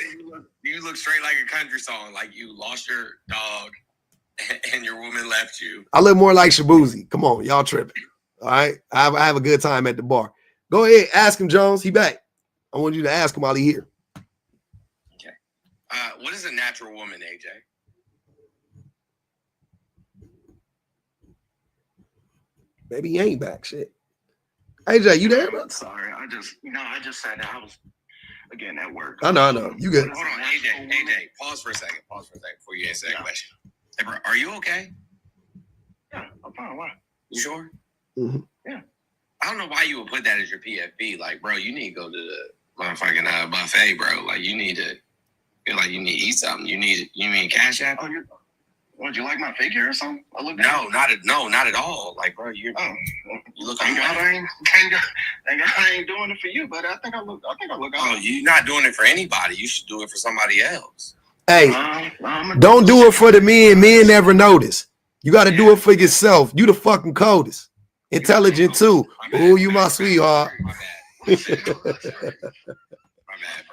S8: You look straight like a country song, like you lost your dog and your woman left you.
S1: I look more like Shabuzi. Come on, y'all tripping. All right. I have a good time at the bar. Go ahead. Ask him, Jones. He back. I want you to ask him while he here.
S8: Okay. What is a natural woman, AJ?
S1: Maybe he ain't back. Shit. AJ, you there, bro?
S7: Sorry. I just said that I was again at work.
S1: I know. You good.
S8: Hold on, AJ, pause for a second before you answer that question. Hey, bro, are you okay?
S7: Yeah, I'm fine. Why?
S8: You sure?
S1: Mm-hmm.
S7: Yeah.
S8: I don't know why you would put that as your PFP. Like, bro, you need to go to the motherfucking buffet, bro. Like, you need to eat something. You mean Cash App?
S7: Oh, would you like my figure or something?
S8: No, not at all. Like, bro, you look like
S7: thank God I ain't doing it for you, but I think I look.
S8: Oh, you're not doing it for anybody. You should do it for somebody else.
S1: Hey, don't do it for the men. Men never notice. You got to do it for yourself. You the fucking coldest. Intelligent too. Oh, you my sweetheart.
S8: My bad, bro. My bad.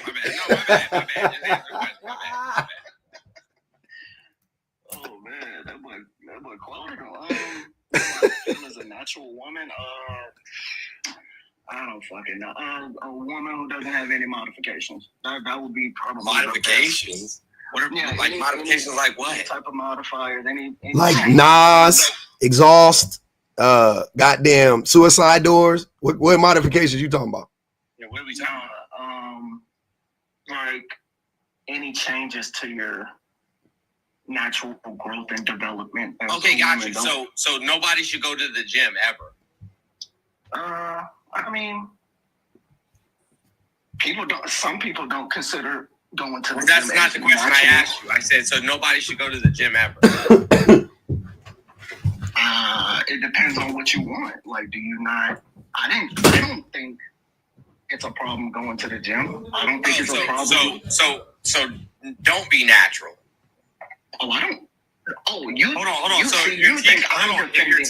S8: Just answer the question. My bad.
S7: Oh man, that boy Claudio. As a natural woman, I don't fucking know. A woman who doesn't have any modifications. That would be probably
S8: Modifications? What are modifications like what?
S7: Any type of modifiers, any
S1: like Nas, exhaust, goddamn suicide doors. What modifications you talking about?
S8: Yeah, what are we talking about?
S7: Like any changes to your natural growth and development.
S8: Okay, got you. So nobody should go to the gym ever.
S7: I mean, some people don't consider going to the gym.
S8: That's not the question I asked you. I said, so nobody should go to the gym ever.
S7: It depends on what you want. Like, do you not? I don't think it's a problem going to the gym. I don't think it's a problem.
S8: So don't be natural.
S7: Oh, I don't. Oh, you hold on.
S8: You think if your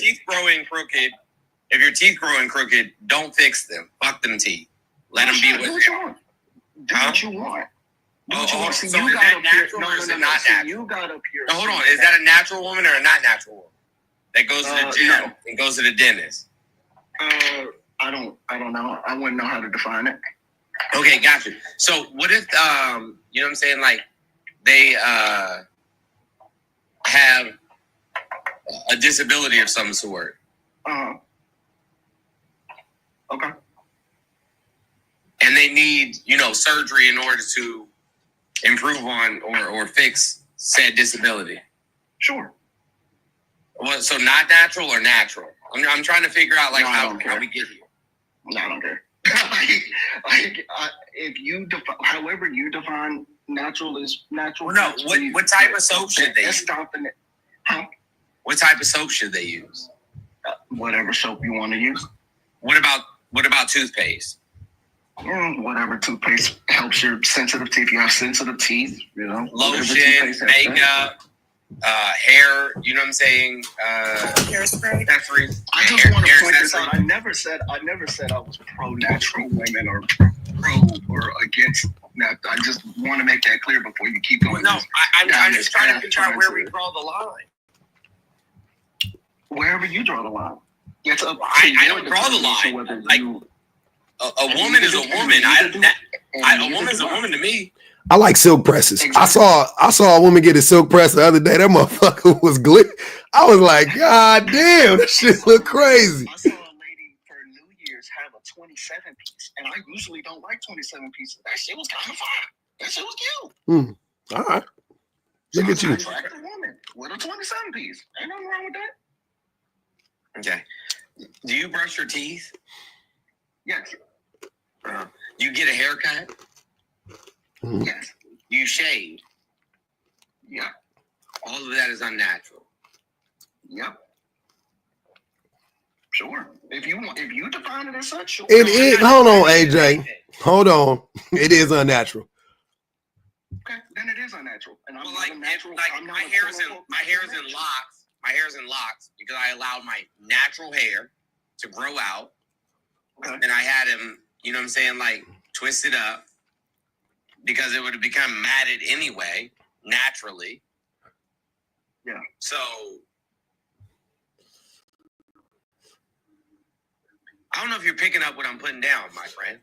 S8: teeth growing crooked, don't fix them. Fuck them teeth. Let them be what they are.
S7: Do what you want.
S8: So is that natural or is it not natural?
S7: You got up here.
S8: Hold on. Is that a natural woman or a not natural woman that goes to the gym and goes to the dentist?
S7: I don't know. I wouldn't know how to define it.
S8: Okay, gotcha. So what if you know what I'm saying? Like they have a disability of some sort.
S7: Okay.
S8: And they need, surgery in order to improve on or fix said disability.
S7: Sure.
S8: Well, so not natural or natural? I'm trying to figure out how we get here.
S7: No, I don't care. If you however you define natural is natural.
S8: Well, no, what type of soap should they use? What type of soap should they use?
S7: Whatever soap you want to use.
S8: What about toothpaste?
S7: Whatever toothpaste helps your sensitive teeth. You have sensitive teeth,
S8: Lotion, makeup, hair. You know what I'm saying?
S4: Hairspray.
S7: I just want to point this out. I never said I was pro natural women or pro or against that. I just want to make that clear before you keep going.
S8: No, I'm just trying to figure out where we draw the line.
S7: Wherever you draw the line. It's up to
S8: I don't draw the line. Like a woman is a woman. A woman is a woman to me.
S1: I like silk presses. Exactly. I saw a woman get a silk press the other day. That motherfucker was glitter. I was like, God damn, that shit look crazy.
S7: I saw a lady for New Year's have a 27 piece, and I usually don't like 27 pieces. That shit was kind of fire. That shit was cute.
S1: All right. Look at you.
S7: Attractive woman with a 27 piece. Ain't nothing wrong with that.
S8: Okay. Do you brush your teeth?
S7: Yes.
S8: You get a haircut?
S7: Yes.
S8: You shave?
S7: Yeah.
S8: All of that is unnatural.
S7: Yep. Sure. If you define it as such, sure.
S1: It is. Hold on, AJ. Hold on. It is unnatural.
S7: Okay, then it is unnatural. And I'm
S8: like
S7: natural.
S8: My hair is in locks. My hair is in locks because I allowed my natural hair to grow out.
S7: Okay.
S8: And I had him, you know what I'm saying, twisted up because it would have become matted anyway, naturally.
S7: Yeah.
S8: So I don't know if you're picking up what I'm putting down, my friend.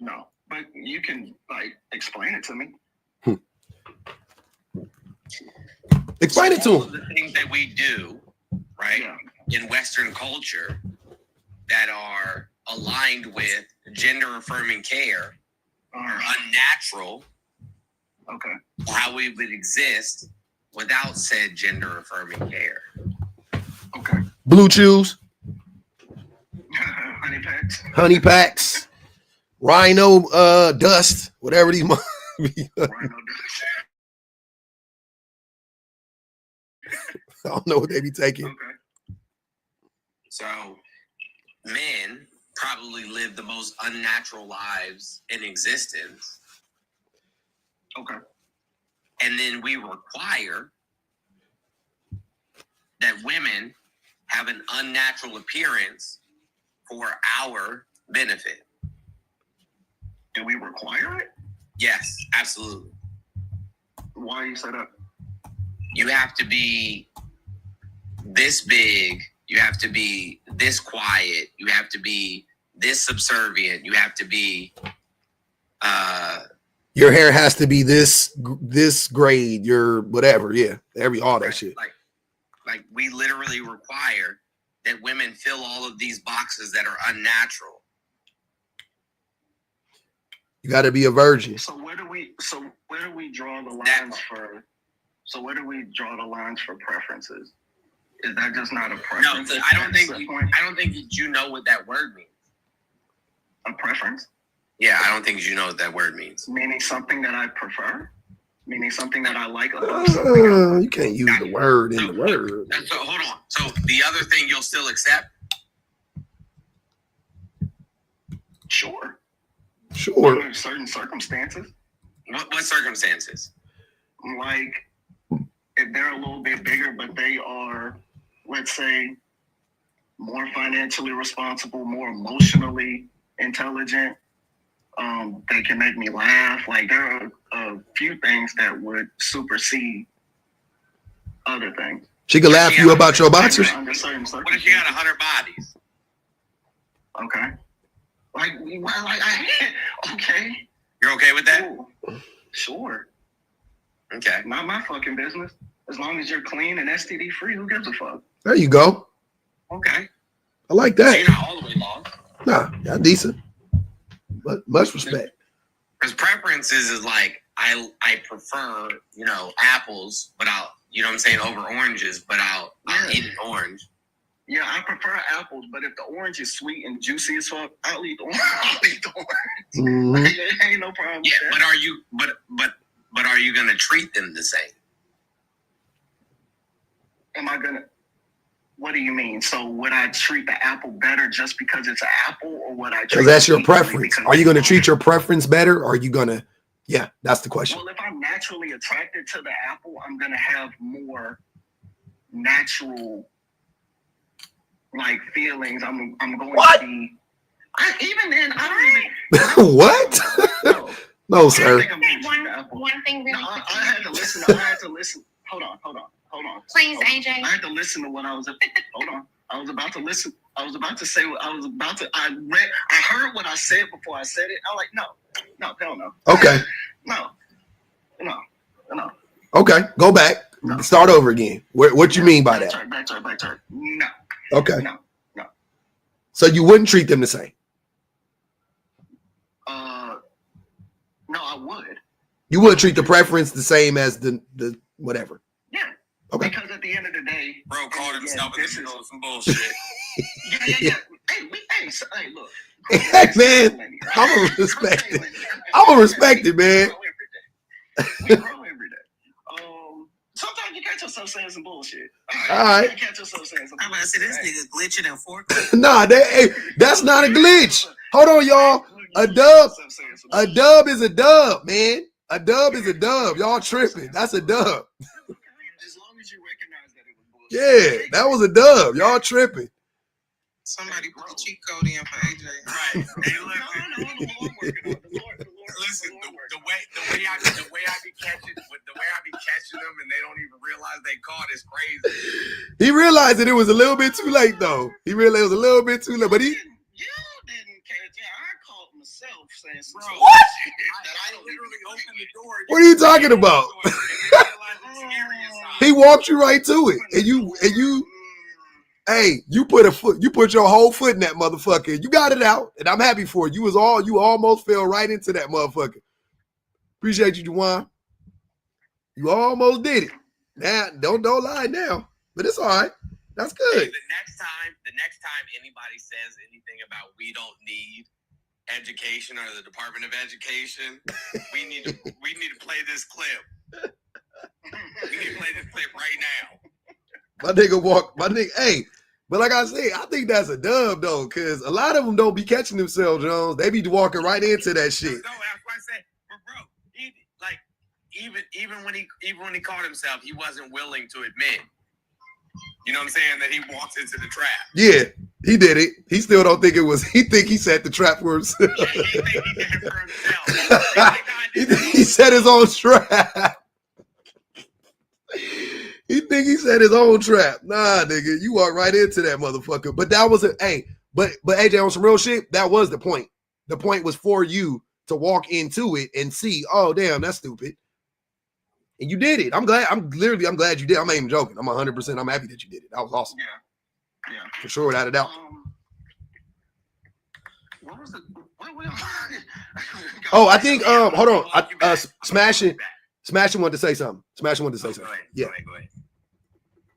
S7: No, but you can explain it to me.
S1: Explain it to
S8: all
S1: him.
S8: of the things that we do, right, in Western culture that are aligned with gender-affirming care are unnatural.
S7: Okay.
S8: How we would exist without said gender-affirming care.
S7: Okay.
S1: Blue Chews.
S7: Honey
S1: packs. Rhino dust. Whatever these Rhino dust. I don't know what they be taking.
S7: Okay.
S8: So men probably live the most unnatural lives in existence.
S7: Okay.
S8: And then we require that women have an unnatural appearance for our benefit.
S7: Do we require it?
S8: Yes, absolutely.
S7: Why you set up?
S8: You have to be this big. You have to be this quiet. You have to be this subservient. You have to be.
S1: Your hair has to be this grade. Your whatever. Yeah, all that shit.
S8: Like we literally require that women fill all of these boxes that are unnatural.
S1: You got to be a virgin.
S7: So where do we draw the lines for? So where do we draw the lines for preferences? Is that just not a preference?
S8: No, I don't think you know what that word means.
S7: A preference?
S8: Yeah, I don't think you know what that word means.
S7: Meaning something that I prefer? Meaning something that I like above something else?
S1: You can't use the word in the word.
S8: So hold on. So the other thing you'll still accept?
S7: Sure. Under certain circumstances.
S8: What circumstances?
S7: Like if they're a little bit bigger, but they are, let's say, more financially responsible, more emotionally intelligent. They can make me laugh. Like there are a few things that would supersede other things.
S1: She could laugh you about your boxers.
S7: Under certain circumstances.
S8: What if you got 100 bodies?
S7: Okay. Okay.
S8: You're okay with that?
S7: Ooh, sure.
S8: Okay.
S7: Not my fucking business. As long as you're clean and STD free, who gives a fuck?
S1: There you go.
S8: Okay.
S1: I like that.
S8: So you're not all the way lost.
S1: Nah, y'all decent. But much respect.
S8: Because preferences is like I prefer, apples, but I'll over oranges, but I'll eat an orange.
S7: Yeah, I prefer apples, but if the orange is sweet and juicy as fuck, I'll eat the orange.
S1: Mm-hmm.
S7: Ain't no problem.
S8: Yeah,
S7: with that.
S8: but are you gonna treat them the same?
S7: Am I gonna? What do you mean? So would I treat the apple better just because it's an apple, or would I?
S1: Because that's your preference. Are you going to treat your preference better, or are you going to? Yeah, that's the question.
S7: Well, if I'm naturally attracted to the apple, I'm going to have more natural feelings. I'm going to be. Even then, I don't even.
S1: What? No, sir.
S5: One thing really.
S7: I had to listen. Hold on.
S5: Please, AJ.
S7: I had to listen to what I was. Hold on. I was about to listen. I was about to say what I was about to. I heard what I said before I said it. I'm like, no, hell no.
S1: Okay.
S7: No.
S1: Okay, go back. No. Start over again. What you mean by that?
S7: Backtrack. No.
S1: Okay.
S7: No.
S1: So you wouldn't treat them the same?
S7: No, I would.
S1: You would treat the preference the same as the whatever.
S7: Yeah.
S1: Okay.
S7: Because at the end of the day,
S8: bro called himself in the middle of some bullshit.
S7: Yeah. Hey, look.
S1: Hey, man, I'm gonna respect it. I'm gonna respect it, man.
S7: We grow every day. Sometimes you catch yourself saying some bullshit.
S1: All right.
S7: You catch yourself saying some
S8: I'm gonna say this nigga glitching and fork.
S1: Nah, that's not a glitch. Hold on, y'all. A dub is a dub, man. A dub is a dub. Y'all tripping. That's a dub.
S7: As long as you recognize that it was bullshit.
S1: Yeah, that was a dub. Y'all tripping.
S9: Somebody put the cheat code in for AJ.
S8: Right. Hey, listen, the way I be catching them and they don't even realize they caught is crazy.
S1: He realized that it was a little bit too late, though. He realized it was a little bit too late, but he.
S7: You didn't catch it. I caught myself saying some
S1: What?
S8: I literally opened the door.
S1: What are you talking about? He walked you right to it, and you. Hey, you put your whole foot in that motherfucker. You got it out, and I'm happy for you. You almost fell right into that motherfucker. Appreciate you, Juwan. You almost did it. Now, don't lie now, but it's all right. That's good.
S8: Hey, the next time anybody says anything about we don't need education or the Department of Education, we need to play this clip. We need to play this clip right now.
S1: My nigga, hey, but like I said, I think that's a dub though, because a lot of them don't be catching themselves, Jones. They be walking right into that shit.
S8: No, that's why I said, bro, even when he caught himself, he wasn't willing to admit. You know what I'm saying? That he walked into the trap.
S1: Yeah, he did it. He still don't think it was. He think he set the trap for himself.
S8: Yeah, he think he did it for himself.
S1: He set his own trap. He think he set his own trap. Nah, nigga, you walk right into that motherfucker. But that was But AJ, on some real shit, that was the point. The point was for you to walk into it and see, oh damn, that's stupid. And you did it. I'm glad you did. I'm not even joking. I'm 100%. I'm happy that you did it. That was awesome.
S7: Yeah.
S1: For sure, without a doubt.
S7: What was the?
S1: Oh, I think. Hold on. Smashing wanted to say something.
S8: Go ahead.
S1: Yeah.
S8: Go ahead.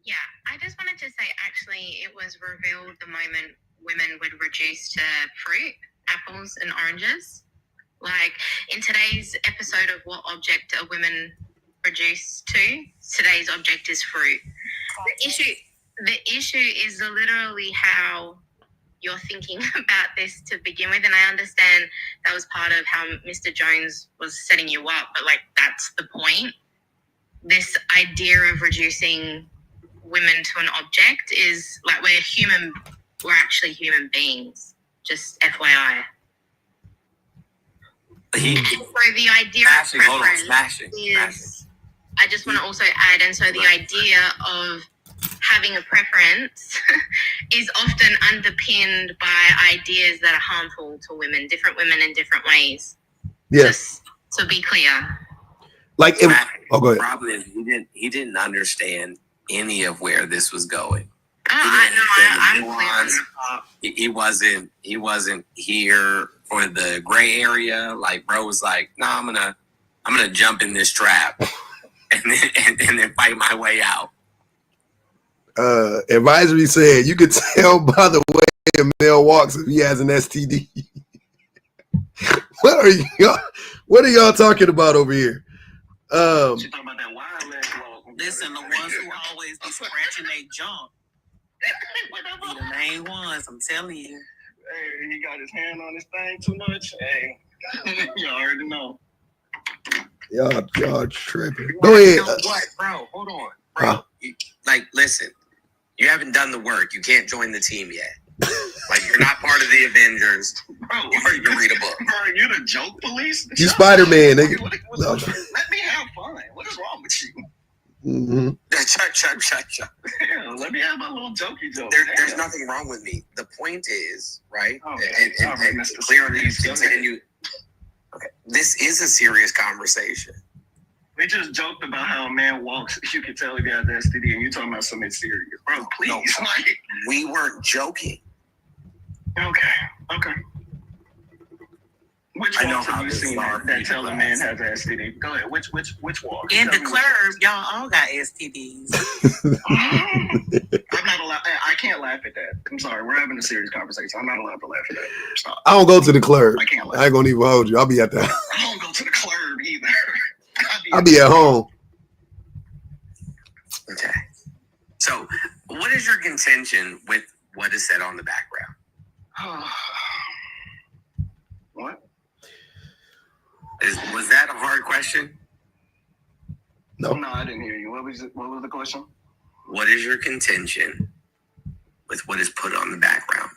S5: Yeah, I just wanted to say, actually, it was revealed the moment women would reduce to fruit, apples and oranges. Like in today's episode of What Object Are Women Reduced To? Today's object is fruit. The issue is literally how you're thinking about this to begin with, and I understand that was part of how Mr. Jones was setting you up, but like that's the point. This idea of reducing women to an object is like we're actually human beings, just FYI. So the idea of preference is, I just want to also add, and so the idea of having a preference is often underpinned by ideas that are harmful to women, different women in different ways.
S1: Yeah.
S5: Just to be clear.
S1: Like, go ahead.
S8: The problem is he didn't understand any of where this was going.
S5: I'm clear.
S8: He wasn't here for the gray area. Like bro was like, no, I'm gonna jump in this trap and then fight my way out.
S1: Advisory said you could tell by the way a male walks if he has an STD. What are y'all talking about over here?
S7: She talking about that wild leg walk.
S9: Listen, the ones who always be scratching their junk. Be the main ones, I'm telling you.
S7: Hey, he got his hand on his thing too much. Hey, you already know.
S1: Y'all tripping. Go ahead.
S8: You know what, bro? Hold on, bro. Like, listen, you haven't done the work. You can't join the team yet. Like, you're not part of the Avengers.
S7: Bro,
S8: You can read a book.
S7: Bro, you the joke police?
S1: You Spider-Man, nigga.
S7: Let me have fun. What is wrong with you?
S1: Mm-hmm.
S8: Shut.
S7: Yeah, let me have my little jokey joke.
S8: There's nothing wrong with me. The point is, right?
S7: Okay.
S8: And
S7: Mr.
S8: clearly continue. Okay, this is a serious conversation.
S7: We just joked about how a man walks. You can tell he has STD, and you're talking about something serious, bro. Please,
S8: No, we weren't joking.
S7: Okay. Which walks have you seen that tell a man has STD? Go ahead. Which walk?
S9: In the club, y'all all got STDs.
S7: I'm not allowed. I can't laugh at that. I'm sorry. We're having a serious conversation. I'm not allowed to laugh at that. Stop.
S1: I don't go to the club.
S7: I can't laugh.
S1: I ain't gonna even hold you. I'll be at the.
S7: I don't go to the club either.
S1: I'll be at home.
S8: Okay. So, what is your contention with what is said on the background?
S7: What?
S8: Was that a hard question?
S1: No,
S7: I didn't hear you. What was the question?
S8: What is your contention with what is put on the background?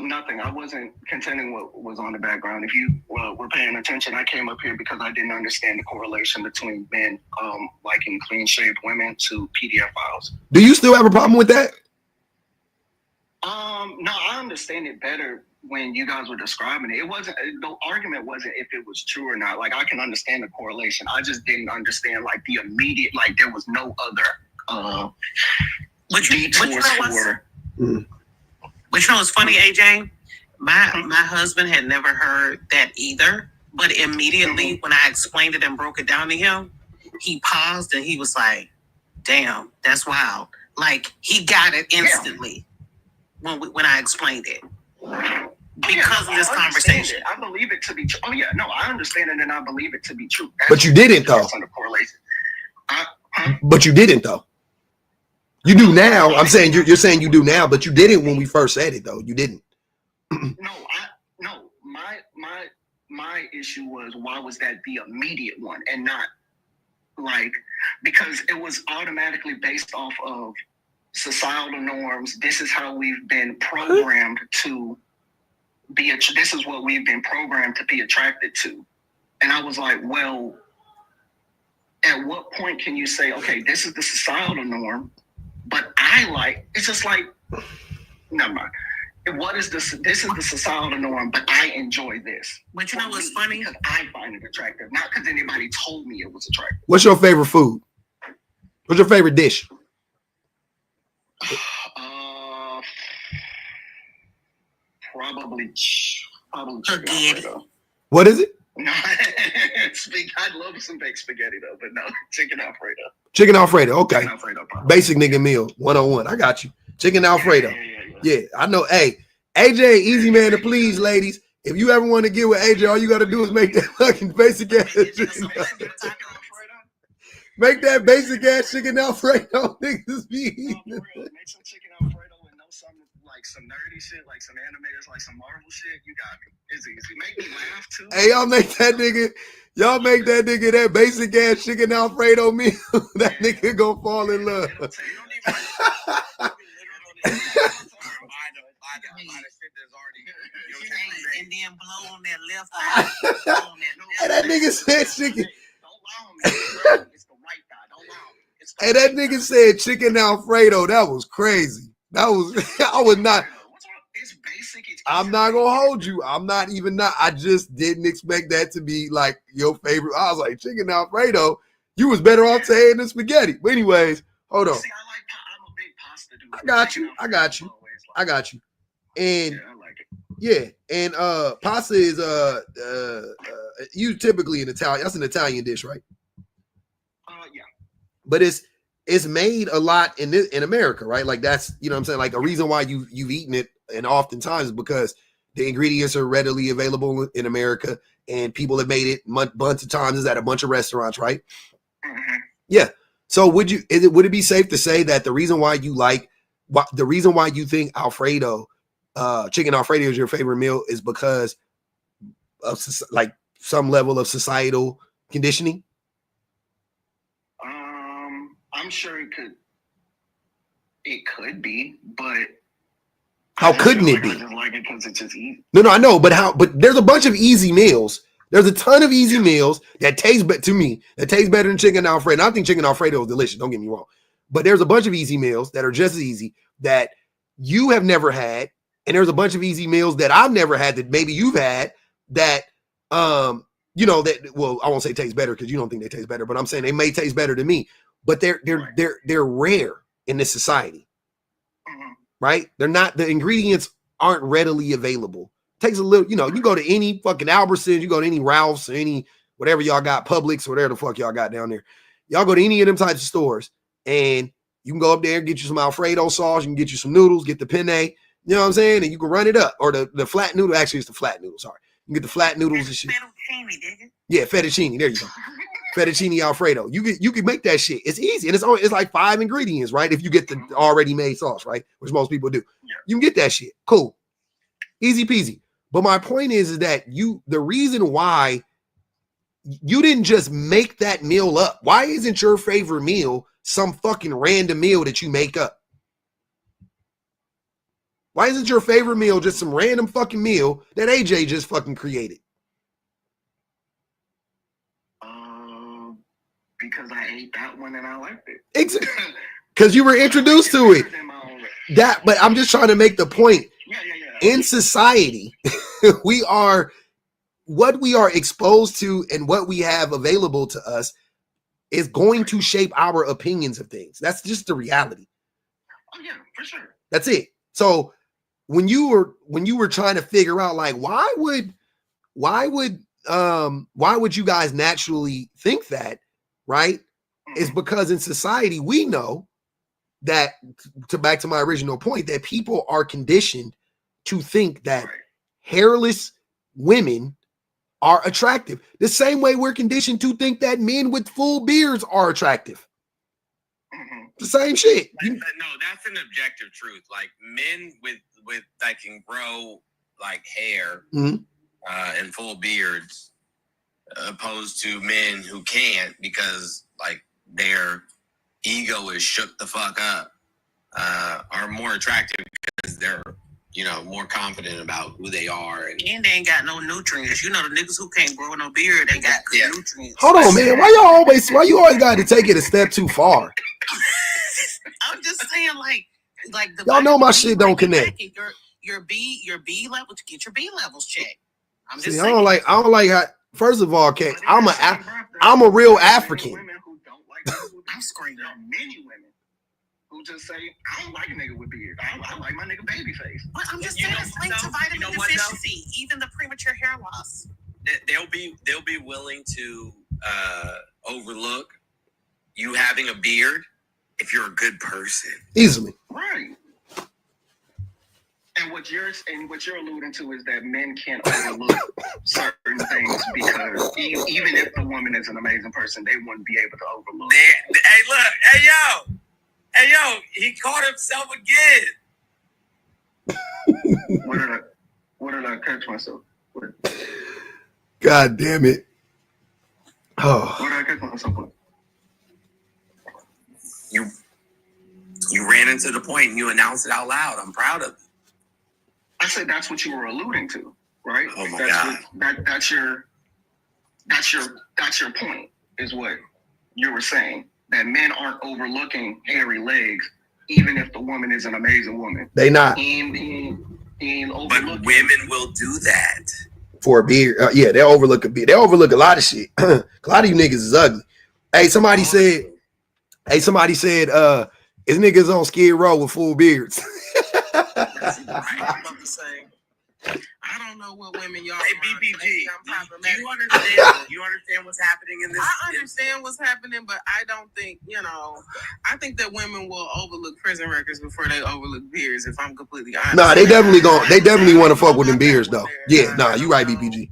S7: Nothing. I wasn't contending what was on the background. If you were paying attention, I came up here because I didn't understand the correlation between men liking clean-shaved women to PDF files.
S1: do you still have a problem with that?
S7: No, I understand it better when you guys were describing it. The argument wasn't if it was true or not. Like, I can understand the correlation. I just didn't understand, like, the immediate, like, there was no other detours for...
S9: But you know what's funny, AJ? My husband had never heard that either. But immediately when I explained it and broke it down to him, he paused and he was like, damn, that's wild. Like, he got it instantly when I explained it. Because of this conversation.
S7: I believe it to be true. Oh, yeah. No, I understand it and I believe it to be true.
S1: But you didn't, though. But you didn't, though. You do now. I'm saying you're saying you do now, but you didn't when we first said it, though. You didn't.
S7: No. My issue was, why was that the immediate one and not like, because it was automatically based off of societal norms. This is how we've been programmed to be. This is what we've been programmed to be attracted to. And I was like, well, at what point can you say, okay, this is the societal norm, but I I like. It's just like, never mind. What is this? This is the societal norm, but I enjoy this.
S9: But you know what's funny?
S7: Because I find it attractive, not because anybody told me it was attractive.
S1: What's your favorite food? What's your favorite dish?
S7: Probably chicken Alfredo.
S1: What is it?
S7: No, I'd love some baked spaghetti though, but no, chicken Alfredo.
S1: Chicken Alfredo. Okay.
S7: Chicken Alfredo,
S1: basic nigga meal 101. I got you. Chicken Alfredo. Yeah, I know. Hey, AJ, easy man to please, ladies. If you ever want to get with AJ, all you got to do is make that fucking basic ass chicken. Make that basic ass chicken Alfredo. Niggas be eating.
S7: Make some chicken Alfredo and know something like some nerdy shit, like some animators, like some Marvel shit. You got me. It's easy. Make me laugh too.
S1: Hey, y'all make that nigga that basic ass chicken Alfredo meal. That nigga gonna fall in love.
S9: And then blow on that left eye.
S1: Hey, that nigga said chicken.
S7: Don't lie on me. It's the right guy. Don't lie on me.
S1: Hey, that nigga said chicken Alfredo. That was crazy. That was I was not.
S7: It's basic.
S1: I'm not gonna hold you. I just didn't expect that to be like your favorite. I was like, chicken Alfredo. You was better off saying than spaghetti. But anyways, hold on.
S7: See, I'm a big pasta dude.
S1: I got you. And yeah, and pasta is you typically in Italian. That's an Italian dish, right?
S7: Yeah.
S1: But it's made a lot in America, right? Like that's, you know what I'm saying? Like a reason why you've eaten it and oftentimes is because the ingredients are readily available in America and people have made it bunch of times at a bunch of restaurants, right?
S7: Mm-hmm.
S1: Yeah. So would it be safe to say that the reason why you think Alfredo, chicken Alfredo is your favorite meal is because of like some level of societal conditioning?
S7: I'm sure it could be, but
S1: how couldn't it be?
S7: I just like it because it's just easy.
S1: No, I know, but there's a bunch of easy meals. There's a ton of easy meals that taste better than chicken Alfredo. And I think chicken Alfredo is delicious. Don't get me wrong, but there's a bunch of easy meals that are just as easy that you have never had, and there's a bunch of easy meals that I've never had that maybe you've had that you know that. Well, I won't say taste better because you don't think they taste better, but I'm saying they may taste better to me. But they're rare in this society, right? They're not, the ingredients aren't readily available. It takes a little, you know, you go to any fucking Albertsons, you go to any Ralph's, or any whatever y'all got, Publix, whatever the fuck y'all got down there. Y'all go to any of them types of stores, and you can go up there and get you some Alfredo sauce, you can get you some noodles, get the penne, you know what I'm saying, and you can run it up, or the flat noodle. Actually, it's the flat noodle. Sorry, you can get the flat noodles and shit. Yeah, fettuccine. There you go. Fettuccine Alfredo. You can make that shit. It's easy. And it's like 5 ingredients, right? If you get the already made sauce, right? Which most people do. You can get that shit. Cool. Easy peasy. But my point is that the reason why you didn't just make that meal up. Why isn't your favorite meal some fucking random meal that you make up? Why isn't your favorite meal just some random fucking meal that AJ just fucking created?
S7: Because I ate that one and I liked it.
S1: Exactly. Because you were introduced to it. But I'm just trying to make the point.
S7: Yeah.
S1: In society, what we are exposed to and what we have available to us is going to shape our opinions of things. That's just the reality.
S7: Oh yeah, for sure.
S1: That's it. So when you were trying to figure out like why would you guys naturally think that, right? Is because in society we know that, back to my original point, that people are conditioned to think that hairless women are attractive. The same way we're conditioned to think that men with full beards are attractive. The same shit.
S8: No, that's an objective truth. Like men with that can grow like hair and full beards, opposed to men who can't because like their ego is shook the fuck up, are more attractive because they're, you know, more confident about who they are.
S9: And they ain't got no nutrients. You know, the niggas who can't grow no beard, they got good nutrients.
S1: Hold on, man. Why you always got to take it a step too far?
S9: I'm I'm just saying, like the
S1: Y'all know my
S9: vitamin D
S1: shit don't
S9: might be
S1: connect.
S9: lacking. Your B levels, get your B levels checked. I'm just
S1: See,
S9: saying.
S1: I don't like how. First of all, Kate,
S7: But
S1: I'm
S7: it's the same, bro.
S1: I'm a real
S7: There are many
S1: African.
S7: women who don't like niggas with
S9: I'm
S7: beards.
S9: screaming.
S7: There are many women who just say, I don't like a nigga with beard. I like my nigga baby face.
S9: But I'm just
S8: You
S9: saying
S8: know
S9: it's
S8: what,
S9: linked to
S8: though?
S9: vitamin
S8: You know what, though?
S9: deficiency, even the premature hair loss.
S8: They'll be willing to overlook you having a beard if you're a good person.
S1: Easily.
S7: Right. And what you're alluding to is that men can't overlook certain things because even if the woman is an amazing person, they wouldn't be able to overlook.
S8: Hey, look, hey yo, he caught himself again.
S7: What did I catch myself? What
S1: God damn it. Oh.
S7: did I catch myself with?
S8: You ran into the point and you announced it out loud. I'm proud of you.
S7: I said that's what you were alluding to, right?
S8: Oh my God.
S7: That's your point, is what you were saying. That men aren't overlooking hairy legs, even if the woman is an amazing woman.
S1: They not.
S7: He ain't
S8: But
S7: overlooking.
S8: women will do that.
S1: For a beard. Yeah, they overlook a beard. They overlook a lot of shit. A lot of you niggas is ugly. Hey, somebody said, is niggas on Skid Row with full beards?
S4: That's what I'm about to say. I don't know what women y'all
S8: Hey,
S4: are,
S8: BPG,
S4: but they sound
S8: do
S4: problematic.
S8: you understand? You understand what's happening in this?
S4: I understand what's happening, but I don't think, I think that women will overlook prison records before they overlook beards, if I'm completely honest.
S1: Nah, they definitely want to fuck with them beards though. Yeah, nah, you right,
S4: know.
S1: BPG.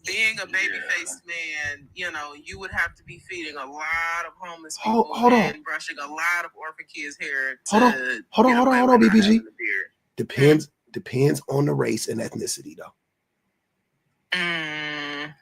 S4: Being a baby-faced man, you would have to be feeding a lot of homeless people
S1: Hold on.
S4: and brushing a lot of orphan kids' hair.
S1: Hold on, BPG.
S4: Beard.
S1: Depends on the race and ethnicity though.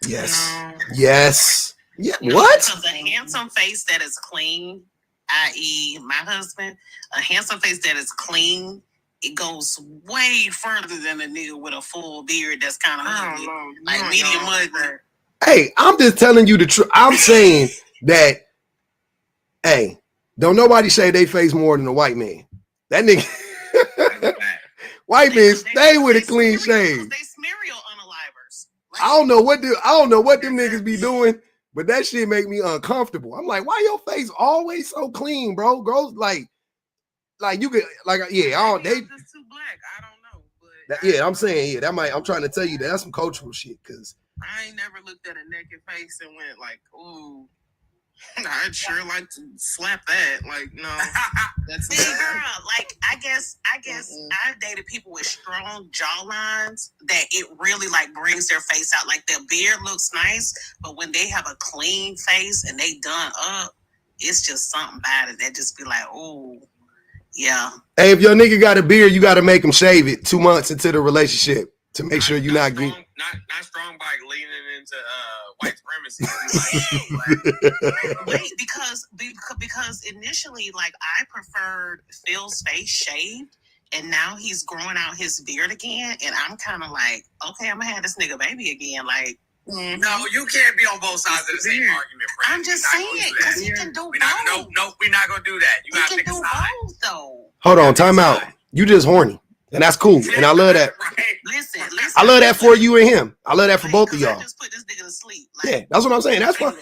S1: Yes.
S4: No.
S1: Yes. Yeah.
S9: No,
S1: What?
S9: Because a handsome face that is clean, i.e., my husband, a handsome face that is clean, it goes way further than a nigga with a full beard that's kind of ugly, like medium ugly.
S1: Hey, I'm just telling you the truth. I'm saying that. Hey, don't nobody shave their face more than a white man. That nigga. White men stay with a clean shave.
S9: They smear your unalivers.
S1: I don't know what them niggas be doing, but that shit make me uncomfortable. I'm like, why your face always so clean, bro? Girls like you could yeah, I don't they
S4: just too black. I don't know, but
S1: yeah, I'm saying I'm trying to tell you that's some cultural shit because
S4: I ain't never looked at a naked face and went like, ooh, I'd sure like to slap that. Like, no, that's
S9: See, girl, like I guess I've dated people with strong jawlines that it really like brings their face out. Like their beard looks nice, but when they have a clean face and they done up, it's just something about it that just be like, oh, yeah.
S1: Hey, if your nigga got a beard, you got to make him shave it 2 months into the relationship to make sure you're not getting.
S8: Not strong by leaning into white supremacy.
S9: Wait, because initially, like I preferred Phil's face shaved, and now he's growing out his beard again, and I'm kind of like, okay, I'm gonna have this nigga baby again, like. Mm-hmm.
S8: No, you can't be on both sides of the same argument, Frank.
S9: I'm just saying, because he can do both.
S8: No, we're not gonna do that. You gotta pick a side.
S9: Both, though.
S1: Hold on, time out. You just horny, and that's cool, and I love that.
S8: Right.
S9: Listen.
S1: I love that for you and him. I love that for both of y'all.
S9: I just put this nigga to sleep. Like,
S1: Yeah, that's what I'm saying. That's fine,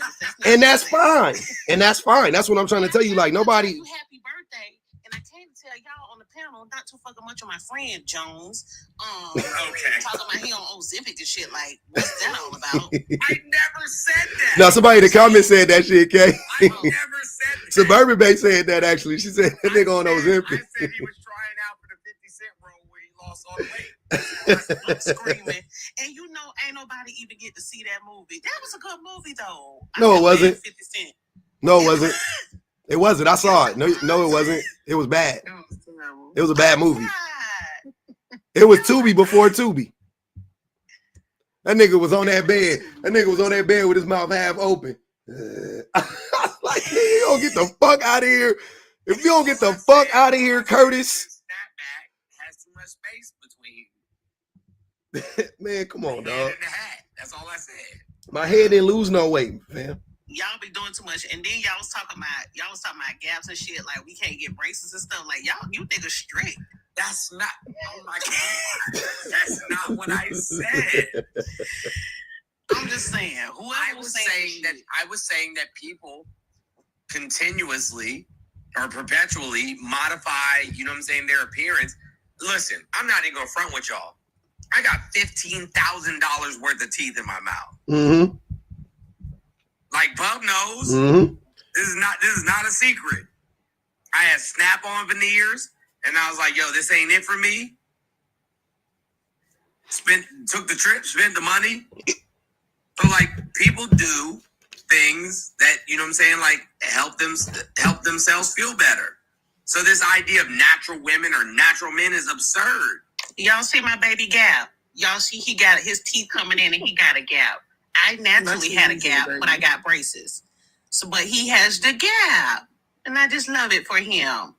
S1: and that's fine, and that's fine. That's what I'm trying to tell you. Like nobody.
S9: Happy birthday, and I came to tell y'all on the panel not too fucking much of my friend Jones.
S8: Okay.
S9: Talking about he on Ozempic and shit. Like, what's that all about?
S8: I never said that.
S1: No, somebody in the comments said that shit, Kay.
S8: I never said that.
S1: Suburban Bay said that actually. She said that nigga on Ozempic.
S8: I said he was trying out for the 50 Cent role where he lost all the weight.
S9: I'm screaming, and ain't nobody even get to see that movie. That was a good movie though.
S1: No, it wasn't.
S9: 50 Cent.
S1: No, it wasn't. It wasn't. I saw it. No, it wasn't. It was bad. It was a bad movie. It was Tubi before Tubi. That nigga was on that bed. That nigga was on that bed with his mouth half open. Like, you don't get the fuck out of here. If you don't get the fuck out of here, Curtis.
S8: Snapback has too much space between.
S1: Man, come on, dog.
S8: And the hat. That's all I said.
S1: My head didn't lose no weight, fam.
S9: y'all be doing too much. And then y'all was talking about gaps and shit. Like we can't get braces and stuff. Like y'all, you niggas strict.
S8: That's not. Oh my god. That's not what I said.
S9: I'm just saying.
S8: I was saying that people continuously or perpetually modify, you know what I'm saying, their appearance. Listen, I'm not even gonna front with y'all. I got $15,000 worth of teeth in my mouth.
S1: Mm-hmm.
S8: Like Bub knows.
S1: Mm-hmm.
S8: This is not a secret. I had snap-on veneers, and I was like, yo, this ain't it for me. Took the trip, spent the money. So like people do things that, you know what I'm saying, like help themselves feel better. So this idea of natural women or natural men is absurd.
S9: Y'all see my baby Gap? Y'all see he got his teeth coming in and he got a gap. I naturally had a gap when I got braces. So, but he has the gap, and I just love it for him.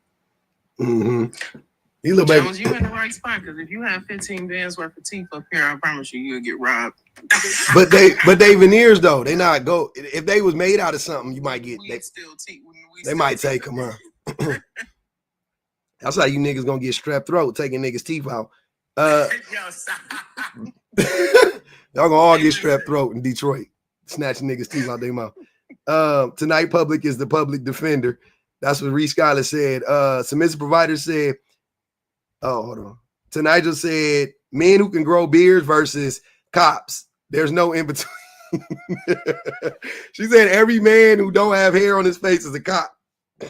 S1: Mm-hmm. You look baby.
S10: Jones, you in the right spot because if you have 15 bands worth of teeth up here, I promise you'll get robbed.
S1: But they veneers though. They not go. If they was made out of something, you might get. They might take them, huh? That's how you niggas gonna get strep throat, taking niggas' teeth out. Y'all gonna all get strep throat in Detroit, snatching niggas' teeth out their mouth. Tonight, public is the public defender. That's what Reese Schuyler said. Submissive provider said, oh, hold on. Tonight just said, men who can grow beards versus cops. There's no in between. She said every man who don't have hair on his face is a cop.
S8: I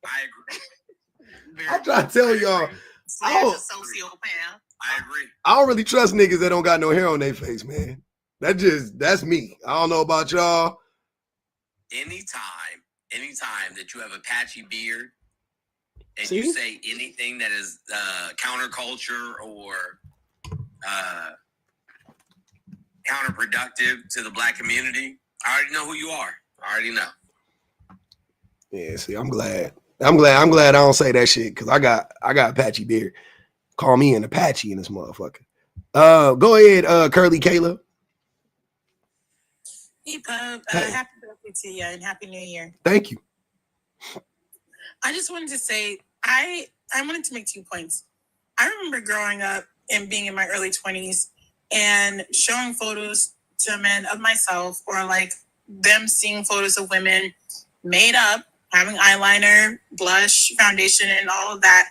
S8: agree.
S1: I'm trying to tell y'all.
S9: I agree.
S1: I don't really trust niggas that don't got no hair on their face, man. That's me. I don't know about y'all.
S8: Anytime that you have a patchy beard and you say anything that is counterculture or counterproductive to the black community, I already know who you are. I already know.
S1: Yeah, see, I'm glad I don't say that shit because I got a patchy beard. Call me an Apache in this motherfucker. Go ahead, Curly Kayla.
S11: Hey, Pub. Happy birthday to you and Happy New Year.
S1: Thank you.
S11: I just wanted to say, I wanted to make 2 points. I remember growing up and being in my early 20s and showing photos to men of myself or like them seeing photos of women made up, having eyeliner, blush, foundation, and all of that,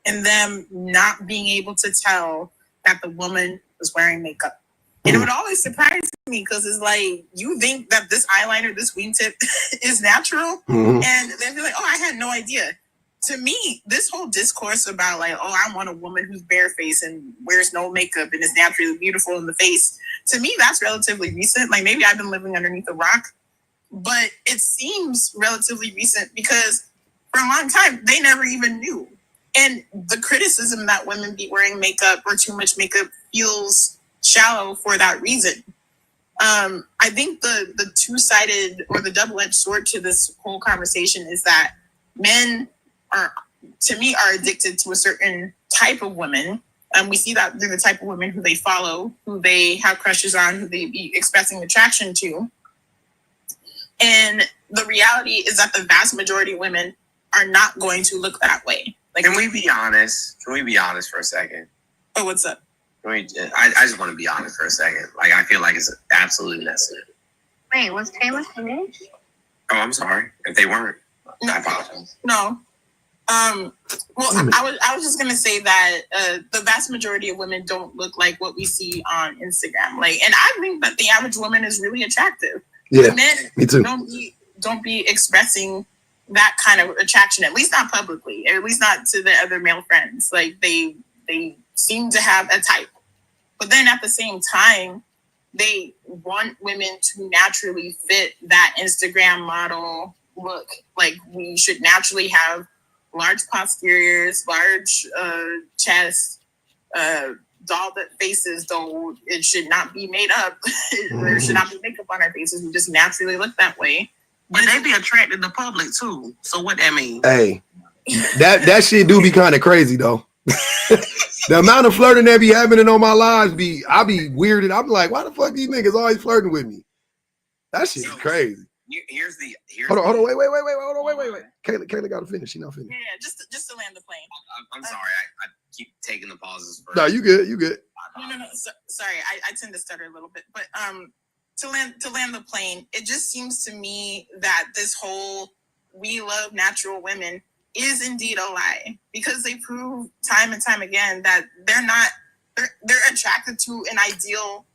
S11: and them not being able to tell that the woman was wearing makeup. And it would always surprise me because it's like, you think that this eyeliner, this wingtip is natural?
S1: Mm-hmm.
S11: And they'd be like, oh, I had no idea. To me, this whole discourse about like, oh, I want a woman who's barefaced and wears no makeup and is naturally beautiful in the face. To me, that's relatively recent. Like maybe I've been living underneath a rock, but it seems relatively recent because for a long time, they never even knew. And the criticism that women be wearing makeup or too much makeup feels shallow for that reason. I think the two-sided or the double-edged sword to this whole conversation is that men are addicted to a certain type of women. We see that they're the type of women who they follow, who they have crushes on, who they be expressing attraction to. And the reality is that the vast majority of women are not going to look that way. Like,
S8: Can we be honest for a second?
S11: Oh, what's up?
S8: I just want to be honest for a second. Like, I feel like it's absolutely necessary.
S5: Wait, was Taylor finished?
S8: Oh, I'm sorry. If they weren't, I apologize.
S11: No. Well, I was just gonna say that the vast majority of women don't look like what we see on Instagram. Like, and I think that the average woman is really attractive.
S1: Yeah,
S11: men
S1: me too.
S11: Don't be expressing that kind of attraction, at least not publicly, or at least not to their other male friends. Like they seem to have a type. But then at the same time, they want women to naturally fit that Instagram model look. Like we should naturally have large posteriors, large chests, dolled up faces, though it should not be made up. There should not be makeup on our faces. We just naturally look that way.
S9: But they be attracting the public too. So what that mean?
S1: Hey, that shit do be kind of crazy though. The amount of flirting that be happening on my lives I be weirded. I'm like, why the fuck these niggas always flirting with me? That shit is crazy.
S8: Here's
S1: Hold on, wait. Kayla got to finish. She not finished.
S11: Yeah, just to land the plane.
S8: I'm sorry. I keep taking the pauses first.
S1: No, you good.
S11: No. Sorry, I tend to stutter a little bit, but to land the plane, it just seems to me that this whole "we love natural women" is indeed a lie, because they prove time and time again that they're attracted to an ideal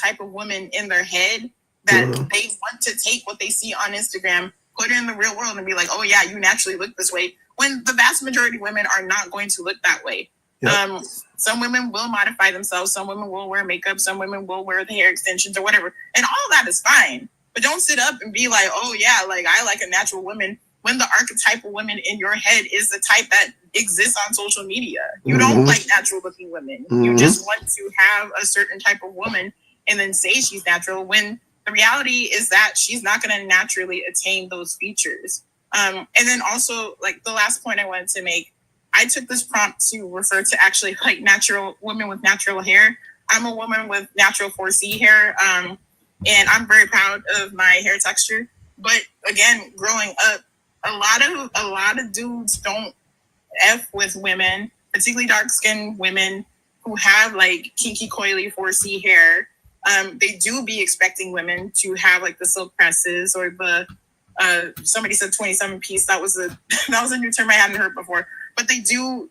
S11: type of woman in their head, that they want to take what they see on Instagram, put it in the real world, and be like, oh yeah, you naturally look this way, when the vast majority of women are not going to look that way. Yep. Some women will modify themselves, some women will wear makeup, some women will wear the hair extensions or whatever, and all that is fine. But don't sit up and be like, oh yeah, like I like a natural woman, when the archetype of women in your head is the type that exists on social media. You don't like natural looking women. You just want to have a certain type of woman and then say she's natural, when the reality is that she's not going to naturally attain those features. And then also, like, the last point I wanted to make, I took this prompt to refer to actually like natural women with natural hair. I'm a woman with natural 4C hair, and I'm very proud of my hair texture. But again, growing up, a lot of dudes don't F with women, particularly dark-skinned women who have like kinky, coily 4C hair. They do be expecting women to have like the silk presses or the somebody said 27 piece. That was a new term I hadn't heard before. But they do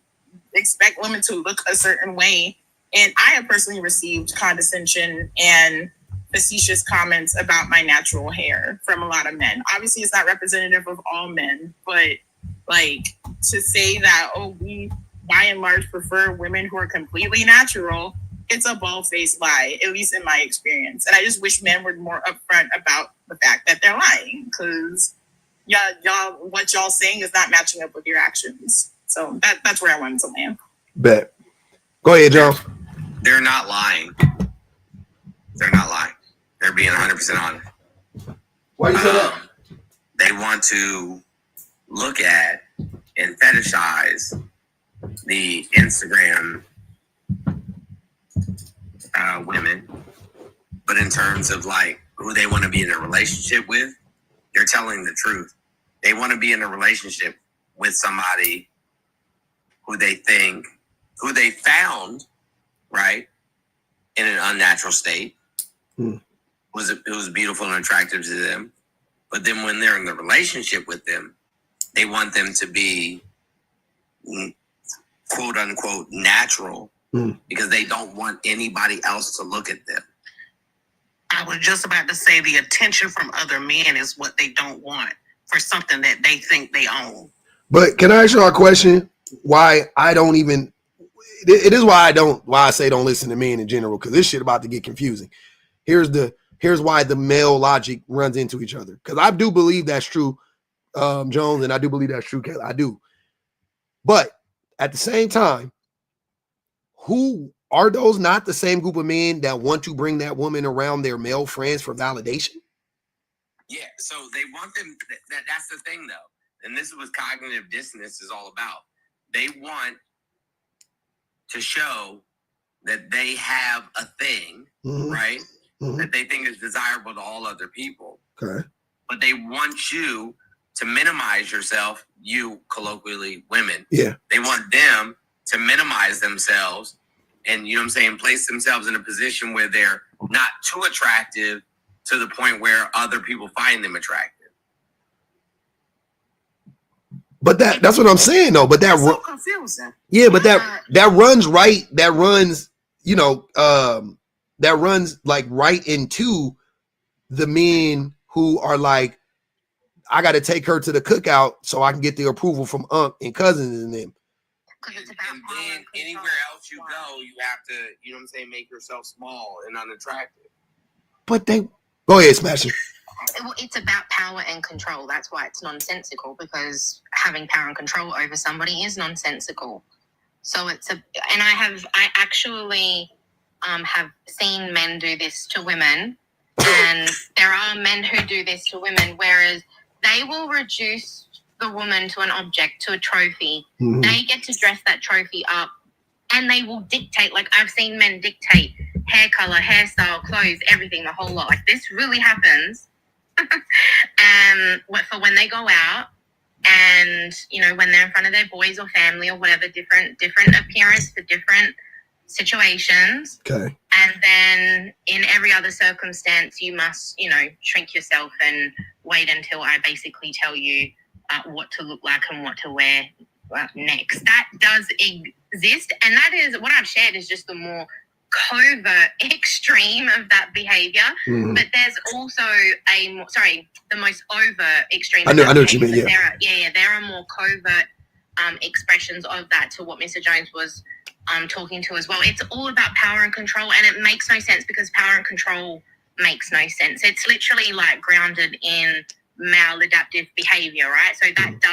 S11: expect women to look a certain way. And I have personally received condescension and facetious comments about my natural hair from a lot of men. Obviously, it's not representative of all men, but like to say that, oh, we by and large prefer women who are completely natural, it's a bald-faced lie, at least in my experience. And I just wish men were more upfront about the fact that they're lying, because y'all, what y'all saying is not matching up with your actions. So that's where I wanted to land.
S1: Bet. Go ahead, Joe.
S8: They're not lying. They're not lying. They're being 100% honest.
S1: Why you say that?
S8: They want to look at and fetishize the Instagram women, but in terms of like who they want to be in a relationship with, they're telling the truth. They want to be in a relationship with somebody who they found, right, in an unnatural state, it was beautiful and attractive to them. But then when they're in the relationship with them, they want them to be quote unquote natural, because they don't want anybody else to look at them.
S9: I was just about to say the attention from other men is what they don't want for something that they think they own.
S1: But can I ask you a question? Why I don't even, it is why I say don't listen to men in general, because this shit about to get confusing. Here's why the male logic runs into each other. Because I do believe that's true, Jones, and I do believe that's true, Kayla. I do. But at the same time, who are those not the same group of men that want to bring that woman around their male friends for validation?
S8: Yeah, so they want them, that's the thing though. And this is what cognitive dissonance is all about. They want to show that they have a thing, right? That they think is desirable to all other people.
S1: Okay.
S8: But they want you to minimize yourself, you colloquially women.
S1: Yeah.
S8: They want them to minimize themselves and, you know what I'm saying, place themselves in a position where they're not too attractive to the point where other people find them attractive.
S1: But that's what I'm saying though. But that's so
S11: confusing.
S1: Yeah, but that runs right. That runs, you know, that runs like right into the men who are like, I got to take her to the cookout so I can get the approval from Unc and cousins and them.
S8: And then anywhere else you go, you have to, you know what I'm saying, make yourself small and unattractive.
S1: But go ahead, Smash it.
S5: It's about power and control. That's why it's nonsensical, because having power and control over somebody is nonsensical. So I actually have seen men do this to women, and there are men who do this to women, whereas they will reduce the woman to an object, to a trophy. They get to dress that trophy up, and they will dictate, like I've seen men dictate hair color, hairstyle, clothes, everything, the whole lot. Like this really happens. for when they go out, and when they're in front of their boys or family or whatever, different appearance for different situations.
S1: Okay.
S5: And then in every other circumstance, you must shrink yourself and wait until I basically tell you what to look like and what to wear next. That does exist, and that is what I've shared is just the more covert extreme of that behavior.
S1: Mm-hmm.
S5: But there's also the most overt extreme.
S1: I know what you mean.
S5: Yeah. There are more covert expressions of that, to what Mr. Jones was talking to as well. It's all about power and control, and it makes no sense because power and control makes no sense. It's literally like grounded in maladaptive behavior, right? So that's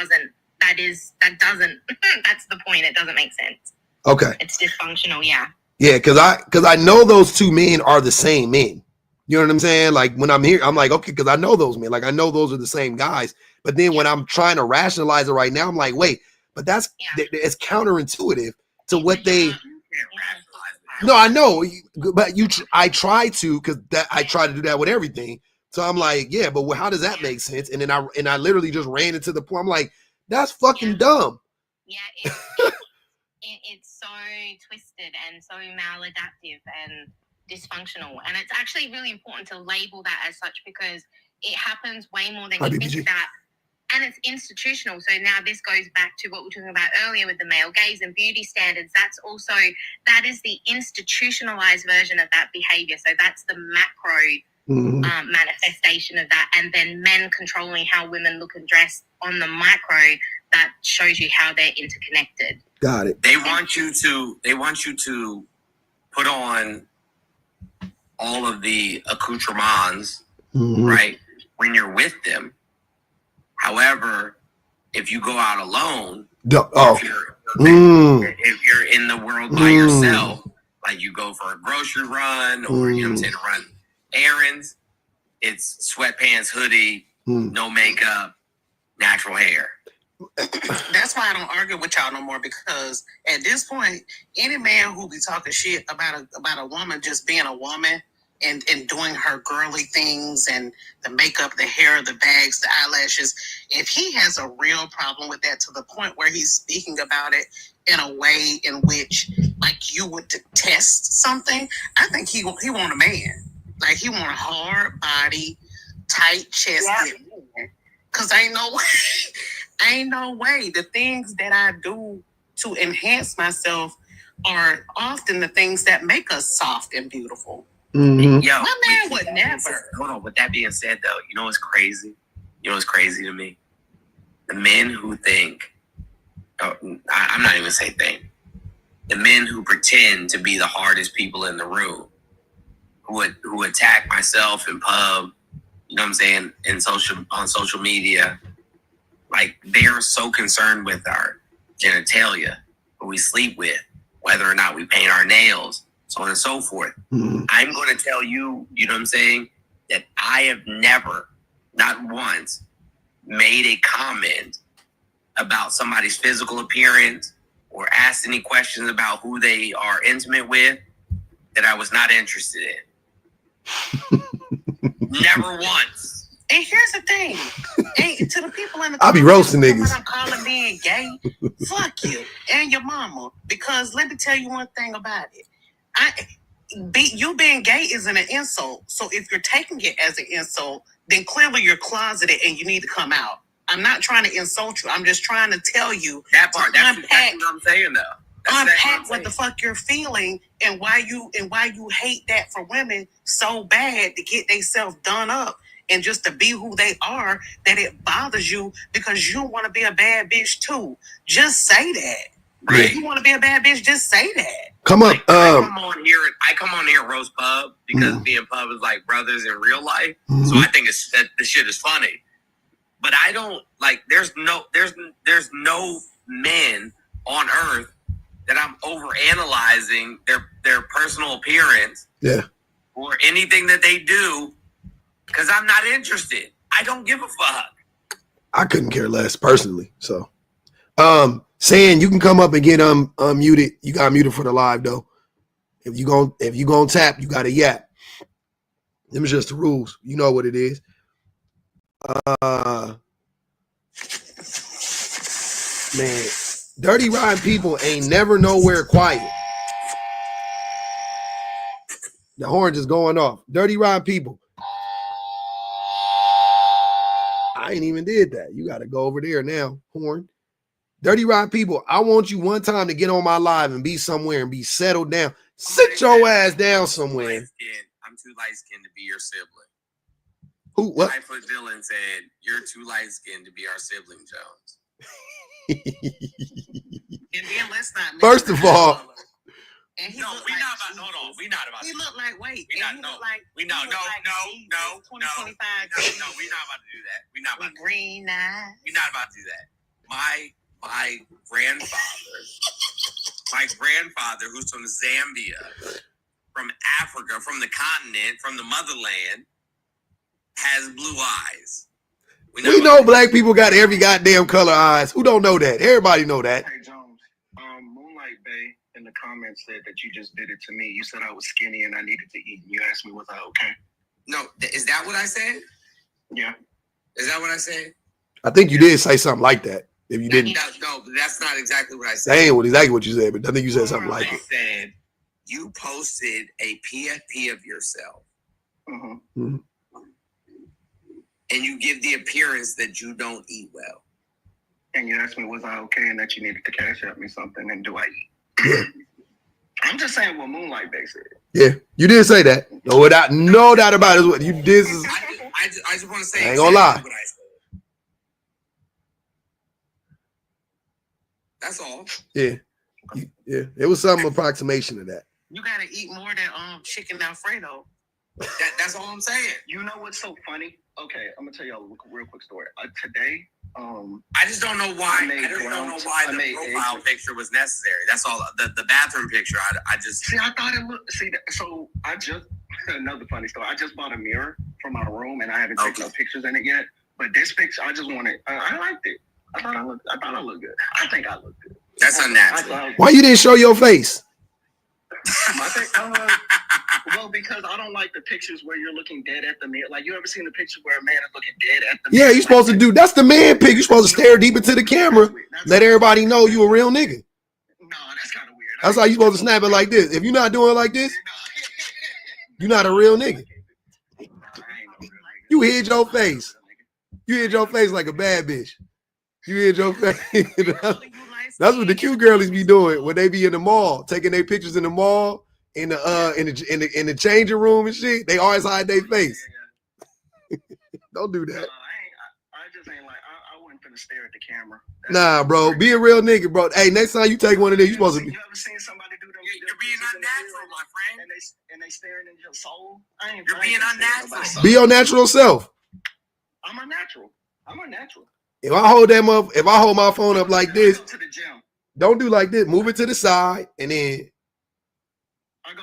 S5: the point. It doesn't make sense.
S1: Okay.
S5: It's dysfunctional, yeah.
S1: Yeah, because I know those two men are the same men. You know what I'm saying? Like when I'm here, I'm like, okay, because I know those men. Like I know those are the same guys. But then when I'm trying to rationalize it right now, I'm like, wait, but it's counterintuitive to what they. No, I know, but I try to, because I try to do that with everything. So I'm like, yeah, but how does that make sense? And then I literally just ran into the point. I'm like, that's fucking dumb.
S5: Yeah, it's so twisted and so maladaptive and dysfunctional, and it's actually really important to label that as such because it happens way more than you think about, and it's institutional. So now this goes back to what we were talking about earlier with the male gaze and beauty standards. That is the institutionalized version of that behavior. So that's the macro manifestation of that, and then men controlling how women look and dress on the micro. That shows you how they're interconnected.
S1: Got it.
S8: They want you to put on all of the accoutrements, right, when you're with them. However, if you go out alone, if you're in the world by yourself, like you go for a grocery run or to run errands, it's sweatpants, hoodie, no makeup, natural hair.
S9: That's why I don't argue with y'all no more, because at this point, any man who be talking shit about a woman just being a woman and doing her girly things and the makeup, the hair, the bags, the eyelashes, if he has a real problem with that to the point where he's speaking about it in a way in which like you would detest something, I think he want a man. Like he want a hard body, tight chested man. Cause ain't no way. The things that I do to enhance myself are often the things that make us soft and beautiful.
S8: Yo,
S9: my man would never.
S8: Hold on. With that being said, though, you know what's crazy? You know what's crazy to me? The men who think, I'm not even say think. The men who pretend to be the hardest people in the room, who attack myself in pub, you know what I'm saying, on social media, like they're so concerned with our genitalia, who we sleep with, whether or not we paint our nails, so on and so forth. I'm going to tell you, you know what I'm saying, that I have never, not once, made a comment about somebody's physical appearance or asked any questions about who they are intimate with that I was not interested in. Never once.
S9: And here's the thing. To the people in the
S1: I'll be roasting niggas.
S9: I'm calling being gay. Fuck you and your mama. Because let me tell you one thing about it. You being gay isn't an insult. So if you're taking it as an insult, then clearly you're closeted and you need to come out. I'm not trying to insult you. I'm just trying to tell you
S8: that part. That's what I'm saying, though.
S9: Unpack what the fuck you're feeling and why you hate that for women so bad to get themselves done up and just to be who they are, that it bothers you because you want to be a bad bitch too. Just say that. Right. If you want to be a bad bitch, just say that.
S1: Come up.
S8: I come on here and roast pub because being pub is like brothers in real life. So I think that the shit is funny. But I don't like. There's no men on earth that I'm over analyzing their personal appearance, or anything that they do, because I'm not interested. I don't give a fuck.
S1: I couldn't care less personally. So, saying you can come up and get unmuted. You got muted for the live though. If you gonna tap, you got to yap. Them is just the rules. You know what it is. Man, dirty riding people ain't never nowhere quiet. The horn just going off. Dirty riding people. I ain't even did that. You got to go over there now, horn. Dirty riding people, I want you one time to get on my live and be somewhere and be settled down. Sit your ass down somewhere.
S8: I'm too light-skinned to be your sibling.
S1: Who? What?
S8: Lightfoot Dylan said, "You're too light-skinned to be our sibling, Jones."
S9: And then let's not.
S1: First of all,
S9: and he
S8: no, we
S9: like,
S8: not about. Hold on, we not about.
S9: He looked like wait.
S8: We not. No,
S9: like,
S8: we no. No.
S9: like
S8: No. No. No.
S9: 2025.
S8: No. We not about to do that. We not about.
S9: With green eyes.
S8: We not about to do that. My grandfather, who's from Zambia, from Africa, from the continent, from the motherland, has blue eyes.
S1: We know black people got every goddamn color eyes. Who don't know that? Everybody know that.
S7: Hey Jones, Moonlight Bay in the comments said that you just did it to me. You said I was skinny and I needed to eat. And you asked me was I okay?
S8: No, is that what I said?
S7: Yeah.
S8: Is that what I said?
S1: I think you did say something like that. If you didn't,
S8: no, that's not exactly what I said.
S1: That ain't exactly what you said, but I think you said something like
S8: I
S1: it.
S8: said you posted a PFP of yourself,
S1: Mm-hmm.
S8: and you give the appearance that you don't eat well.
S7: And you asked me was I okay and that you needed to cash out me something and do I eat?
S1: Yeah.
S7: I'm just saying what Moonlight Bay said.
S1: Yeah, you did say that. No doubt about it. What you did is,
S8: I just want to say
S1: I ain't gonna lie.
S8: What I said. That's all.
S1: Yeah, yeah. It was some approximation of that.
S9: You gotta eat more than chicken Alfredo.
S8: That's all I'm saying.
S7: You know what's so funny? Okay, I'm gonna tell y'all a real quick story. Today,
S8: I just don't know why. I just don't know why the profile picture was necessary. That's all. The bathroom picture. I just
S7: see. I thought it looked. See, so I just another funny story. I just bought a mirror for my room, and I haven't taken no pictures in it yet. But this picture, I just wanted. I liked it. I thought I looked good. I think I looked good.
S8: That's unnatural.
S1: Why you didn't show your face?
S7: Well, because I don't like the pictures where you're looking dead at the mirror. Like, you ever seen the picture where a man is looking dead at the mirror?
S1: Yeah, you're supposed to do. That's the man pic. You're supposed to stare deep into the camera. Let everybody know you a real nigga.
S7: No, that's kind of weird.
S1: That's how you supposed to snap it like this. If you're not doing it like this, you're not a real nigga. You hid your face. You hid your face like a bad bitch. You hid your face. That's what the cute girlies be doing when they be in the mall, taking their pictures in the mall, in the changing room and shit. They always hide their face. Don't do that.
S7: I just ain't like I wasn't finna stare at the camera.
S1: Nah, bro. Be a real nigga, bro. Hey, next time you take one of these, you supposed to be.
S7: You ever seen somebody do them?
S8: You're being unnatural, my friend.
S7: And they staring in your soul.
S8: You're being unnatural.
S1: Be your natural self.
S7: I'm unnatural. I'm unnatural.
S1: If I hold them up, if I hold my phone up like this,
S7: I go to the gym.
S1: Don't do like this. Move it to the side, and then
S7: I'm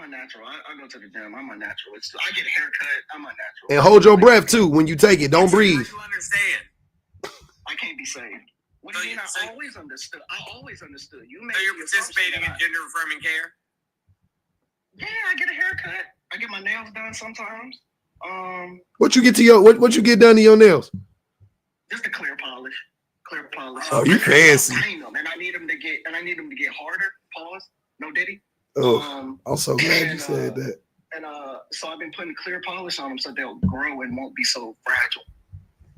S7: unnatural. I go to the gym. I'm unnatural. I get a haircut. I'm unnatural.
S1: And hold your breath too when you take it. Don't breathe.
S8: You understand?
S7: I can't be saved. What do you mean? I always understood. You
S8: so you're participating in gender affirming care?
S7: Yeah, I get a haircut. I get my nails done sometimes.
S1: What you get to your what you get done to your nails?
S7: Just a clear polish.
S1: Oh, you fancy.
S7: And I need them to get harder. Pause. No diddy.
S1: Oh, I'm so glad you said that.
S7: And so I've been putting clear polish on them so they'll grow and won't be so fragile.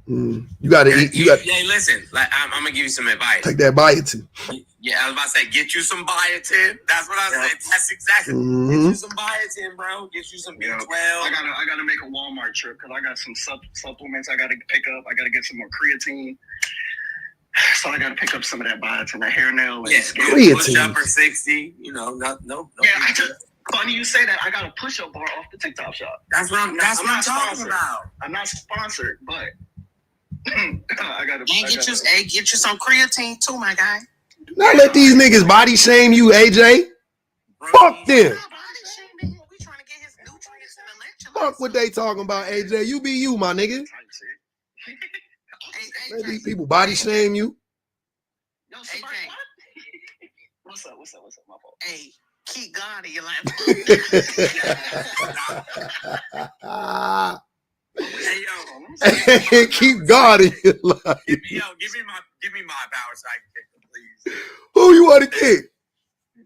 S1: You got to eat.
S8: Hey, listen. Like, I'm gonna give you some advice.
S1: Take that biotin.
S8: Yeah, I was about to say, get you some biotin. That's what I said. That's exactly. Get you some biotin, bro. Get you some B12.
S7: I gotta make a Walmart trip because I got some supplements I gotta pick up. I gotta get some more creatine. So I gotta pick up some of that biotin, that hair nail.
S8: Yeah, push up or 60. You know, no.
S7: Yeah, funny you say that. I got a push-up bar off the TikTok shop.
S8: That's what I'm talking about.
S7: I'm not sponsored, but I gotta
S9: get you some creatine too, my guy.
S1: Do not let these niggas body shame you, AJ. Fuck them. Fuck what they talking about, AJ. You be you, my nigga. Let these people body shame you.
S7: Yo, AJ. What's up? My fault.
S9: Hey, keep God in your life.
S8: Hey yo,
S1: And keep God in your life.
S8: give me my power so I can kick him, please.
S1: Who you want to kick?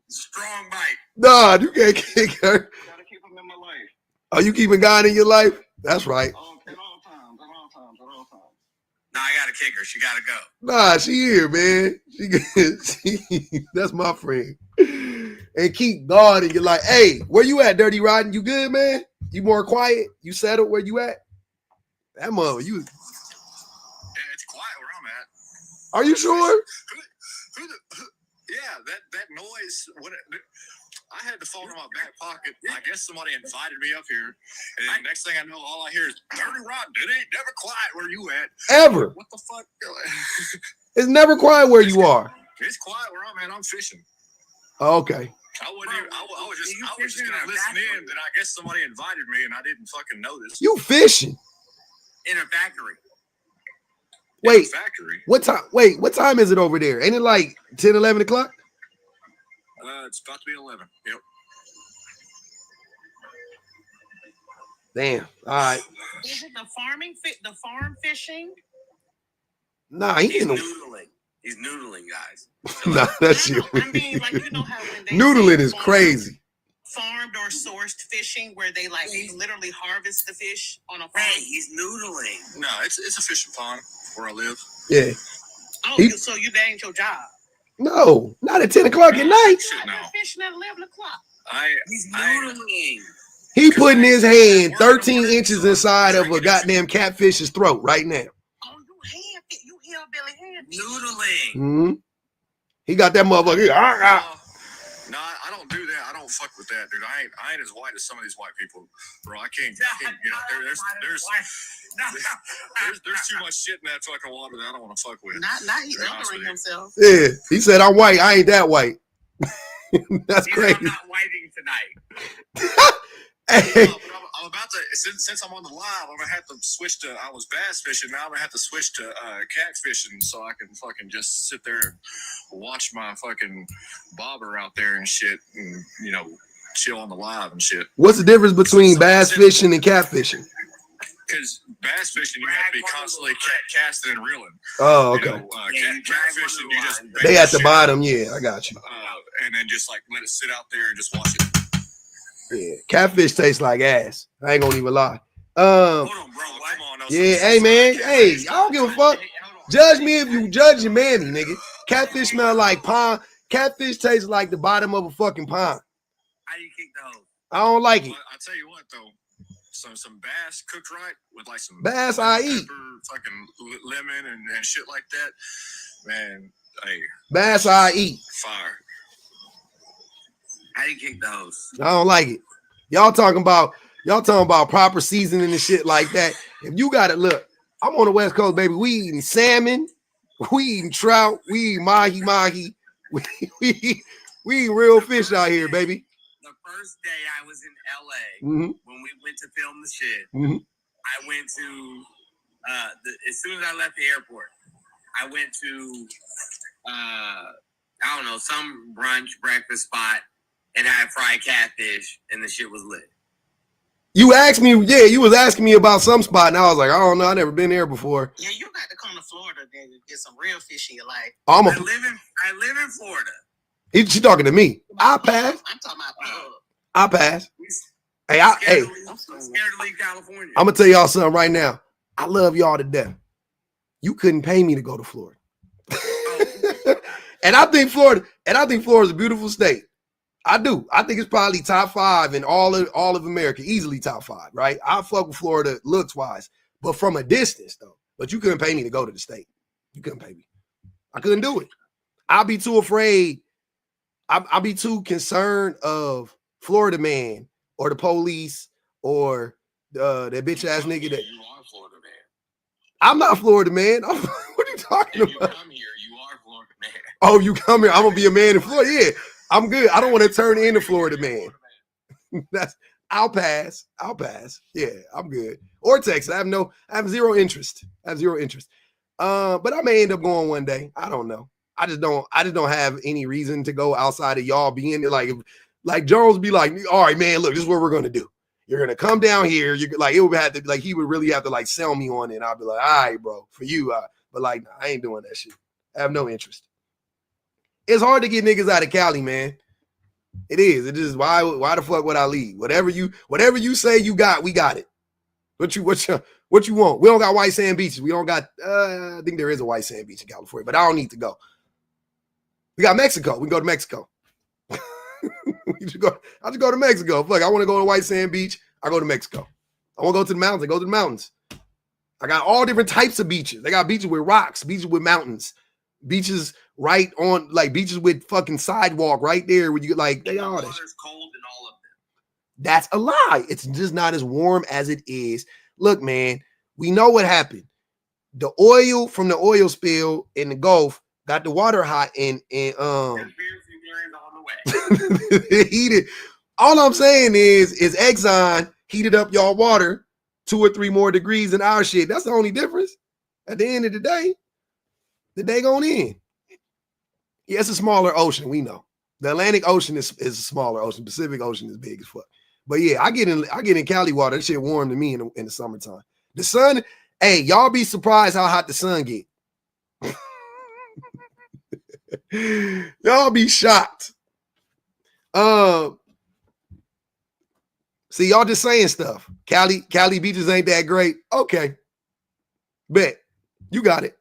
S8: Strong bite.
S1: Nah, you can't kick her.
S7: Gotta keep him in my life.
S1: Are you keeping God in your life? That's right.
S7: At all times.
S8: No, I gotta kick her. She gotta go.
S1: Nah, she here, man. That's my friend. And keep God in your life. Hey, where you at, Dirty Rodden? You good, man? You more quiet? You settled where you at? That mother, you.
S3: Yeah, it's quiet where I'm at.
S1: Are you sure?
S3: Yeah, that noise. I had the phone in my back pocket. I guess somebody invited me up here, and then next thing I know, all I hear is Dirty Rod. It ain't never quiet where you at.
S1: Ever.
S3: What the fuck?
S1: It's never quiet where you are.
S3: It's quiet where I'm at. I'm fishing.
S1: Okay.
S3: I was just gonna listen in. Then I guess somebody invited me, and I didn't fucking notice.
S1: You fishing?
S8: In a factory.
S1: Wait.
S3: Factory.
S1: What time? Wait, what time is it over there? Ain't it like 10, 11 o'clock?
S3: It's about to be 11. Yep.
S1: Damn. All right.
S9: Is it the farm fishing?
S1: Nah, he
S8: He's
S1: ain't no.
S8: noodling. He's noodling, guys.
S1: Nah, that's you.
S9: I mean, like, you know how when they
S1: Noodling
S9: say
S1: is crazy.
S9: farmed or sourced fishing, where they like literally harvest the fish on a farm.
S8: Hey, he's noodling.
S3: No, it's a fishing pond where I live.
S1: Yeah.
S9: Oh, so that ain't your job?
S1: No, not at 10 o'clock at night.
S9: You're not fishing at 11 o'clock.
S8: He's noodling.
S1: He putting his hand 13 inches inside of a goddamn catfish's throat right now.
S9: Oh, you hillbilly hand.
S8: Noodling.
S1: Mm-hmm. He got that motherfucker.
S3: No, I don't do that. I don't fuck with that, dude. I ain't as white as some of these white people, bro. I can't get out there. There's too much shit in that fucking water that I don't want to fuck with.
S9: Not he othering himself.
S1: Yeah, he said, I'm white. I ain't that white. That's crazy.
S8: I'm not whiting tonight.
S1: Hey.
S3: I'm about to, since I'm on the live, I'm gonna have to switch to. I was bass fishing. Now I'm gonna have to switch to catfishing, so I can fucking just sit there and watch my fucking bobber out there and shit, and chill on the live and shit.
S1: What's the difference between bass fishing and catfishing?
S3: Because bass fishing, you have to be constantly casting and reeling.
S1: Oh, okay.
S3: Catfishing, you just
S1: they at the bottom. Yeah, I got you.
S3: And then just like let it sit out there and just watch it.
S1: Yeah, catfish tastes like ass. I ain't gonna even lie.
S8: Hold on, bro. What?
S3: Come on,
S1: Yeah, hey man, hey, I don't give a fuck. Judge me if you judge your mammy, nigga. Catfish smell like pond. Catfish tastes like the bottom of a fucking pond.
S8: How do you kick the hose?
S1: I don't like it.
S3: I tell you what though, some bass cooked right with like some
S1: bass I eat.
S3: Pepper, fucking lemon and shit like that, man. Hey,
S1: bass I eat.
S3: Fire.
S8: How do you kick the hose?
S1: I don't like it. Y'all talking about proper seasoning and shit like that. If you got it, look, I'm on the West Coast, baby. We eating salmon, we eating trout, we eating mahi. We eat real fish out here, baby.
S8: The first day I was in LA,
S1: when
S8: we went to film the shit, I went to as soon as I left the airport, I went to I don't know, some brunch breakfast spot and had fried catfish, and the shit was lit.
S1: You asked me, you was asking me about some spot, and I was like, I don't know, I never been there before.
S9: Yeah, you got to come to Florida then to get some real fish in your life.
S8: I live in Florida.
S1: She talking to me. I pass.
S9: I'm talking about
S1: I pass. Hey,
S8: I'm scared to leave California.
S1: I'm gonna tell y'all something right now. I love y'all to death. You couldn't pay me to go to Florida. And I think Florida's a beautiful state. I do. I think it's probably top 5 in all of America, easily top 5, right? I fuck with Florida looks wise, but from a distance though. But you couldn't pay me to go to the state. You couldn't pay me. I couldn't do it. I'll be too afraid. I'll be too concerned of Florida man or the police or that bitch ass nigga that.
S3: You are Florida man.
S1: I'm not Florida man. What are you talking about?
S3: You come here, you are Florida man.
S1: Oh, you come here. I'm gonna be a man in Florida. Yeah. I'm good. I don't want to turn into Florida man. I'll pass. Yeah, I'm good. Or Texas. I have zero interest. But I may end up going one day. I don't know. I just don't have any reason to go outside of y'all being there. Like Jones be like, all right, man, look, this is what we're gonna do. You're gonna come down here. You like it would have to like he would really have to like sell me on it. And I'd be like, all right, bro, for you. But like, nah, I ain't doing that shit. I have no interest. It's hard to get niggas out of Cali, man. It is. It is. Why the fuck would I leave? Whatever you say you got, we got it. What you want? We don't got white sand beaches. We don't got. I think there is a white sand beach in California, but I don't need to go. We got Mexico. We can go to Mexico. I just go to Mexico. Fuck, I want to go to white sand beach. I go to Mexico. I want to go to the mountains. I go to the mountains. I got all different types of beaches. They got beaches with rocks, beaches with mountains, beaches right on, like beaches with fucking sidewalk right there where you get like they all that.
S8: Water's cold in all of them.
S1: That's a lie. It's just not as warm as it is. Look, man, we know what happened. The oil from the oil spill in the Gulf got the water hot and heated. All I'm saying is Exxon heated up y'all water 2 or 3 more degrees than our shit. That's the only difference. At the end of the day going in. Yeah, it's a smaller ocean. We know the Atlantic Ocean is a smaller ocean. Pacific Ocean is big as fuck. But yeah, I get in Cali water. That shit warm to me in the summertime. The sun, hey, y'all be surprised how hot the sun get. Y'all be shocked. See, y'all just saying stuff. Cali beaches ain't that great. Okay. Bet. You got it.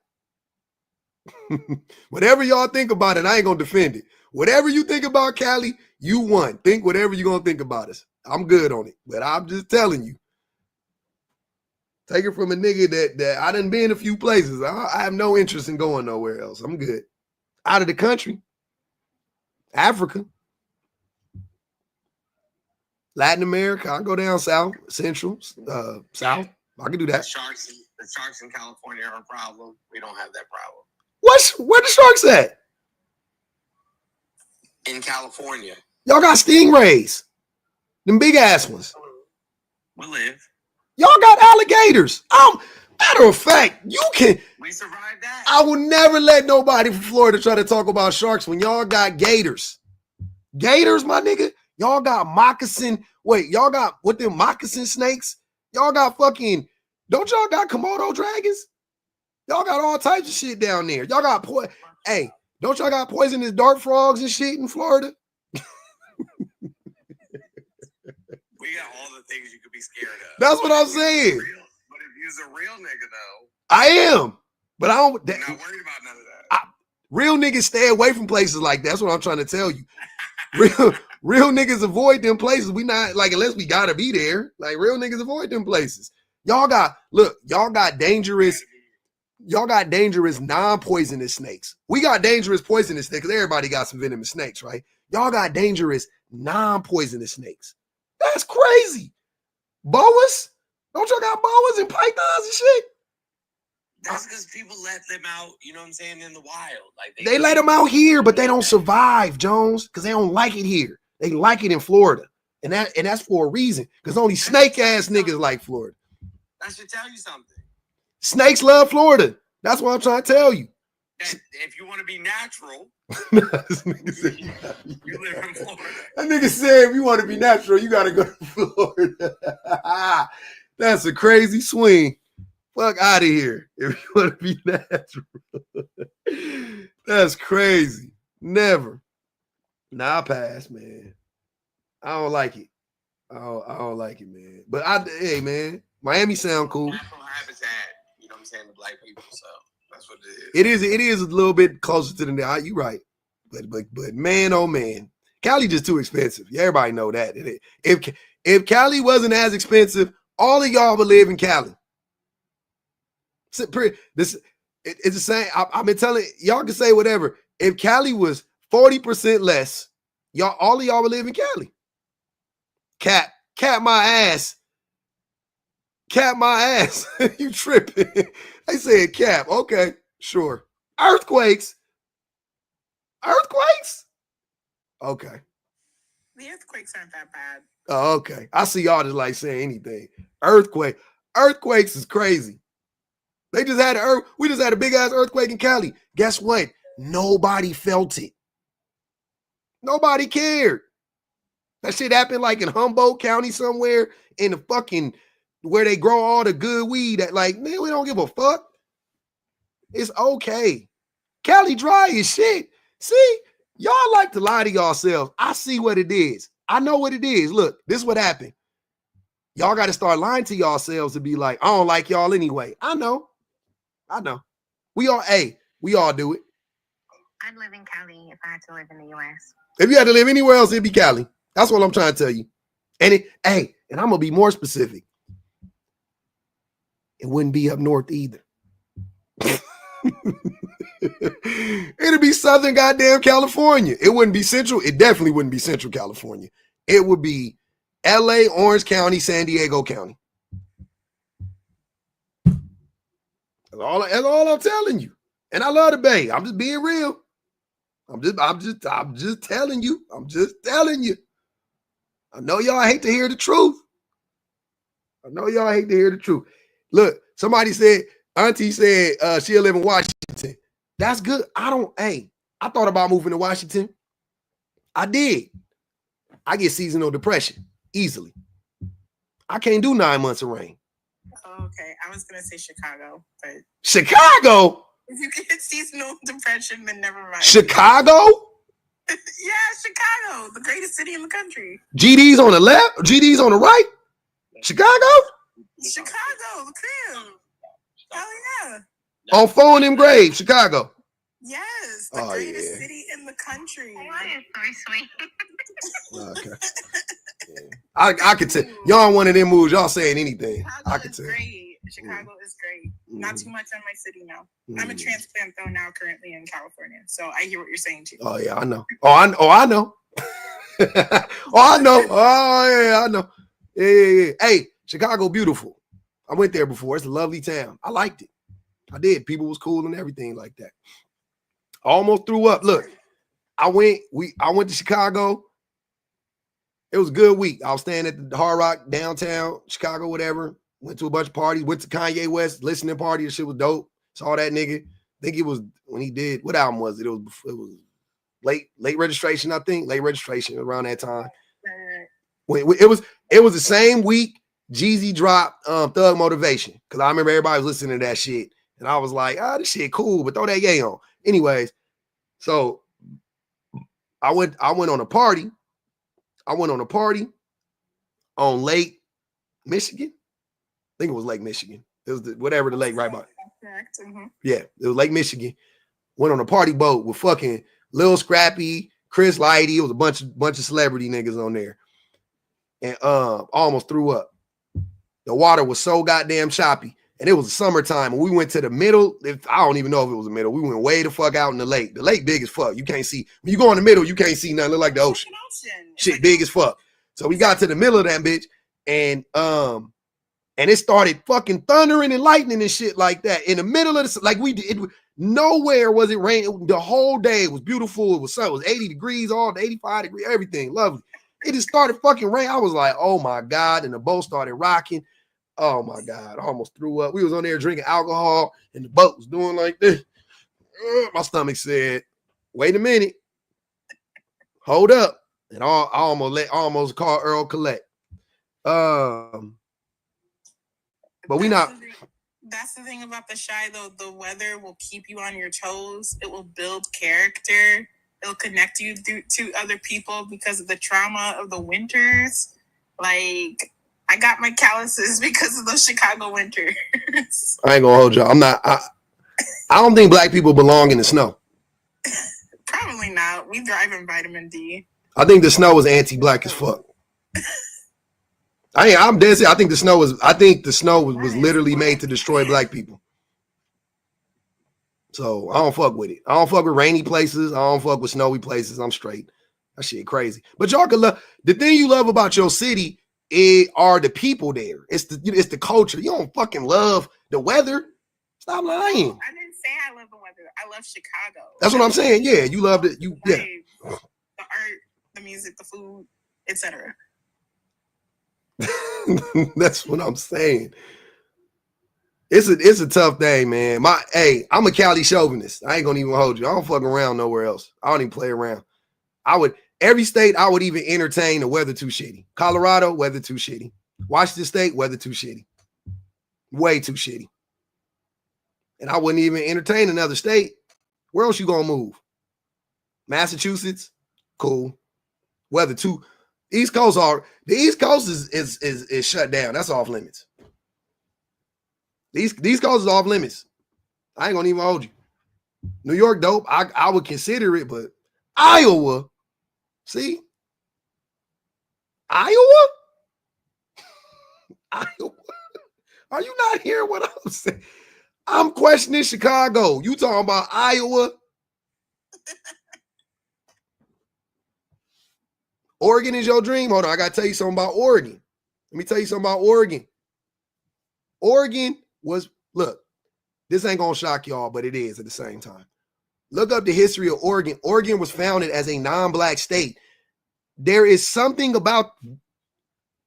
S1: Whatever y'all think about it, I ain't gonna defend it. Whatever you think about Cali, you won. Think whatever you're gonna think about us. I'm good on it. But I'm just telling you. Take it from a nigga that I done been a few places. I have no interest in going nowhere else. I'm good. Out of the country. Africa. Latin America. I go down south, central, south. I can do that.
S8: The sharks in California are a problem. We don't have that problem.
S1: Where the sharks at?
S8: In California.
S1: Y'all got stingrays. Them big ass ones.
S8: We live.
S1: Y'all got alligators. Matter of fact,
S8: we survived that.
S1: I will never let nobody from Florida try to talk about sharks when y'all got gators. Gators, my nigga. Y'all got moccasin. Wait, y'all got what them moccasin snakes? Y'all got fucking, don't y'all got Komodo dragons? Y'all got all types of shit down there. Y'all got hey, don't y'all got poisonous dart frogs and shit in Florida?
S8: We got all the things you could be scared of.
S1: That's what I'm saying.
S8: But if you're a real nigga, though.
S1: I am. But I don't.
S8: I'm not worried about none of that.
S1: Real niggas stay away from places like that. That's what I'm trying to tell you. Real niggas avoid them places. We not like unless we gotta be there. Like real niggas avoid them places. Y'all got dangerous non-poisonous snakes. We got dangerous poisonous snakes because everybody got some venomous snakes, right? Y'all got dangerous non-poisonous snakes. That's crazy. Boas? Don't y'all got boas and pythons and shit?
S8: That's because people let them out, you know what I'm saying, in the wild. Like
S1: they let them out here, but they don't survive, Jones, because they don't like it here. They like it in Florida. And that's for a reason. Because only snake ass niggas like Florida.
S8: That should tell you something.
S1: Snakes love Florida. That's what I'm trying to tell you.
S8: If you want to be natural,
S1: This nigga said,
S8: you live in Florida.
S1: That nigga said if you want to be natural, you gotta go to Florida. That's a crazy swing. Fuck out of here. If you want to be natural. That's crazy. Never. Nah, I pass, man. I don't like it. I don't like it, man. But hey, man, Miami sound cool.
S8: Natural habitat, you know what I'm saying, to black people. So that's what it is.
S1: It is a little bit closer to the you right. But man, oh man, Cali just too expensive. Yeah, everybody know that. If Cali wasn't as expensive, all of y'all would live in Cali. It's the same. I've been telling y'all can say whatever. If Cali was 40% less, all of y'all would live in Cali. Cap my ass. Cap my ass. You tripping? They said cap. Okay, sure. Earthquakes. Okay.
S11: The earthquakes aren't that bad.
S1: Oh, okay. I see y'all just like saying anything. Earthquakes is crazy. We just had a big ass earthquake in Cali. Guess what? Nobody felt it. Nobody cared. That shit happened like in Humboldt County somewhere in the fucking where they grow all the good weed. That like, man, we don't give a fuck. It's okay. Cali dry as shit. See, y'all like to lie to yourselves. I see what it is. I know what it is. Look, this is what happened. Y'all got to start lying to yourselves to be like, I don't like y'all anyway. I know. We all do it.
S5: I'd live in Cali if I had to live in the U.S.
S1: If you had to live anywhere else, it'd be Cali. That's what I'm trying to tell you. And and I'm gonna be more specific. It wouldn't be up north either. It'd be Southern goddamn California. It wouldn't be Central. It definitely wouldn't be Central California. It would be LA, Orange County, San Diego County. That's all I'm telling you. And I love the Bay. I'm just being real. I'm just telling you. I know y'all hate to hear the truth. Look, somebody said, Auntie said she'll live in Washington. That's good. I thought about moving to Washington. I did. I get seasonal depression easily. I can't do 9 months of rain.
S11: Okay, I was gonna say Chicago, but
S1: Chicago?
S11: if you get seasonal depression, then never mind.
S1: Chicago?
S11: Yeah, Chicago, the greatest city in the country.
S1: GD's on the left, GD's on the right. Chicago?
S11: Chicago, the crib. Hell yeah.
S1: On phone them grave, Chicago.
S11: Yes, the greatest city in the country.
S5: That is so sweet.
S1: Okay. I could tell y'all one of them moves. Y'all saying anything.
S11: Chicago
S1: I could
S11: is
S1: tell.
S11: great. Chicago is great. Not too much on my city now. I'm a transplant though now, currently in California. So I hear what you're saying too.
S1: Oh yeah, I know. Oh, I know. I know. Oh yeah, I know. Yeah. Hey, Chicago, beautiful. I went there before. It's a lovely town. I liked it. I did. People was cool and everything like that. I almost threw up. Look, I went to Chicago. It was a good week. I was staying at the Hard Rock downtown, Chicago, whatever. Went to a bunch of parties. Went to Kanye West listening party. The shit was dope. Saw that nigga. I think it was when he did. What album was it? It was late registration. I think late registration around that time. It was the same week Jeezy dropped Thug Motivation because I remember everybody was listening to that shit, and I was like, this shit cool, but throw that yay on. Anyways, so I went on a party. On Lake Michigan. I think it was Lake Michigan. It was whatever the lake right by.
S11: Correct. Mm-hmm.
S1: Yeah, it was Lake Michigan. Went on a party boat with fucking Lil Scrappy, Chris Lighty. It was a bunch of celebrity niggas on there. And almost threw up. The water was so goddamn choppy. And it was summertime. And we went to the middle. I don't even know if it was the middle. We went way the fuck out in the lake. The lake big as fuck. You can't see. When you go in the middle, you can't see nothing. Look like the ocean. Shit big as fuck. So we got to the middle of that bitch. And it started fucking thundering and lightning and shit like that. In the middle of the, like nowhere was it raining. The whole day it was beautiful. It was 80 degrees, all 85 degrees, everything. Lovely. It just started fucking rain. I was like, oh my God. And the boat started rocking. Oh my God. I almost threw up. We was on there drinking alcohol and the boat was doing like this. My stomach said, wait a minute. Hold up. And I almost called Earl Collect. But we not.
S11: That's the thing about the Shy, though. The weather will keep you on your toes. It will build character. It'll connect you to other people because of the trauma of the winters. Like, I got my calluses because of those Chicago winters.
S1: I ain't gonna hold y'all. I don't think black people belong in the snow.
S11: Probably not. We drive in vitamin D.
S1: I think the snow is anti-black as fuck. I'm dead serious. I think the snow was literally made to destroy black people. So I don't fuck with it. I don't fuck with rainy places. I don't fuck with snowy places. I'm straight. That shit crazy. But y'all can love the thing you love about your city are the people there. It's the culture. You don't fucking love the weather. Stop lying.
S11: I didn't say I love the weather. I love Chicago.
S1: That's what I'm saying. Yeah, you loved it.
S11: The art, the music, the food, etc.
S1: That's what I'm saying. It's a tough thing, man. I'm a Cali chauvinist. I ain't gonna even hold you. I don't fuck around nowhere else. I don't even play around. Every state I would even entertain the weather too shitty. Colorado, weather too shitty. Washington State, weather too shitty. Way too shitty. And I wouldn't even entertain another state. Where else you gonna move? Massachusetts, cool. Weather too. The East Coast is shut down. That's off limits. The East Coast is off limits. I ain't gonna even hold you. New York, dope. I would consider it, but Iowa, see? Iowa? Iowa? Are you not hearing what I'm saying? I'm questioning Chicago. You talking about Iowa? Oregon is your dream? Hold on, I got to tell you something about Oregon. Let me tell you something about Oregon. Oregon was, look, this ain't going to shock y'all, but it is at the same time. Look up the history of Oregon. Oregon was founded as a non-black state. There is something about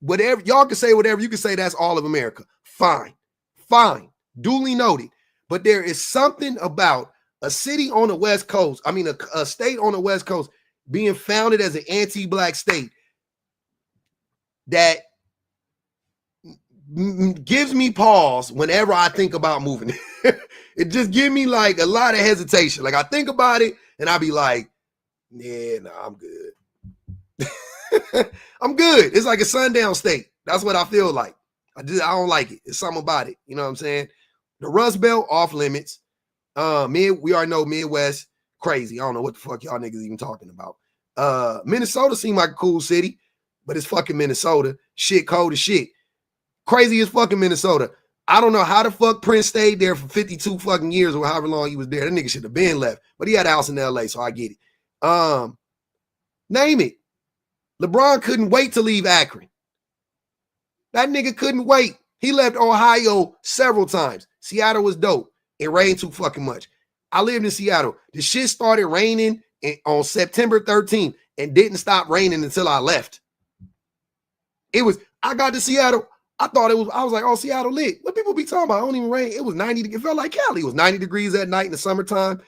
S1: whatever, y'all can say whatever, you can say that's all of America. Fine, duly noted. But there is something about a city on the West Coast, a state on the West Coast being founded as an anti-black state that gives me pause whenever I think about moving. It just gives me like a lot of hesitation. Like I think about it and I be like, yeah, nah, I'm good. I'm good. It's like a sundown state. That's what I feel like. I don't like it. It's something about it. You know what I'm saying? The Rust Belt off limits. We already know Midwest crazy. I don't know what the fuck y'all niggas even talking about. Minnesota seemed like a cool city, but it's fucking Minnesota. Shit cold as shit. Crazy as fucking Minnesota. I don't know how the fuck Prince stayed there for 52 fucking years or however long he was there. That nigga should have been left, but he had a house in LA, so I get it. Name it. LeBron couldn't wait to leave Akron. That nigga couldn't wait. He left Ohio several times. Seattle was dope. It rained too fucking much. I lived in Seattle. The shit started raining on September 13th and didn't stop raining until I left. I got to Seattle. I was like, oh, Seattle lit. What people be talking about? I don't even rain. It was 90. It felt like Cali. It was 90 degrees at night in the summertime.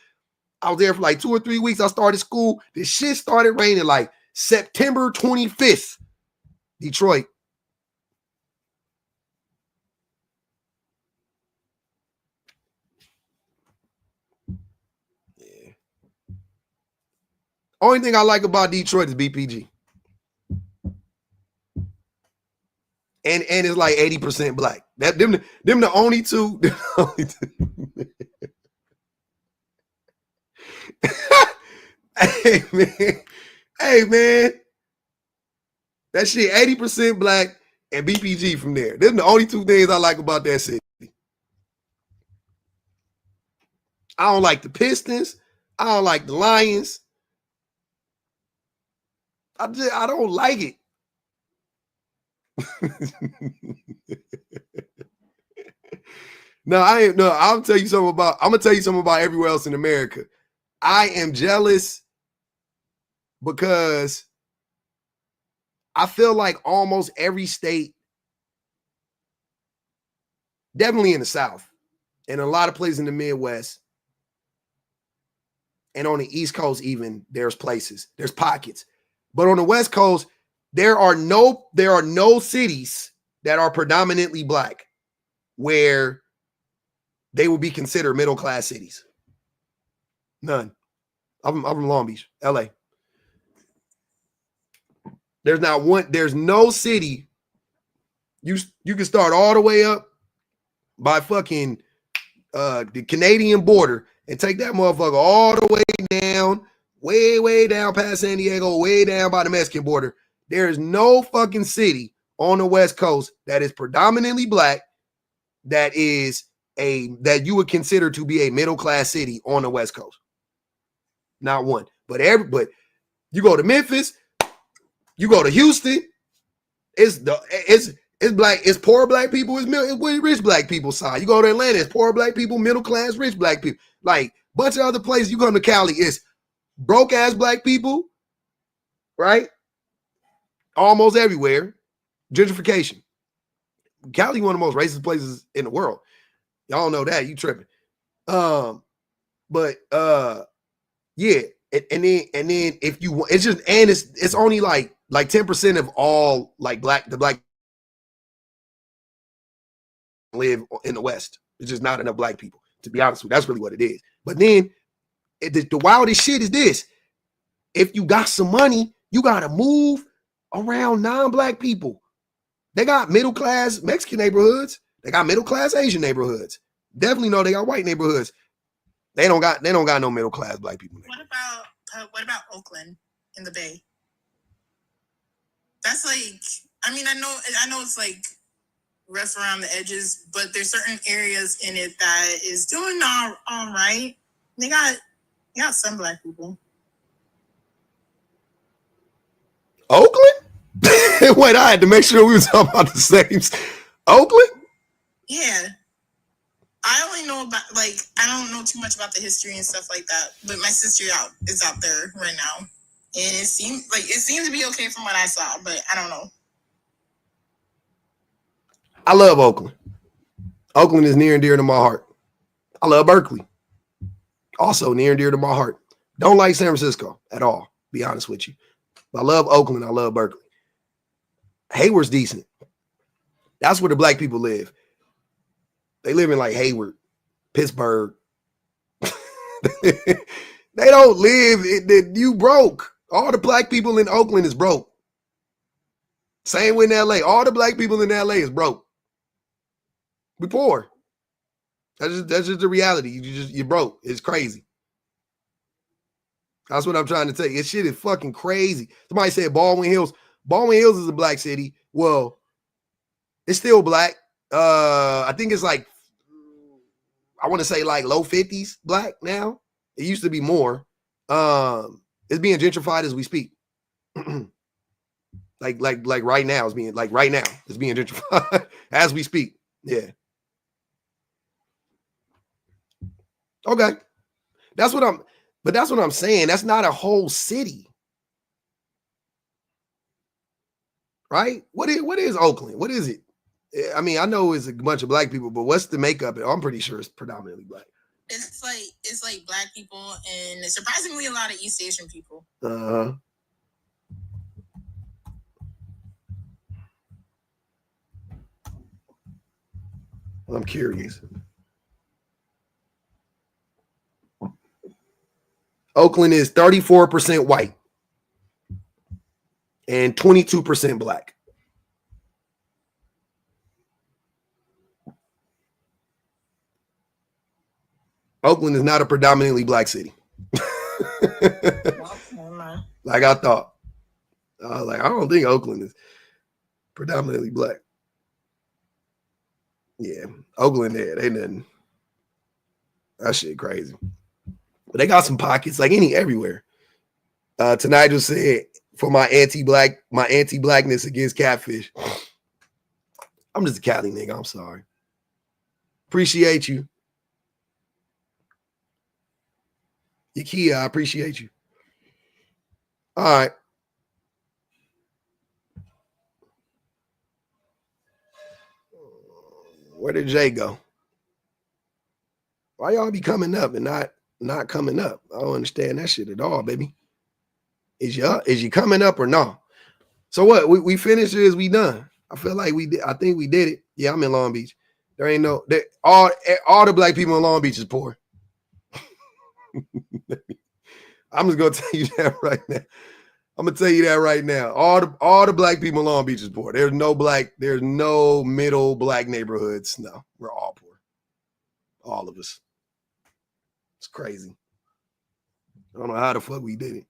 S1: I was there for like 2 or 3 weeks. I started school. The shit started raining like September 25th. Detroit. Yeah. Only thing I like about Detroit is BPG. And it's like 80% black. Them the only two. Hey man. That shit 80% black and BPG from there. Them the only two things I like about that city. I don't like the Pistons. I don't like the Lions. I don't like it. I'm gonna tell you something about everywhere else in America. I am jealous because I feel like almost every state, definitely in the South, and a lot of places in the Midwest, and on the East Coast even, there's pockets. But on the West Coast, there are no cities that are predominantly black where they would be considered middle-class cities. None. I'm from Long Beach, LA. There's not one, there's no city. You can start all the way up by fucking the Canadian border and take that motherfucker all the way down, way down past San Diego, way down by the Mexican border. There is no fucking city on the West Coast that is predominantly black that you would consider to be a middle-class city on the West Coast. Not one. But you go to Memphis, you go to Houston, it's black, it's poor black people, it's rich black people side. You go to Atlanta, it's poor black people, middle class, rich black people. Like bunch of other places. You go to Cali, it's broke ass black people, right? Almost everywhere. Gentrification. Cali, one of the most racist places in the world. Y'all know that. You tripping. Yeah. and then if you want, it's just, and it's only like 10% of all like the black live in the West. It's just not enough black people, to be honest with you. That's really what it is. But then the wildest shit is this: if you got some money, you gotta move around non-black people. They got middle class Mexican neighborhoods. They got middle class Asian neighborhoods. Definitely know they got white neighborhoods. They don't got no middle class black people.
S11: What about Oakland in the Bay? That's like, I mean, I know it's like rough around the edges, but there's certain areas in it that is doing all right. They got some black people.
S1: Oakland? Wait, I had to make sure we were talking about the same. Oakland?
S11: Yeah. I only know about, like, I don't know too much about the history and stuff like that, but my sister is out there right now, and it seemed to be okay from what I saw, but I don't know.
S1: I love Oakland. Oakland is near and dear to my heart. I love Berkeley. Also near and dear to my heart. Don't like San Francisco at all, be honest with you. But I love Oakland. I love Berkeley. Hayward's decent. That's where the black people live. They live in like Hayward, Pittsburgh. They don't live, you broke. All the black people in Oakland is broke. Same with LA. All the black people in LA is broke. We poor. That's just the reality. You're broke. It's crazy. That's what I'm trying to tell you. This shit is fucking crazy. Somebody said Baldwin Hills. Baldwin Hills is a black city. Well, it's still black. I think it's like, I want to say like low 50s black now. It used to be more. It's being gentrified as we speak. like right now it's being gentrified as we speak. Yeah. Okay. That's what I'm saying. That's not a whole city. Right? What is Oakland? What is it? I mean, I know it's a bunch of black people, but what's the makeup? I'm pretty sure it's predominantly black.
S11: It's like black people and surprisingly a lot of East Asian people.
S1: Uh-huh. I'm curious. Oakland is 34% white and 22% black. Oakland is not a predominantly black city. Like I thought. I was like, I don't think Oakland is predominantly black. Yeah, Oakland there, they nothing. That shit crazy. But they got some pockets, like everywhere. Tonight just said, for my anti-blackness against catfish. I'm just a Cali nigga. I'm sorry. Appreciate you. Yakia, I appreciate you. All right. Where did Jay go? Why y'all be coming up and not coming up? I don't understand that shit at all, baby. Is you coming up or no? So what? We finished it? Is we done? I feel like we did. I think we did it. Yeah, I'm in Long Beach. There ain't no all the black people in Long Beach is poor. I'm just gonna tell you that right now. I'm gonna tell you that right now. All the black people in Long Beach is poor. There's no middle black neighborhoods. No, we're all poor. All of us. It's crazy. I don't know how the fuck we did it.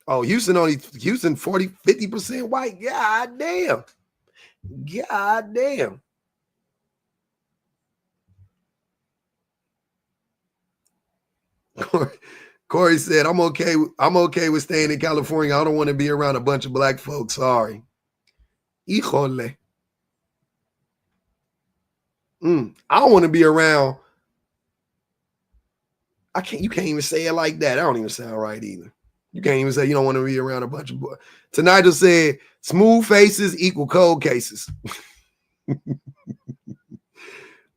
S1: Oh, Houston 50% white. God damn. God damn. Corey said, I'm okay with staying in California. I don't want to be around a bunch of black folks. Sorry. Híjole. I don't want to be around. You can't even say it like that. That don't even sound right either. You can't even say you don't want to be around a bunch of boys. Nigel said, smooth faces equal cold cases.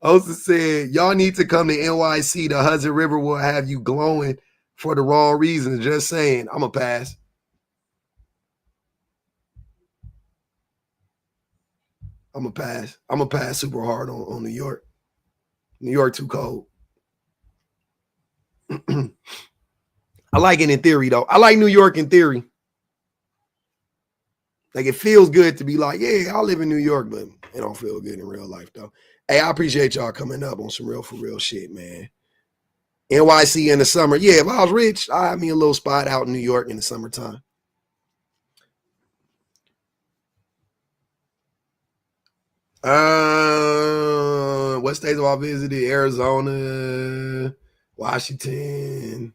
S1: Osa said, y'all need to come to NYC. The Hudson River will have you glowing for the wrong reasons. Just saying. I'm going to pass. I'm going to pass super hard on New York. New York too cold. I like it in theory, though. I like New York in theory. Like, it feels good to be like, yeah, I live in New York, but it don't feel good in real life, though. Hey, I appreciate y'all coming up on some real for real shit, man. NYC in the summer. Yeah, if I was rich, I'd have me a little spot out in New York in the summertime. What states have I visited? Arizona, Washington,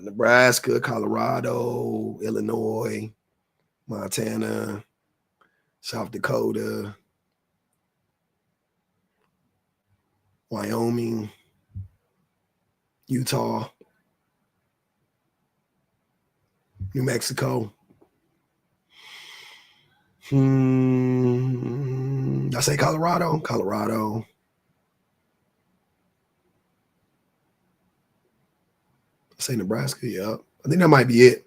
S1: Nebraska, Colorado, Illinois, Montana, South Dakota, Wyoming, Utah, New Mexico. I say Colorado. I say Nebraska. Yeah, I think that might be it.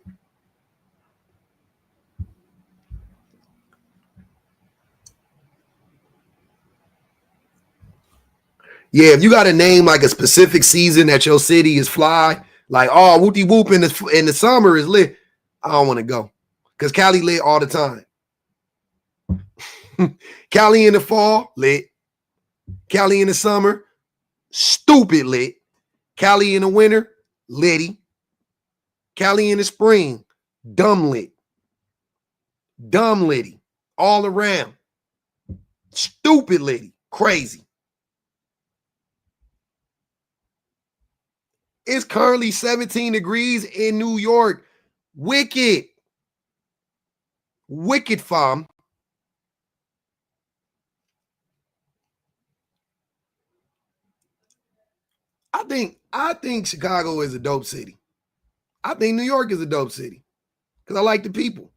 S1: Yeah, if you got to name like a specific season that your city is fly, like, oh, whoopty whoop in the summer is lit, I don't want to go because Cali lit all the time. Cali in the fall, lit. Cali in the summer, stupid lit. Cali in the winter, litty. Cali in the spring, dumb lit. Dumb litty. All around. Stupid litty. Crazy. It's currently 17 degrees in New York. Wicked. Wicked, fam. I think Chicago is a dope city. I think New York is a dope city because I like the people.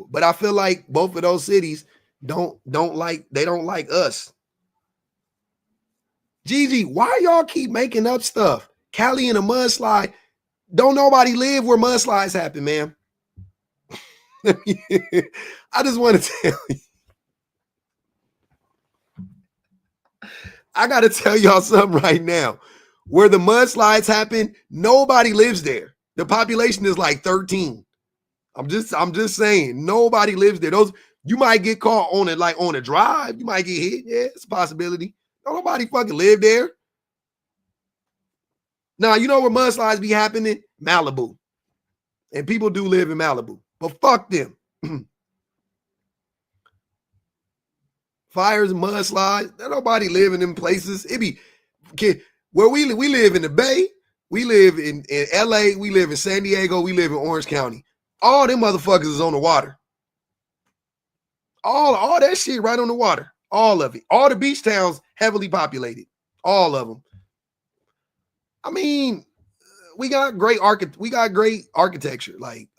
S1: But I feel like both of those cities don't like us. Gigi, why y'all keep making up stuff? Cali in a mudslide. Don't nobody live where mudslides happen, man. I just want to tell you. I got to tell y'all something right now. Where the mudslides happen, nobody lives there. The population is like 13. I'm just saying, nobody lives there. Those you might get caught on it, like on a drive. You might get hit. Yeah, it's a possibility. Don't nobody fucking live there. Now, you know where mudslides be happening? Malibu. And people do live in Malibu. But fuck them. Fires and mudslides. Nobody live in them places. It be where we live in the Bay. We live in LA. We live in San Diego. We live in Orange County. All them motherfuckers is on the water. All that shit right on the water. All of it. All the beach towns heavily populated. All of them. I mean, we got great architecture. Like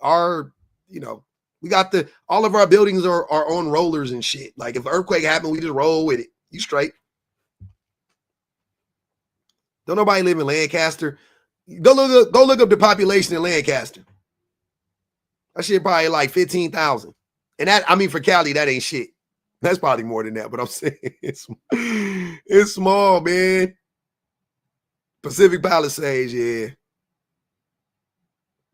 S1: we got all of our buildings are on rollers and shit. Like if an earthquake happened, we just roll with it. You straight. Don't nobody live in Lancaster. Go look up the population in Lancaster. That shit probably like 15,000. And that, I mean, for Cali, that ain't shit. That's probably more than that, but I'm saying it's small, man. Pacific Palisades, yeah.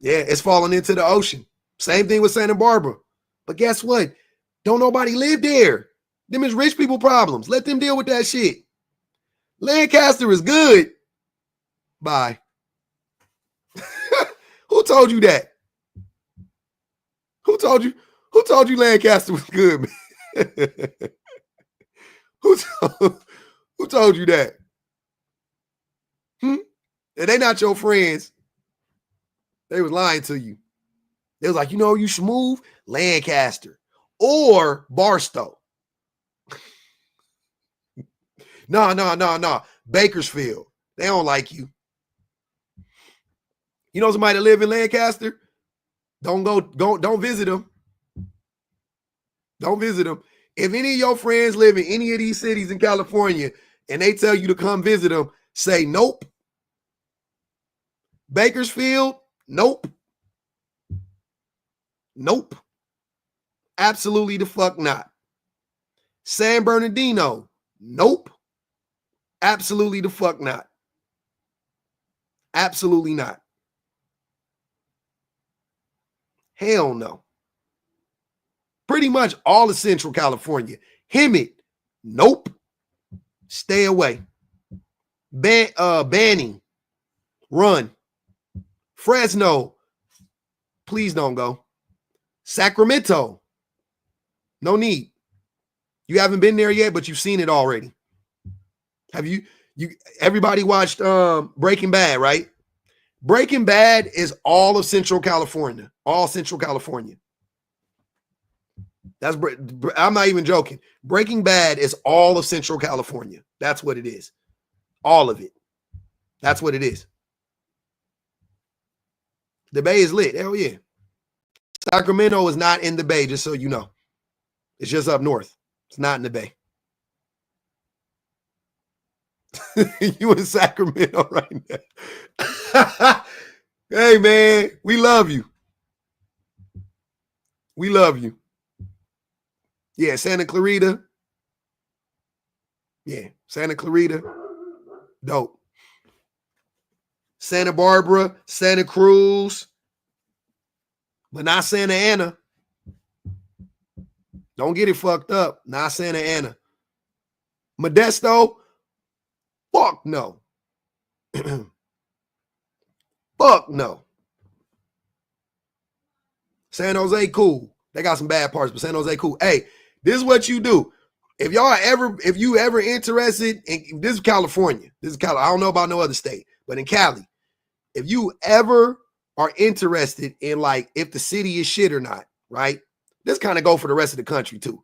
S1: Yeah, it's falling into the ocean. Same thing with Santa Barbara. But guess what? Don't nobody live there. Them is rich people problems. Let them deal with that shit. Lancaster is good. Bye. Who told you that? Who told you Lancaster was good, man? Who told you that? And they not your friends. They was lying to you. They was like, you should move Lancaster or Barstow. No. Bakersfield. They don't like you. You know somebody that live in Lancaster? Don't visit them. Don't visit them. If any of your friends live in any of these cities in California and they tell you to come visit them, say nope. Bakersfield, nope. Nope. Absolutely the fuck not. San Bernardino, nope. Absolutely the fuck not. Absolutely not. Hell no. Pretty much all of Central California. Hemet, nope. Stay away. Banning, run. Fresno, please don't go. Sacramento, no need. You haven't been there yet, but you've seen it already. Have you everybody watched Breaking Bad, right? Breaking Bad is all of Central California. All Central California. I'm not even joking. Breaking Bad is all of Central California. That's what it is. All of it. That's what it is. The Bay is lit. Hell yeah. Sacramento is not in the Bay, just so you know. It's just up north. It's not in the Bay. You in Sacramento right now. Hey, man, we love you. We love you. Yeah, Santa Clarita. Yeah, Santa Clarita. Dope. Santa Barbara, Santa Cruz, but not Santa Ana. Don't get it fucked up. Not Santa Ana. Modesto, fuck no. Fuck no. San Jose, cool. They got some bad parts, but San Jose, cool. Hey, this is what you do. If you ever interested in, this is California. I don't know about no other state, but in Cali, if you ever are interested in like if the city is shit or not, right? This kind of go for the rest of the country too.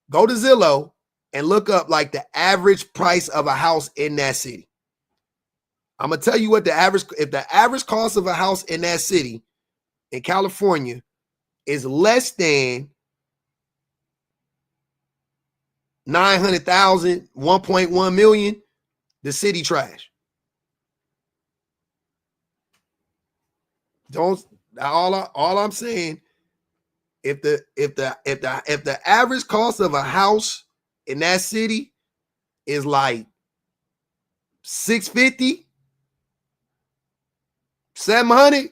S1: Go to Zillow and look up like the average price of a house in that city. I'm gonna tell you what if the average cost of a house in that city in California is less than 900,000, 1.1 million, the city trash. All I'm saying, if the average cost of a house in that city is like 650, 700,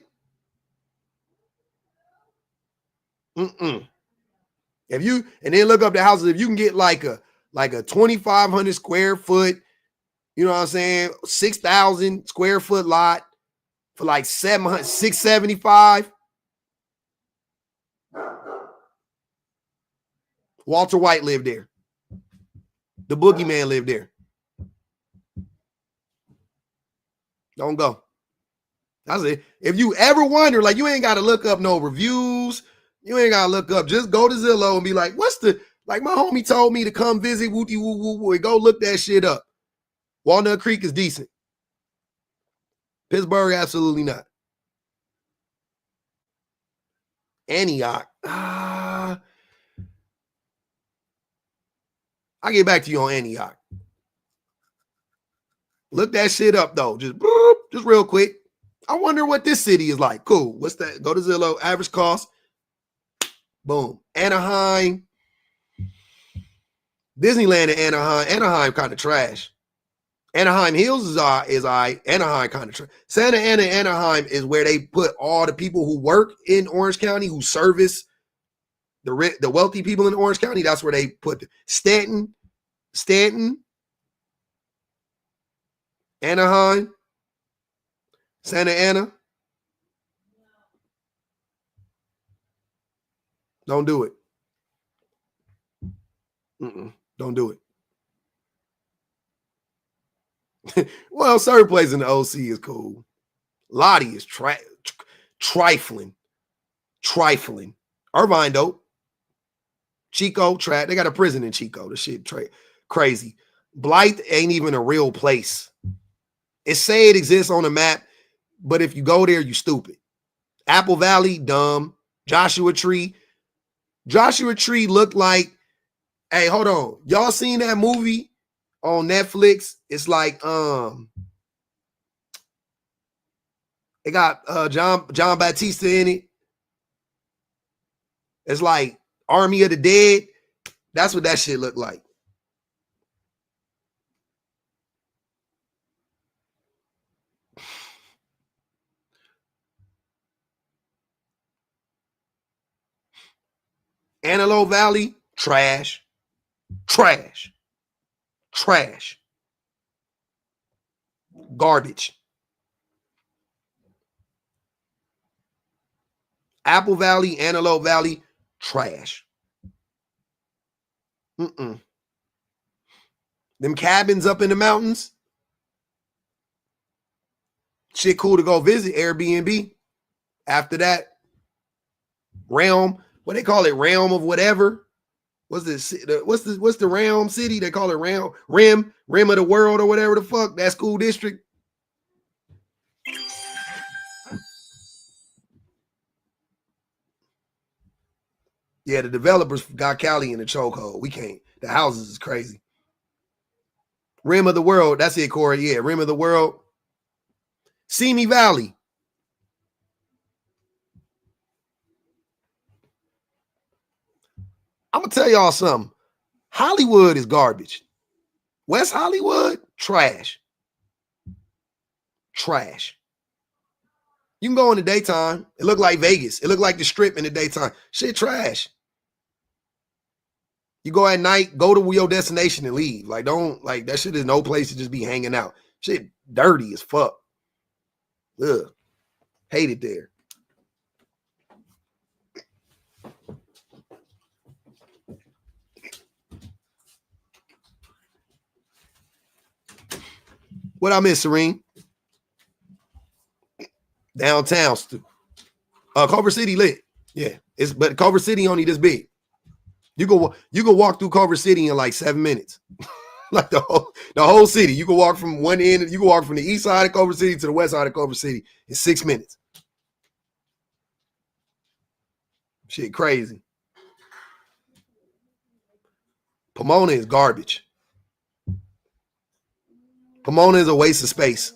S1: if you and then look up the houses, if you can get like a 2,500 square foot, you know what I'm saying, 6,000 square foot lot for like 675. Walter White lived there. The Boogeyman lived there. Don't go. That's it. If you ever wonder, like you ain't got to look up no reviews. You ain't got to look up. Just go to Zillow and be like, like my homie told me to come visit Wooty Woo Woo Woo and go look that shit up. Walnut Creek is decent. Pittsburgh, absolutely not. Antioch. I'll get back to you on Antioch. Look that shit up though. Just real quick. I wonder what this city is like. Cool. What's that? Go to Zillow. Average cost. Boom. Anaheim. Disneyland in Anaheim. Anaheim kind of trash. Anaheim Hills is all right. Anaheim kind of trash. Santa Ana, Anaheim is where they put all the people who work in Orange County, who service the wealthy people in Orange County. That's where they put Stanton, Anaheim, Santa Ana. Don't do it. Don't do it. Well, certain places in the OC is cool. Lottie is trifling. Irvine, dope. Chico, they got a prison in Chico. The shit crazy. Blythe ain't even a real place. It say it exists on the map, but if you go there, you stupid. Apple Valley, dumb. Joshua Tree looked like, hey, hold on. Y'all seen that movie on Netflix? It's like, it got John Batista in it. It's like Army of the Dead. That's what that shit looked like. Antelope Valley, trash. Garbage. Apple Valley, Antelope Valley, trash. Them cabins up in the mountains, shit cool to go visit. Airbnb. After that, realm, what they call it, realm of whatever. What's the realm city? They call it rim of the world or whatever the fuck. That school district. Yeah, the developers got Cali in the chokehold. We can't. The houses is crazy. Rim of the world. That's it, Corey. Yeah, rim of the world. Simi Valley. I'm going to tell y'all something. Hollywood is garbage. West Hollywood, trash. You can go in the daytime. It look like Vegas. It look like the Strip in the daytime. Shit, trash. You go at night, go to your destination and leave. Like, don't, like, that shit is no place to just be hanging out. Shit, dirty as fuck. Ugh. Hate it there. What I miss, Serene? Downtown. Culver City lit. Yeah. But Culver City only this big. You can walk through Culver City in like 7 minutes. Like the whole city. You can walk from one end, you can walk from the east side of Culver City to the west side of Culver City in 6 minutes. Shit crazy. Pomona is garbage. Pomona is a waste of space.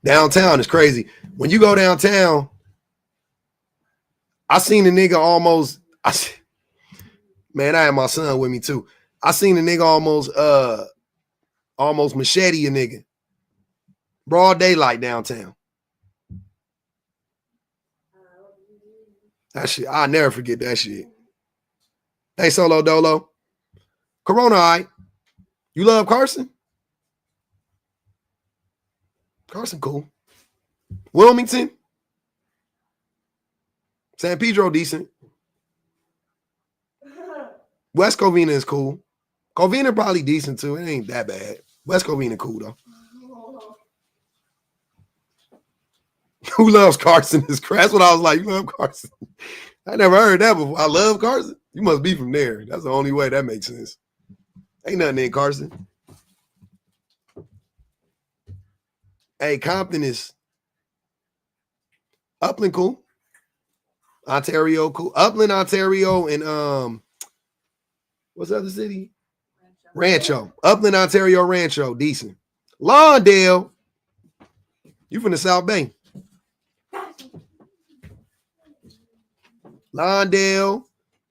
S1: Downtown is crazy. When you go downtown, I seen a nigga almost, man, I had my son with me too. I seen a nigga almost machete a nigga. Broad daylight downtown. That shit, I'll never forget that shit. Hey, Solo Dolo. Corona, all right. You love Carson? Carson, cool. Wilmington? San Pedro, decent. West Covina is cool. Covina probably decent too. It ain't that bad. West Covina cool though. Who loves Carson is crazy. That's what I was like. You love Carson? I never heard that before. I love Carson. You must be from there. That's the only way that makes sense. Ain't nothing in Carson. Hey, Compton is Upland cool. Ontario cool. Upland, Ontario, and what's the other city? Rancho. Upland, Ontario, Rancho, decent. Lawndale, you from the South Bay. Lawndale,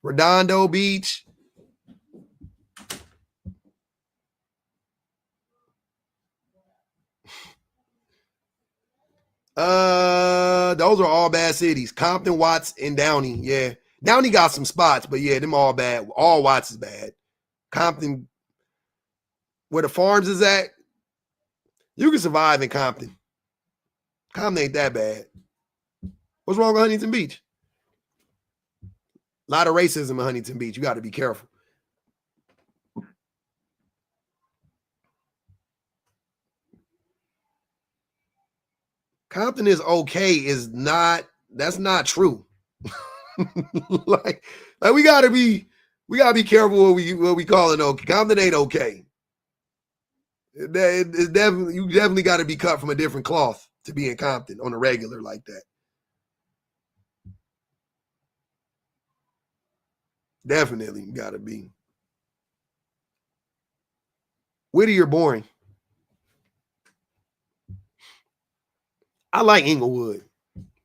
S1: Redondo Beach. Those are all bad cities. Compton, Watts, and Downey. Yeah. Downey got some spots, but yeah, them all bad. All Watts is bad. Compton, where the farms is at, you can survive in Compton. Compton ain't that bad. What's wrong with Huntington Beach? A lot of racism in Huntington Beach. You got to be careful. Compton is okay is not, that's not true. like we gotta be careful what we call it okay. Compton ain't okay. It's definitely, you definitely got to be cut from a different cloth to be in Compton on a regular like that. Definitely got to be. Witty or boring? I like Inglewood.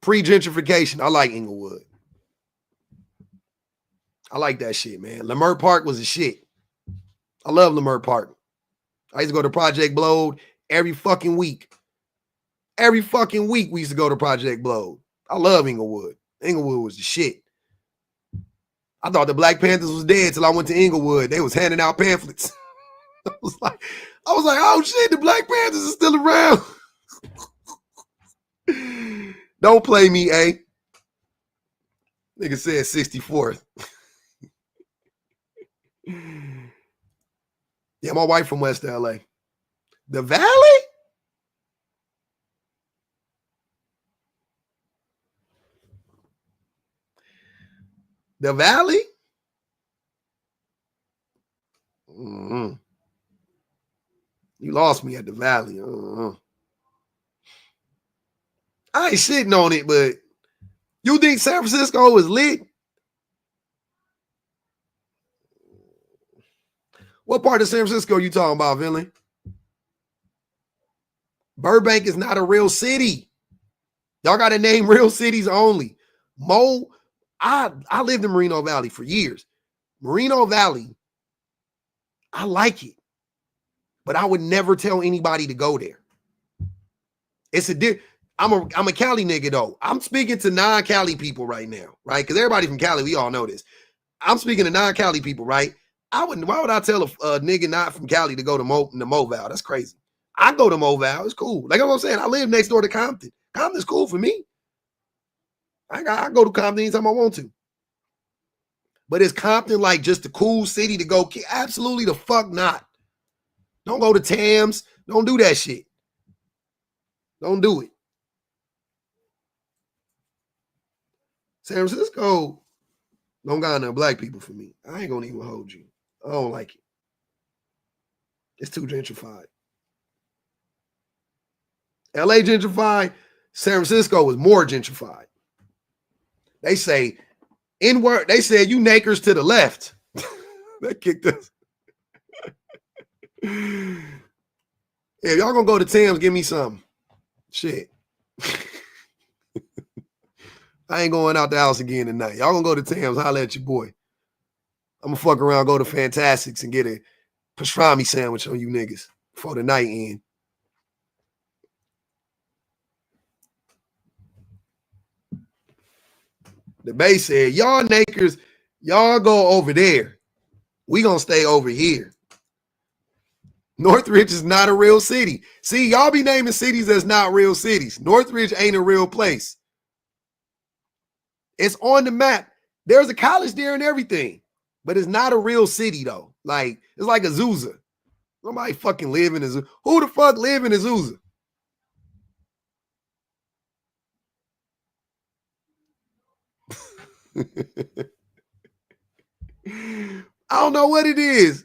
S1: Pre-gentrification, I like Inglewood. I like that shit, man. Leimert Park was a shit. I love Leimert Park. I used to go to Project Blode every fucking week. Every fucking week we used to go to Project Blode. I love Inglewood. Inglewood was the shit. I thought the Black Panthers was dead till I went to Inglewood. They was handing out pamphlets. I was like, oh shit, the Black Panthers are still around. Don't play me, eh? Nigga said 64th. Yeah, my wife from West LA. The Valley? The Valley? Mm-hmm. You lost me at the Valley. I ain't shitting on it, but you think San Francisco is lit? What part of San Francisco are you talking about, Villain? Burbank is not a real city. Y'all got to name real cities only. I lived in Moreno Valley for years. Moreno Valley, I like it, but I would never tell anybody to go there. It's I'm a Cali nigga though. I'm speaking to non-Cali people right now, right? Because everybody from Cali, we all know this. I'm speaking to non-Cali people, right? Why would I tell a nigga not from Cali to go to Moval? That's crazy. I go to Moval. It's cool. Like I'm saying, I live next door to Compton. Compton's cool for me. I go to Compton anytime I want to. But is Compton like just a cool city to go? Absolutely the fuck not. Don't go to Tams. Don't do that shit. Don't do it. San Francisco don't got enough black people for me. I ain't gonna even hold you. I don't like it. It's too gentrified. LA gentrified. San Francisco was more gentrified. They say N-word. They said you nakers to the left. That kicked us. Yeah, y'all gonna go to Tams, give me something. Shit. I ain't going out the house again tonight. Y'all gonna go to Tams, holla at your boy. I'm gonna fuck around, go to Fantastics and get a pastrami sandwich on you niggas before the night end. The base said, y'all nakers, y'all go over there. We gonna stay over here. Northridge is not a real city. See, y'all be naming cities that's not real cities. Northridge ain't a real place. It's on the map. There's a college there and everything, but it's not a real city though. Like, it's like Azusa. Nobody fucking live in Azusa. Who the fuck live in Azusa? I don't know what it is.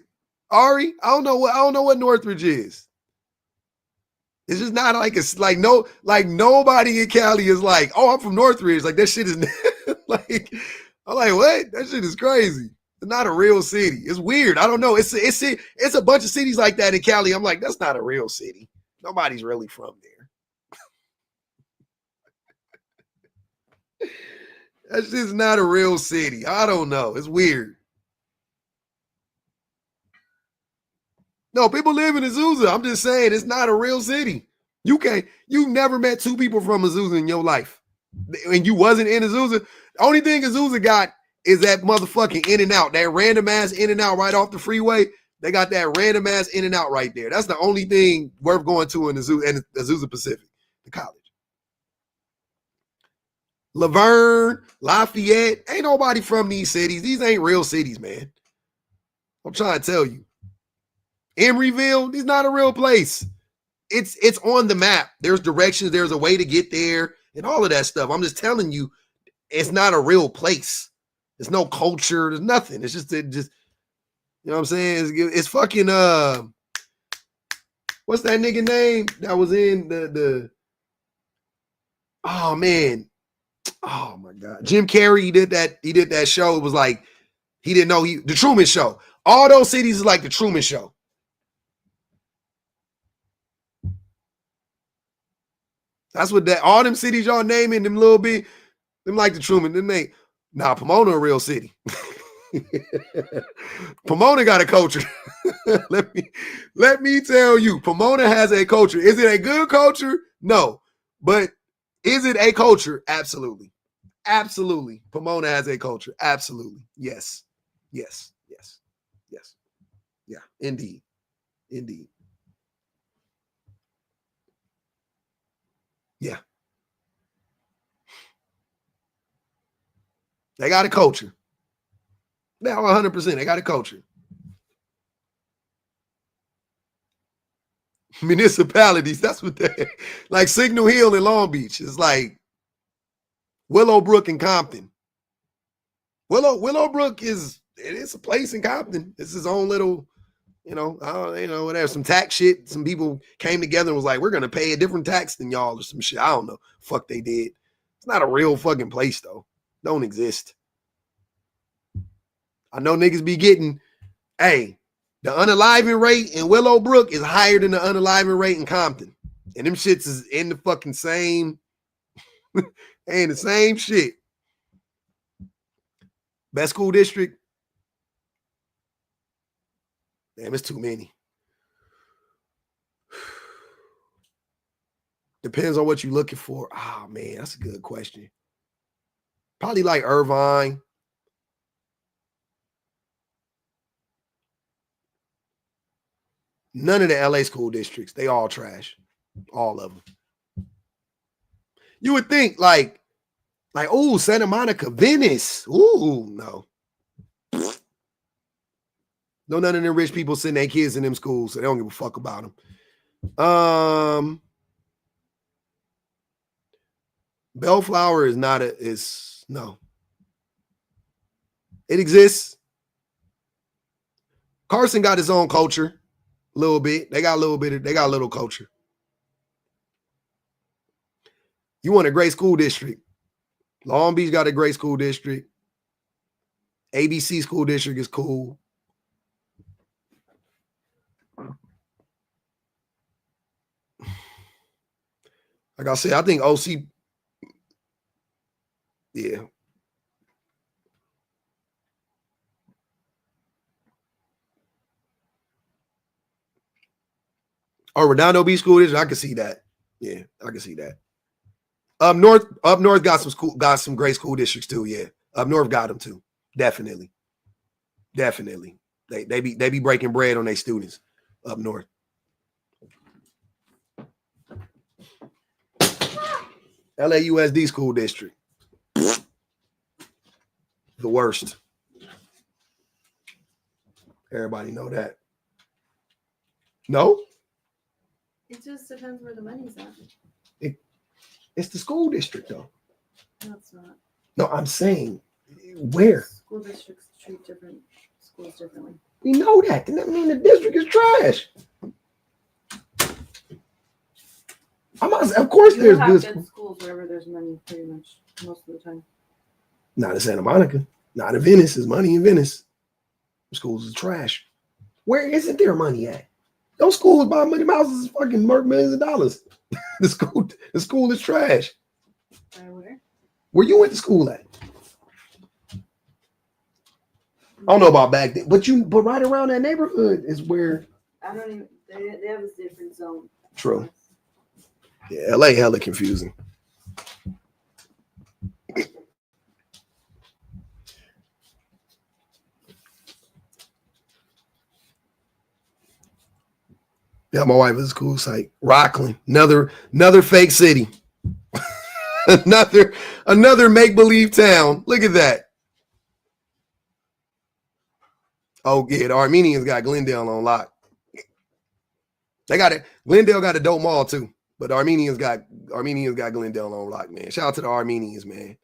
S1: Ari, I don't know what Northridge is. It's just not like it's like nobody in Cali is like, oh, I'm from Northridge. Like that shit is like, I'm like, what? That shit is crazy. It's not a real city. It's weird. I don't know. It's a bunch of cities like that in Cali. I'm like, that's not a real city. Nobody's really from there. That's just not a real city. I don't know. It's weird. No, people live in Azusa. I'm just saying it's not a real city. You've never met two people from Azusa in your life. And you wasn't in Azusa. The only thing Azusa got is that motherfucking in and out, that random ass in and out right off the freeway. They got that random ass in and out right there. That's the only thing worth going to in Azusa Pacific, the college. Laverne, Lafayette, ain't nobody from these cities. These ain't real cities, man. I'm trying to tell you. Emeryville, this is not a real place. it's on the map. There's directions. There's a way to get there and all of that stuff. I'm just telling you, it's not a real place. There's no culture. There's nothing. It's just you know what I'm saying? It's fucking what's that nigga name that was in the oh man. Oh my God. Jim Carrey, he did that show. It was like he didn't know the Truman Show. All those cities is like the Truman Show. That's what all them cities y'all naming, them little bit, them like the Truman. Pomona a real city. Pomona got a culture. let me tell you, Pomona has a culture. Is it a good culture? No. But is it a culture? Absolutely. Absolutely. Pomona has a culture. Absolutely. Yes. Yes. Yes. Yes. Yeah. Indeed. Indeed. Yeah. They got a culture. Now 100%. They got a culture. Municipalities. That's what they like. Signal Hill in Long Beach. It's like Willowbrook and Compton. Willowbrook it's a place in Compton. It's his own little, whatever. Some tax shit. Some people came together and was like, we're gonna pay a different tax than y'all or some shit. I don't know. Fuck they did. It's not a real fucking place though. Don't exist. I know niggas be getting, hey, the unaliving rate in Willowbrook is higher than the unaliving rate in Compton. And them shits is in the fucking same, and the same shit. Best school district? Damn, it's too many. Depends on what you're looking for. Oh, man, that's a good question. Probably like Irvine. None of the LA school districts. They all trash. All of them. You would think like, oh, Santa Monica, Venice. Ooh, no. No, none of them rich people send their kids in them schools, so they don't give a fuck about them. Bellflower is not no. It exists. Carson got his own culture. A little bit. They got a little culture. You want a great school district. Long Beach got a great school district. ABC school district is cool. Like I said, I think OC, yeah. Oh, Redondo Beach school district, I can see that. Yeah, I can see that. Up north got some great school districts too. Yeah, up north got them too. Definitely. They be breaking bread on their students up north. LAUSD school district, the worst. Everybody know that. No.
S12: It just depends where the money's at.
S1: It's the school district, though.
S12: No, it's not.
S1: No, I'm saying where?
S12: School districts treat different schools differently.
S1: We know that. Doesn't that mean the district is trash? Of course, there's good
S12: schools wherever there's money, pretty much most of the time.
S1: Not in Santa Monica. Not in Venice. There's money in Venice. Schools is trash. Where isn't there money at? Those schools buy money houses is fucking millions of dollars. The school is trash.
S12: Where?
S1: Where you went to school at? I don't know about back then, but right around that neighborhood is where.
S12: I don't even. They have a different zone.
S1: True. Yeah, LA hella confusing. Yeah, my wife is a school site. Rockland, another fake city. another make-believe town. Look at that. Oh, yeah, the Armenians got Glendale on lock. They got it. Glendale got a dope mall too, but Armenians got Glendale on lock, man. Shout out to the Armenians, man.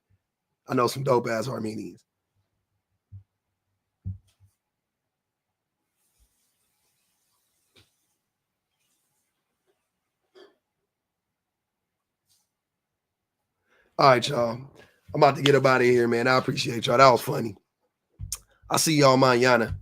S1: I know some dope ass Armenians. All right, y'all. I'm about to get up out of here, man. I appreciate y'all. That was funny. I'll see y'all mañana.